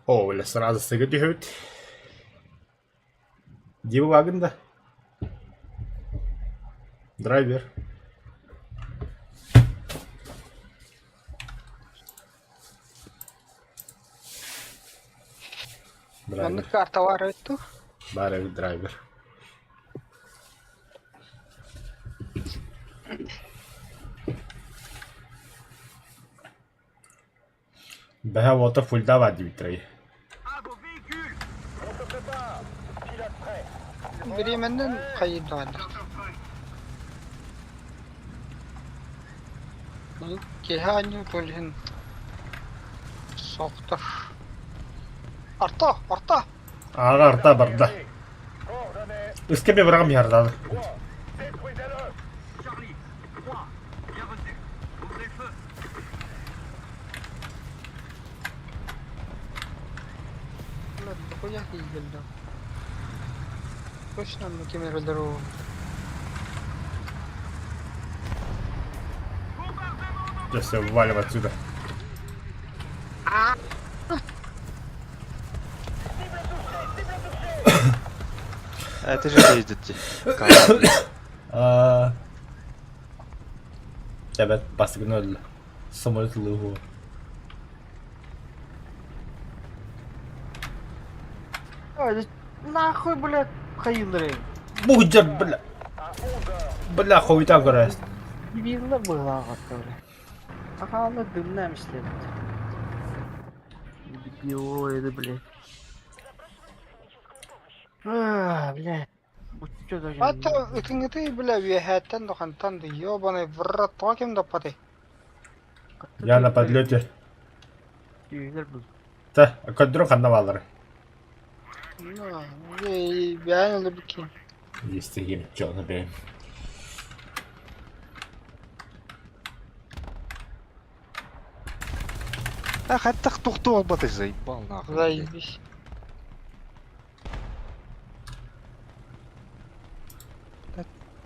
A: О, бля, сразу сыгать. Дива вагонда. Драйвер.
B: Onun
A: Драйвер.
B: karta var öttü.
A: Баре драйвер. Бэха вота фулда вади битрей.
C: À vos véhicules. On se prépare. Pilote prêt.
B: Biri menden kayıt vardı. Bu kehanyu polisin. Soktur. Arta, arta.
A: Ага, арта барда.
C: Coordonnées.
A: Üske bir bırakım yardan.
C: 3. Détruisez-le.
G: Charlie, 3, bien reçu. Ouvrez feu.
B: Ulan bu ya hiyildi. Точно мы кемер дорогу.
A: Сейчас все валим отсюда.
F: Это же ездите.
A: Evet baskın öldü. Самолетlı bu.
E: Нахуй, блядь, хайылдыры.
A: Бухджар, бля. Бля, хуйта көрәс.
E: Дебилдер была готовы. Ахалы дымнам işledi. Дебил еді, блядь. Блядь. Bu çocuğa
B: Hatta ıkıngıtı bile bir hatten dokantan da yobana vırra tokim da pati.
A: Я на подлете.
E: Düğüler bu.
A: Та, кадру канавалары.
B: No, ben öyle bir ki.
A: Есть такие, чё, например.
F: Хотя кто албаты заебал нахуй. блядь.
B: Заебись.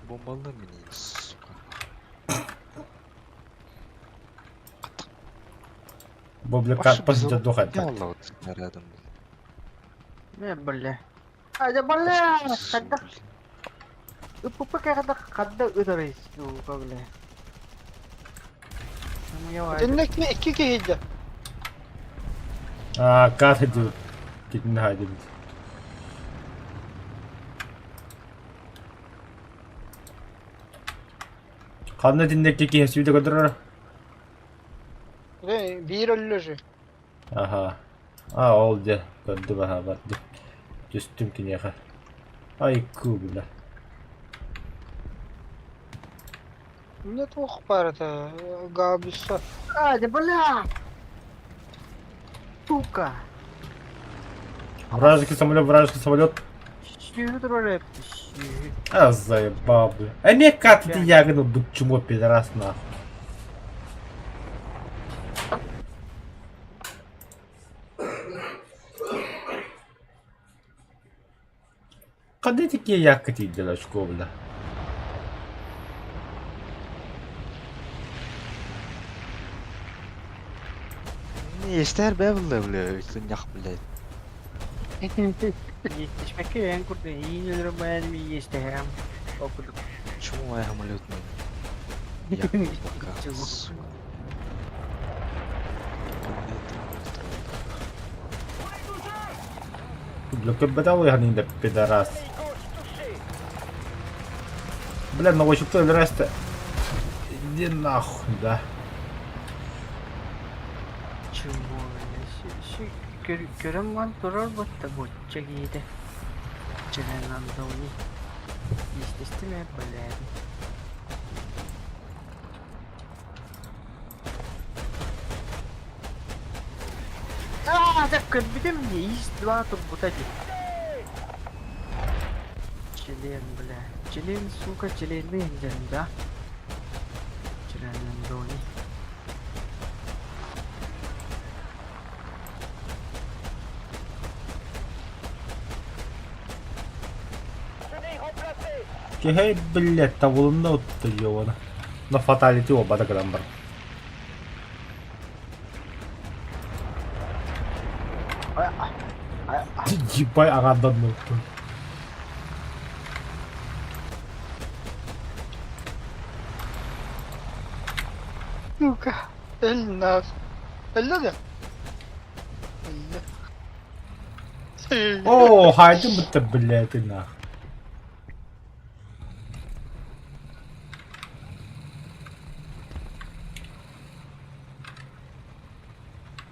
F: Бомбалар меня, сука.
A: Бублика посидят духать.
F: Ялла вот рядом.
E: Ne böyle? Hadi böyle. Kadda. Ipupa kadda ıdırıyız. Böyle. Ama yavaş.
B: Dinlek mi iki kişiydi.
A: Кат идет. Gidin hadi. Kanlı dindeki kesiyor da kadar.
B: Bir ölüsü.
A: Aha. Oldu. Gördü bana baktı. Düştüm ki neye. Ay kubla.
B: Ne tuh parada gabisa.
E: Hadi böyle. Сука.
A: Вражеский самолет.
E: Что это böyle?
A: Заебал, бля. А не как ты ягоду, будь чмо, пидорас, нахуй. Когда такие якоти делаешь, бля?
F: Не, ister be bля, üstünyak bля.
E: Yetişmek en kurdu. İyi yılırım ben mi yestiham. Okuduk.
F: Почему моя самолетная? Я пока, сука.
A: Бля, как бы дал я не пидорас. Бля, ну вообще кто раз-то? Иди нахуй, да.
E: Чего? Görüm var durur bu da bu çekiydi. Çelen andoni. İstestim hep böyle. Так, бедем мне есть два тут вот эти. Член, бля. Член, сука, член бензин, да? Член андони.
A: Кихай, блядь, тавылында отты ёбана. На фаталити оба да кадан бар. Ебай агадан отты.
B: Сука. El nas. Elle de. Elle.
A: О, хайди будто, блядь, ты нахуй.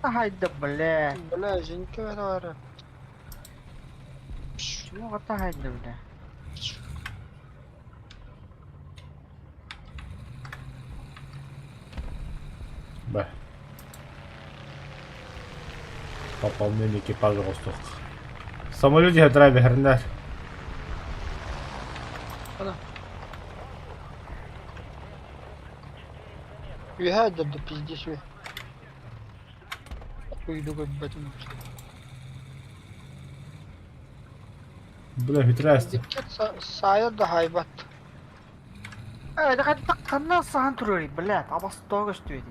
E: Haydi bля.
B: Бля, Женька это вара.
E: Ну это haydi bля.
A: Б. Пополнение экипажа воздух. Самолете драйвернер.
B: Вихайда да пиздишь вы. Хуйду как батин.
A: Бля, витрасти.
B: Dikkat saya da haybat.
E: Это как канал сантрой, блядь, абас того что это.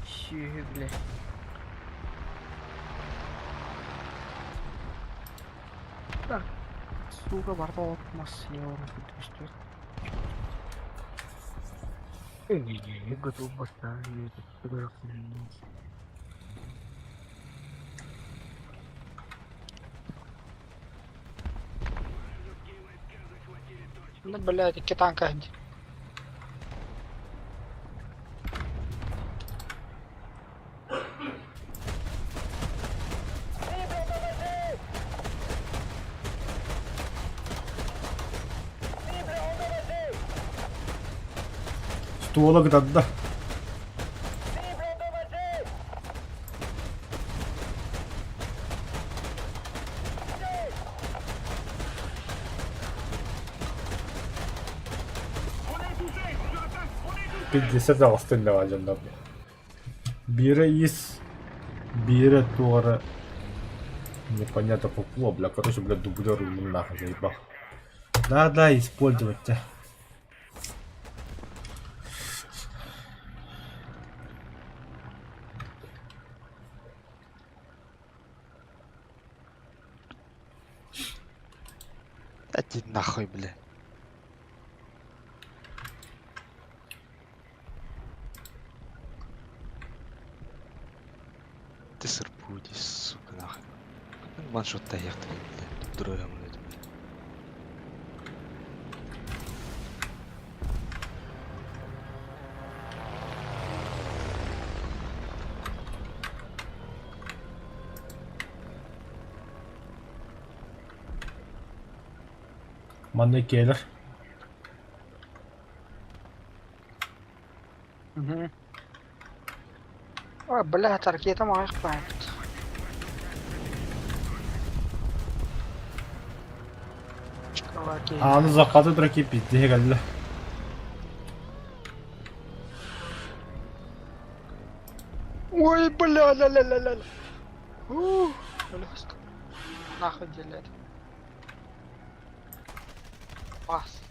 E: Щи, блядь. Сука, борталмас, я уже тут что. Готов поставить этот.
B: Ну, блядь, які танки геть.
A: Стволок да.
C: On est touché. Sur attaque. On est touché.
A: 50 астында ажанда. Бира из. Бира туара. Непонятно какого, бля. Короче, бля, дублер нахуй заебал. Да, использовать-то.
F: Иди нахуй, бля. Ты сырпуди, сука, нахуй. Ваншотта яқты, бля. Дроем, блядь.
A: Мандай келер.
B: Угу. Ой, блядь, ракета моих память. Чуваки.
A: Аны закаты драки пизде галла.
B: Ой, бля, ля-ля-ля-ля. Блядь. Нахуй делать. Пас.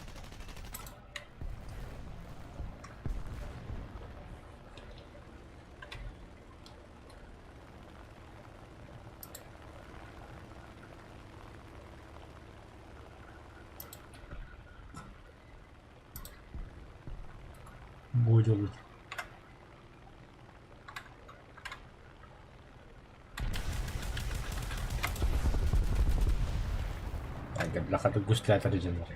A: Будет olur. Agak lakad gusto lahat rin.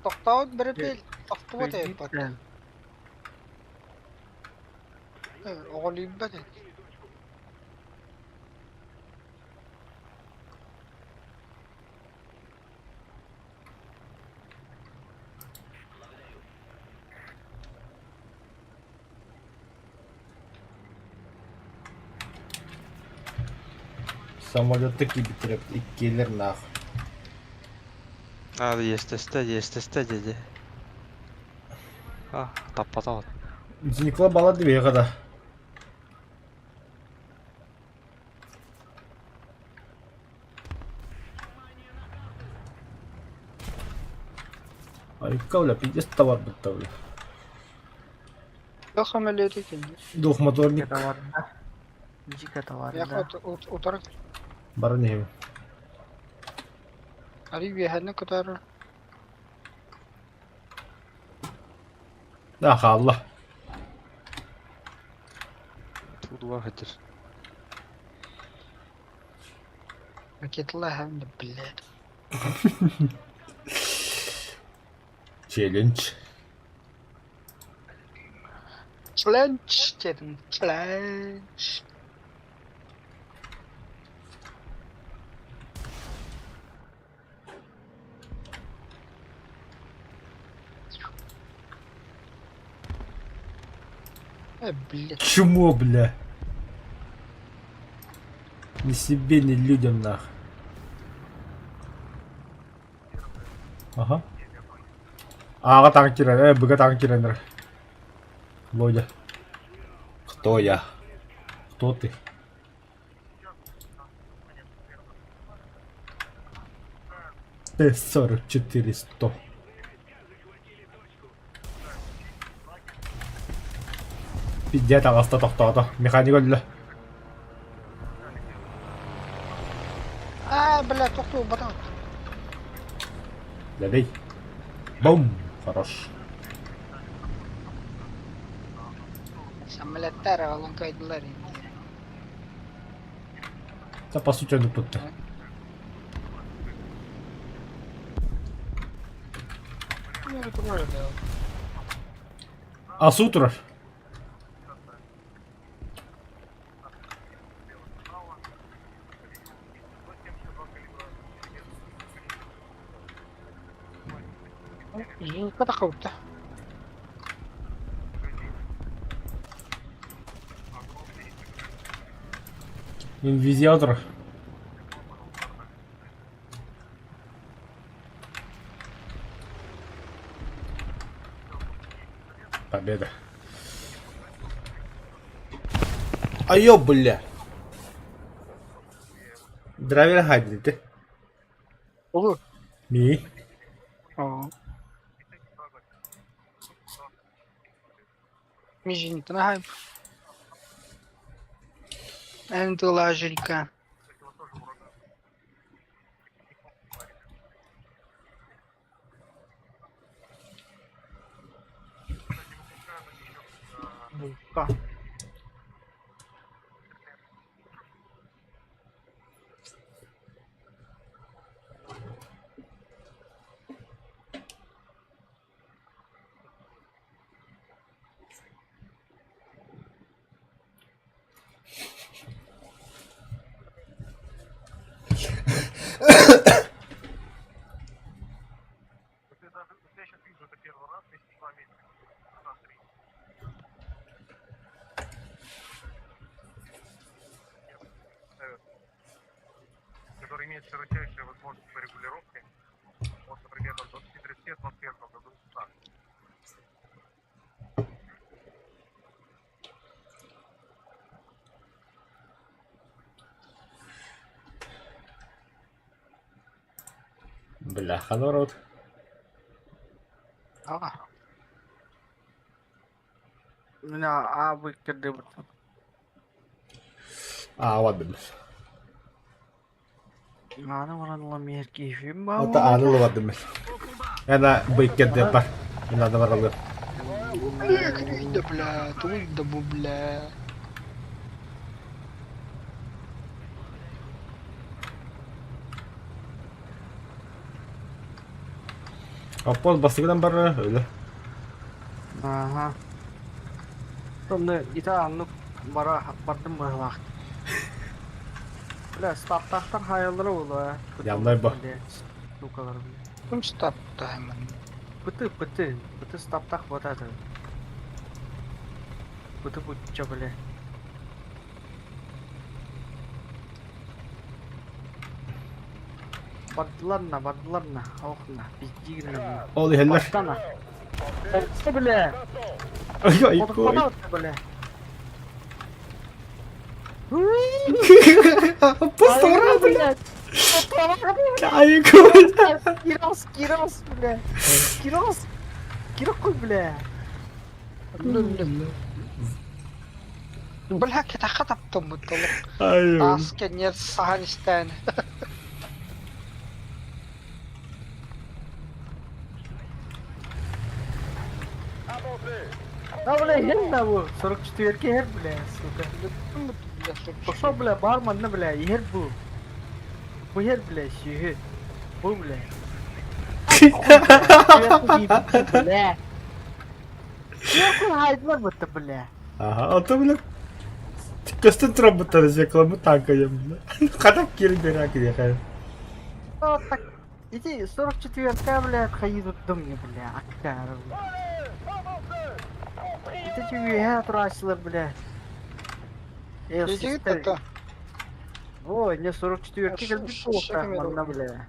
B: Тоқтауыт бір бел. Тоқты бұд еппат. Оғылайым ба деді.
A: Самолетты кибитеріп иккелер нах.
F: Естесте, деди. Таппатауат.
A: Зникла бала две года. Айкавля, пиздец товар бітті.
B: Yok ameliyatı kendi.
A: Двухмоторник.
E: Товарда. Дика товарда.
B: Yak otarak.
A: Бара не.
B: Ali bir her ne kadar.
A: Аха, Allah.
F: Тудуа хатер.
B: Raketler hem de bled.
A: Челлендж.
B: Challenge dedim. Challenge. Блядь.
A: Чмо, бля. Ни себе, ни людям, нах. Ага. Ага, танкеры, быга танкеры. Лодя. Кто я? Кто ты? Т-44-100. Пиздец, аласта тоқтады. Механик өлді.
B: Блядь, тоқту, батан.
A: Дядей. Бум. Хорош.
B: Самолеттер алан кайдылар енді.
A: Да, по сути, он тут.
B: Ну, это может, да.
A: А с утра?
B: Жылқы да қауіпті.
A: Инвизиатор. Победа. Айо, бля. Драйвер хайдри ты.
B: Olur.
A: Ми.
B: Oo. Mijinto na hype. Ando lá, Jerica. Buka.
C: Я сейчас вижу это первый раз, вместе с вами. Смотри. Который имеет широчайшие возможности по регулировке. Вот, например, до 20-30 атмосферного до 200.
A: Бляха, народ.
B: Aa.
E: Mina abi kırdı bu.
A: А, ладно.
E: Mana varanla mer keyfim
A: Это Анна, ладно. Это быки депар. Не надо воралы.
B: Да, бля, тут да бля.
A: Аппоз басыгынан бары, öyle.
E: Aha. Sonra ita anlık bardım bak. Bля, starttaktan hayalları oldu ha.
A: Yanlar bak.
E: Bu kadar.
B: Kim startta hemen?
E: Pıtı starttak вот это. Pıtı bu böyle. Badlarına, avukna, bizdiğine.
A: Oluyor heller.
E: Baştana. Olsa bile.
A: Ay ay koy.
E: Olsa bile.
A: Аппоз тора, блядь. Ay koy.
E: Kiraz bile. Kiraz koy bile.
B: Бля, كده خطبت مطلق.
A: Ay.
B: Asken yer Sahanistan.
E: Ya bile her ne bu? Soruk tutuyor ki her bile. Koşa bile bağırma bile yer bu. Bu yer bile şehir. Bu bile. Bile. Yok haydi mı bile?
A: Ага, а то, блядь. Көстен тұрам бұттары зекламы танкаем, блядь. Қадап келіп бері әкеде қайым.
E: Вот так. Иди 44-я, блядь, ходить тут до меня, бля, аккара, бля. Это тебе трасилар, бля.
B: Иди это.
E: Ой, не 44-ки
B: Ш-
E: как
B: ш-
E: плохо,
B: шагами
E: манда,
B: руку.
E: бля.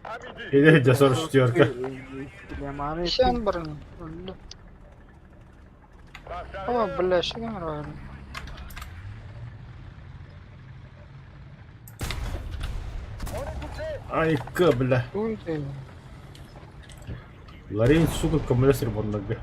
C: À midi.
A: Или где 44-ка.
E: Бля, маны,
B: Ишан барın. Öldü.
C: Passe
B: Ama
C: arrière.
B: bля, şaka var.
C: On est touché.
A: Ай, бля.
B: Uy değil.
A: Ларин, сука, аккумулятор под ногой.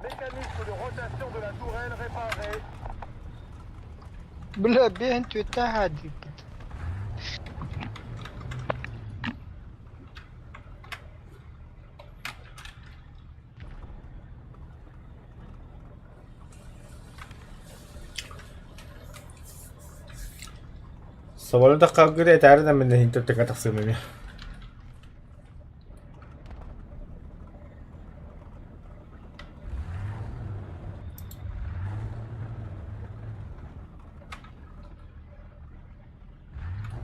C: Mécanisme de rotation de la tourelle réparé.
B: Bля, ben tüte hadi.
A: Самолета кагыре тәрдә менә интернетка тахсым менә.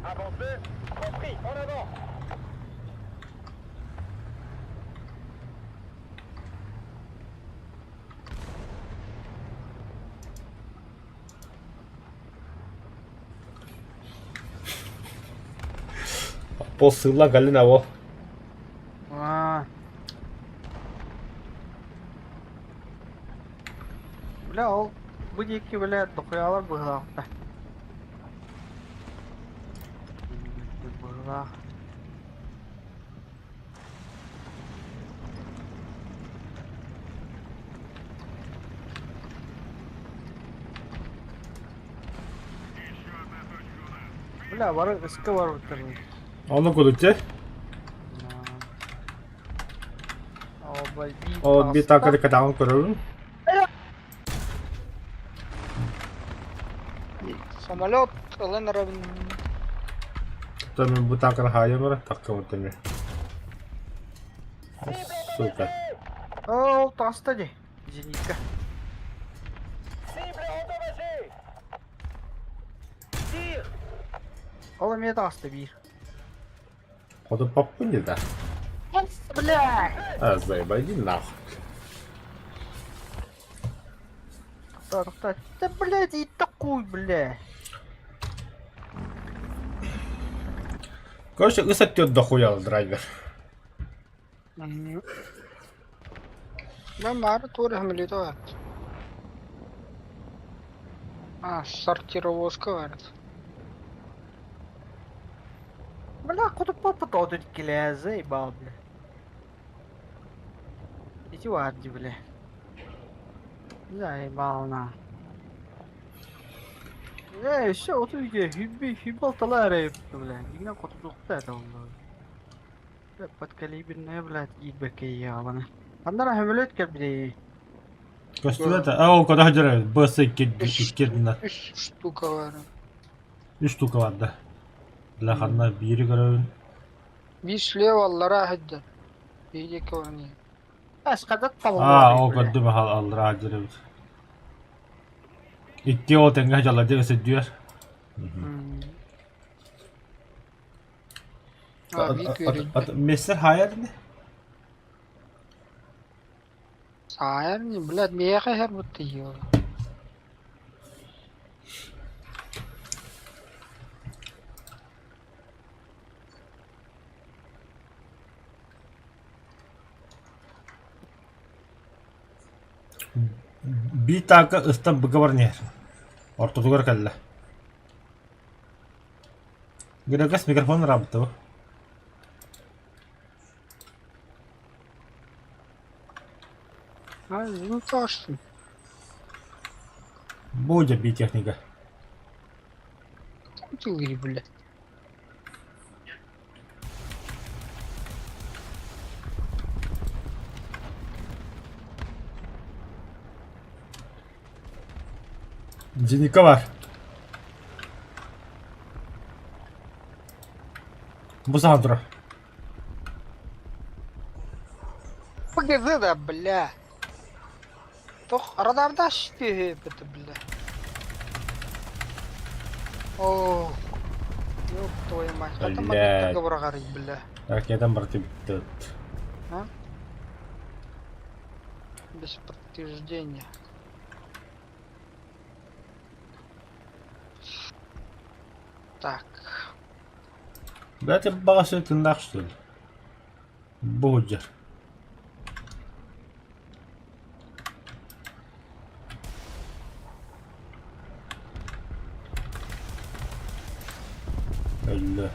C: Avancez. Compris. En avant.
A: Посыла галина во.
E: Aa. Бля, ол bu iki bile dokuyalar bıhlakta. Bıhlak. Bля, var ıskı var bitirmiş.
A: Onu kodukça. O bir takıda kadağın kurulun.
B: Самолет, Ленеровин.
A: Tabii bu takır hayır mı? Takım otemi. Сука.
E: О, тастади. Зенитка.
C: Cible endommagée. Tire.
E: Oğlum ya tastı bir.
A: Ходу попыли, да?
E: Бля.
A: А, заебай, иди нахуй.
E: Тарта. Да, блядь, и такой, бля.
A: Короче, высотет дохуя драйвер.
B: Ben bari tuğra hamiliyeti var. Ha, сортировозка var.
E: Бля, куда папа то тут киля, заебал, бля. Иди варди, бля. Заебал на. Все, вот тут хибалталар yaptı, бля. Yine kutulukta da onlar. Подкалиберная, блядь, идбеке ебаный. Андара хамилет как бля.
A: Костюлета, о, куда хадырай? Басы кирдина.
B: 3 штука var.
A: 3 штука var da. Lahana biri görün.
B: Bir слева hadi. Bir iki var niye?
E: Aşkadat tavallar.
A: Aa, o kadar mı hal alır hacırı. İki o tenge jaladı ese diyor.
B: Abi görüldü.
A: Mesler hayır ne?
B: Sayar ni, блядь, меха her bu tiyo.
A: Bir taka ıstan bıgı ne? Ortada gör kalla. Gıragas mikrofon rabıtı bu.
B: Ha, ну точно.
A: Будет bir техника.
B: Ты говори, блядь.
A: Cinika var. Bu Sandro.
B: Погоди, да, бля. Тох, радарда шпиги, это, бля. О, ёб твою мать. Это
A: Блядь.
B: мать договора горит, бля.
A: Ракетам противит.
B: Без подтверждения. Так.
A: Да ты багаж это нах, что ли? Боджер. Бля.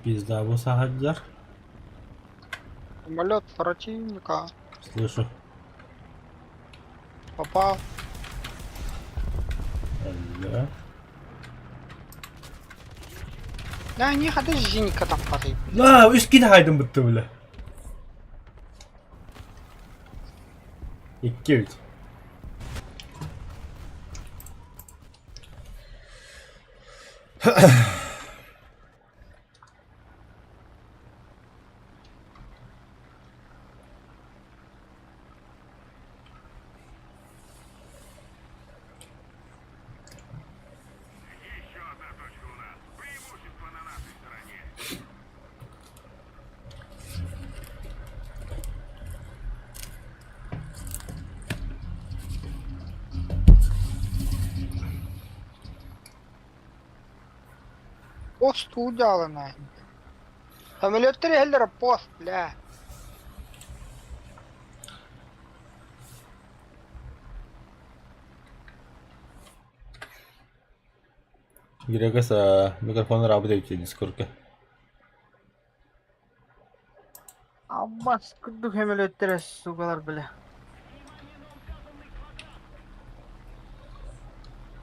A: Пизда, Вусагаджар.
B: Самолет противника.
A: Слышу.
B: Попал.
A: Бля.
B: Да, не ходи жинка там падает.
A: La üstkin haydım bitti bile. 2-3.
C: Еще одна точка у нас. Преимущество на нашей стороне.
B: Пост удала нахуй. Самолет Хеллера пост, бля.
A: Грега с микрофона работает в Дискорде.
E: Аббас күрдік хемелеттер сугалар біле.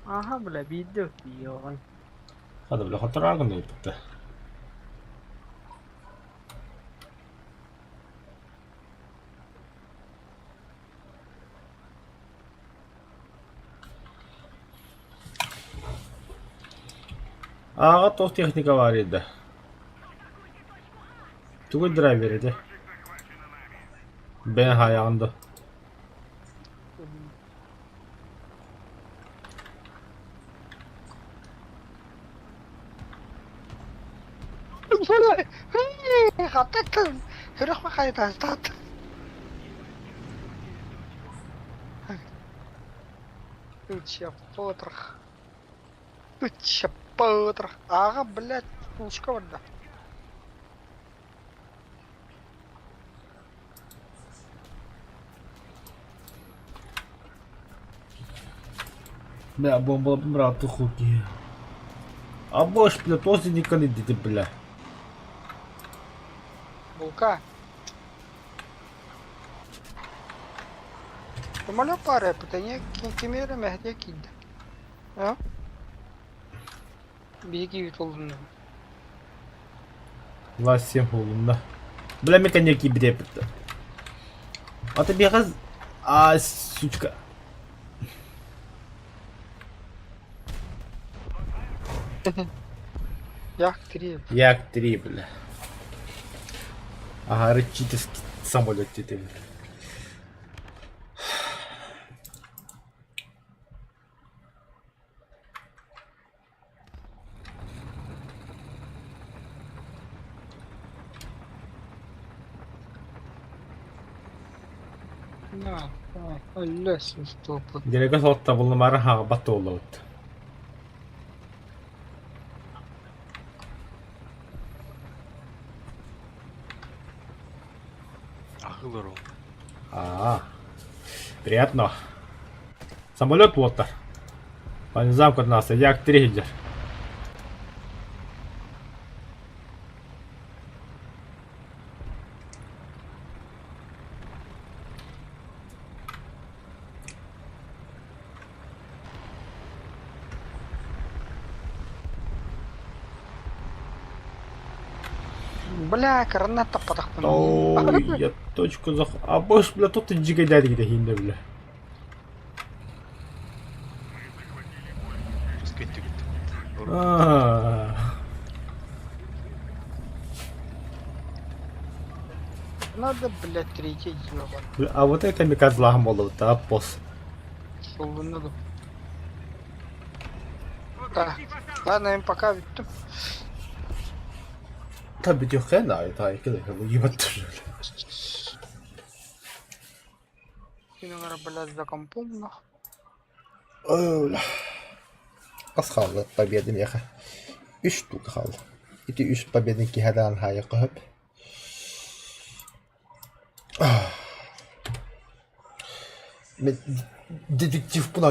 E: Aha bile video diyor.
A: Hadi bile hatırlarım deyip bitti. Ağa toz texnika var idi. Tugul driver idi. Ben hayağında.
B: Хататın. Hırık mı kaydı stat? Туча потрох. Туча потрох. Ага, блядь, пушка вода.
A: Бля, бомба, брат, хуки. А больше, бля, тоже не калидите, бля.
B: Булка. Самолет паре, питание кемере мехде кидdi. Ha? Bir iki yut olduğunu.
A: Власть всем холодно. Бля, механики бдепит. А ты бегас... А, сучка.
B: Як три.
A: Як 3, бля. Ага, рычительский самолет тебе.
B: Na, öllesin stopu.
A: Gerek sotta bulunmara ha batı olur.
F: Ахылыру.
A: А, приятно. Самолет вот-то. По замку от нас, як 3 идет.
B: Бля, коронет таппатах.
A: Ой, я точку зах... А боже, бля, тут и джигадяри гидахинде, бля.
F: Скиньте.
A: А.
B: Надо, блядь, третий ёбан.
A: Бля, а вот это микадлагом было, да, пос.
B: Шоу надо. Да. Ладно, им пока ведь.
A: Tabii diyor ki ne ay kılı bu yıbattır.
B: Кинула, блядь, за компом, нахуй.
A: Öyle. Az kaldı победим yaxa. 3 tur kaldı. 2-3 победники hədən hayı qıhıb. Dedektif buna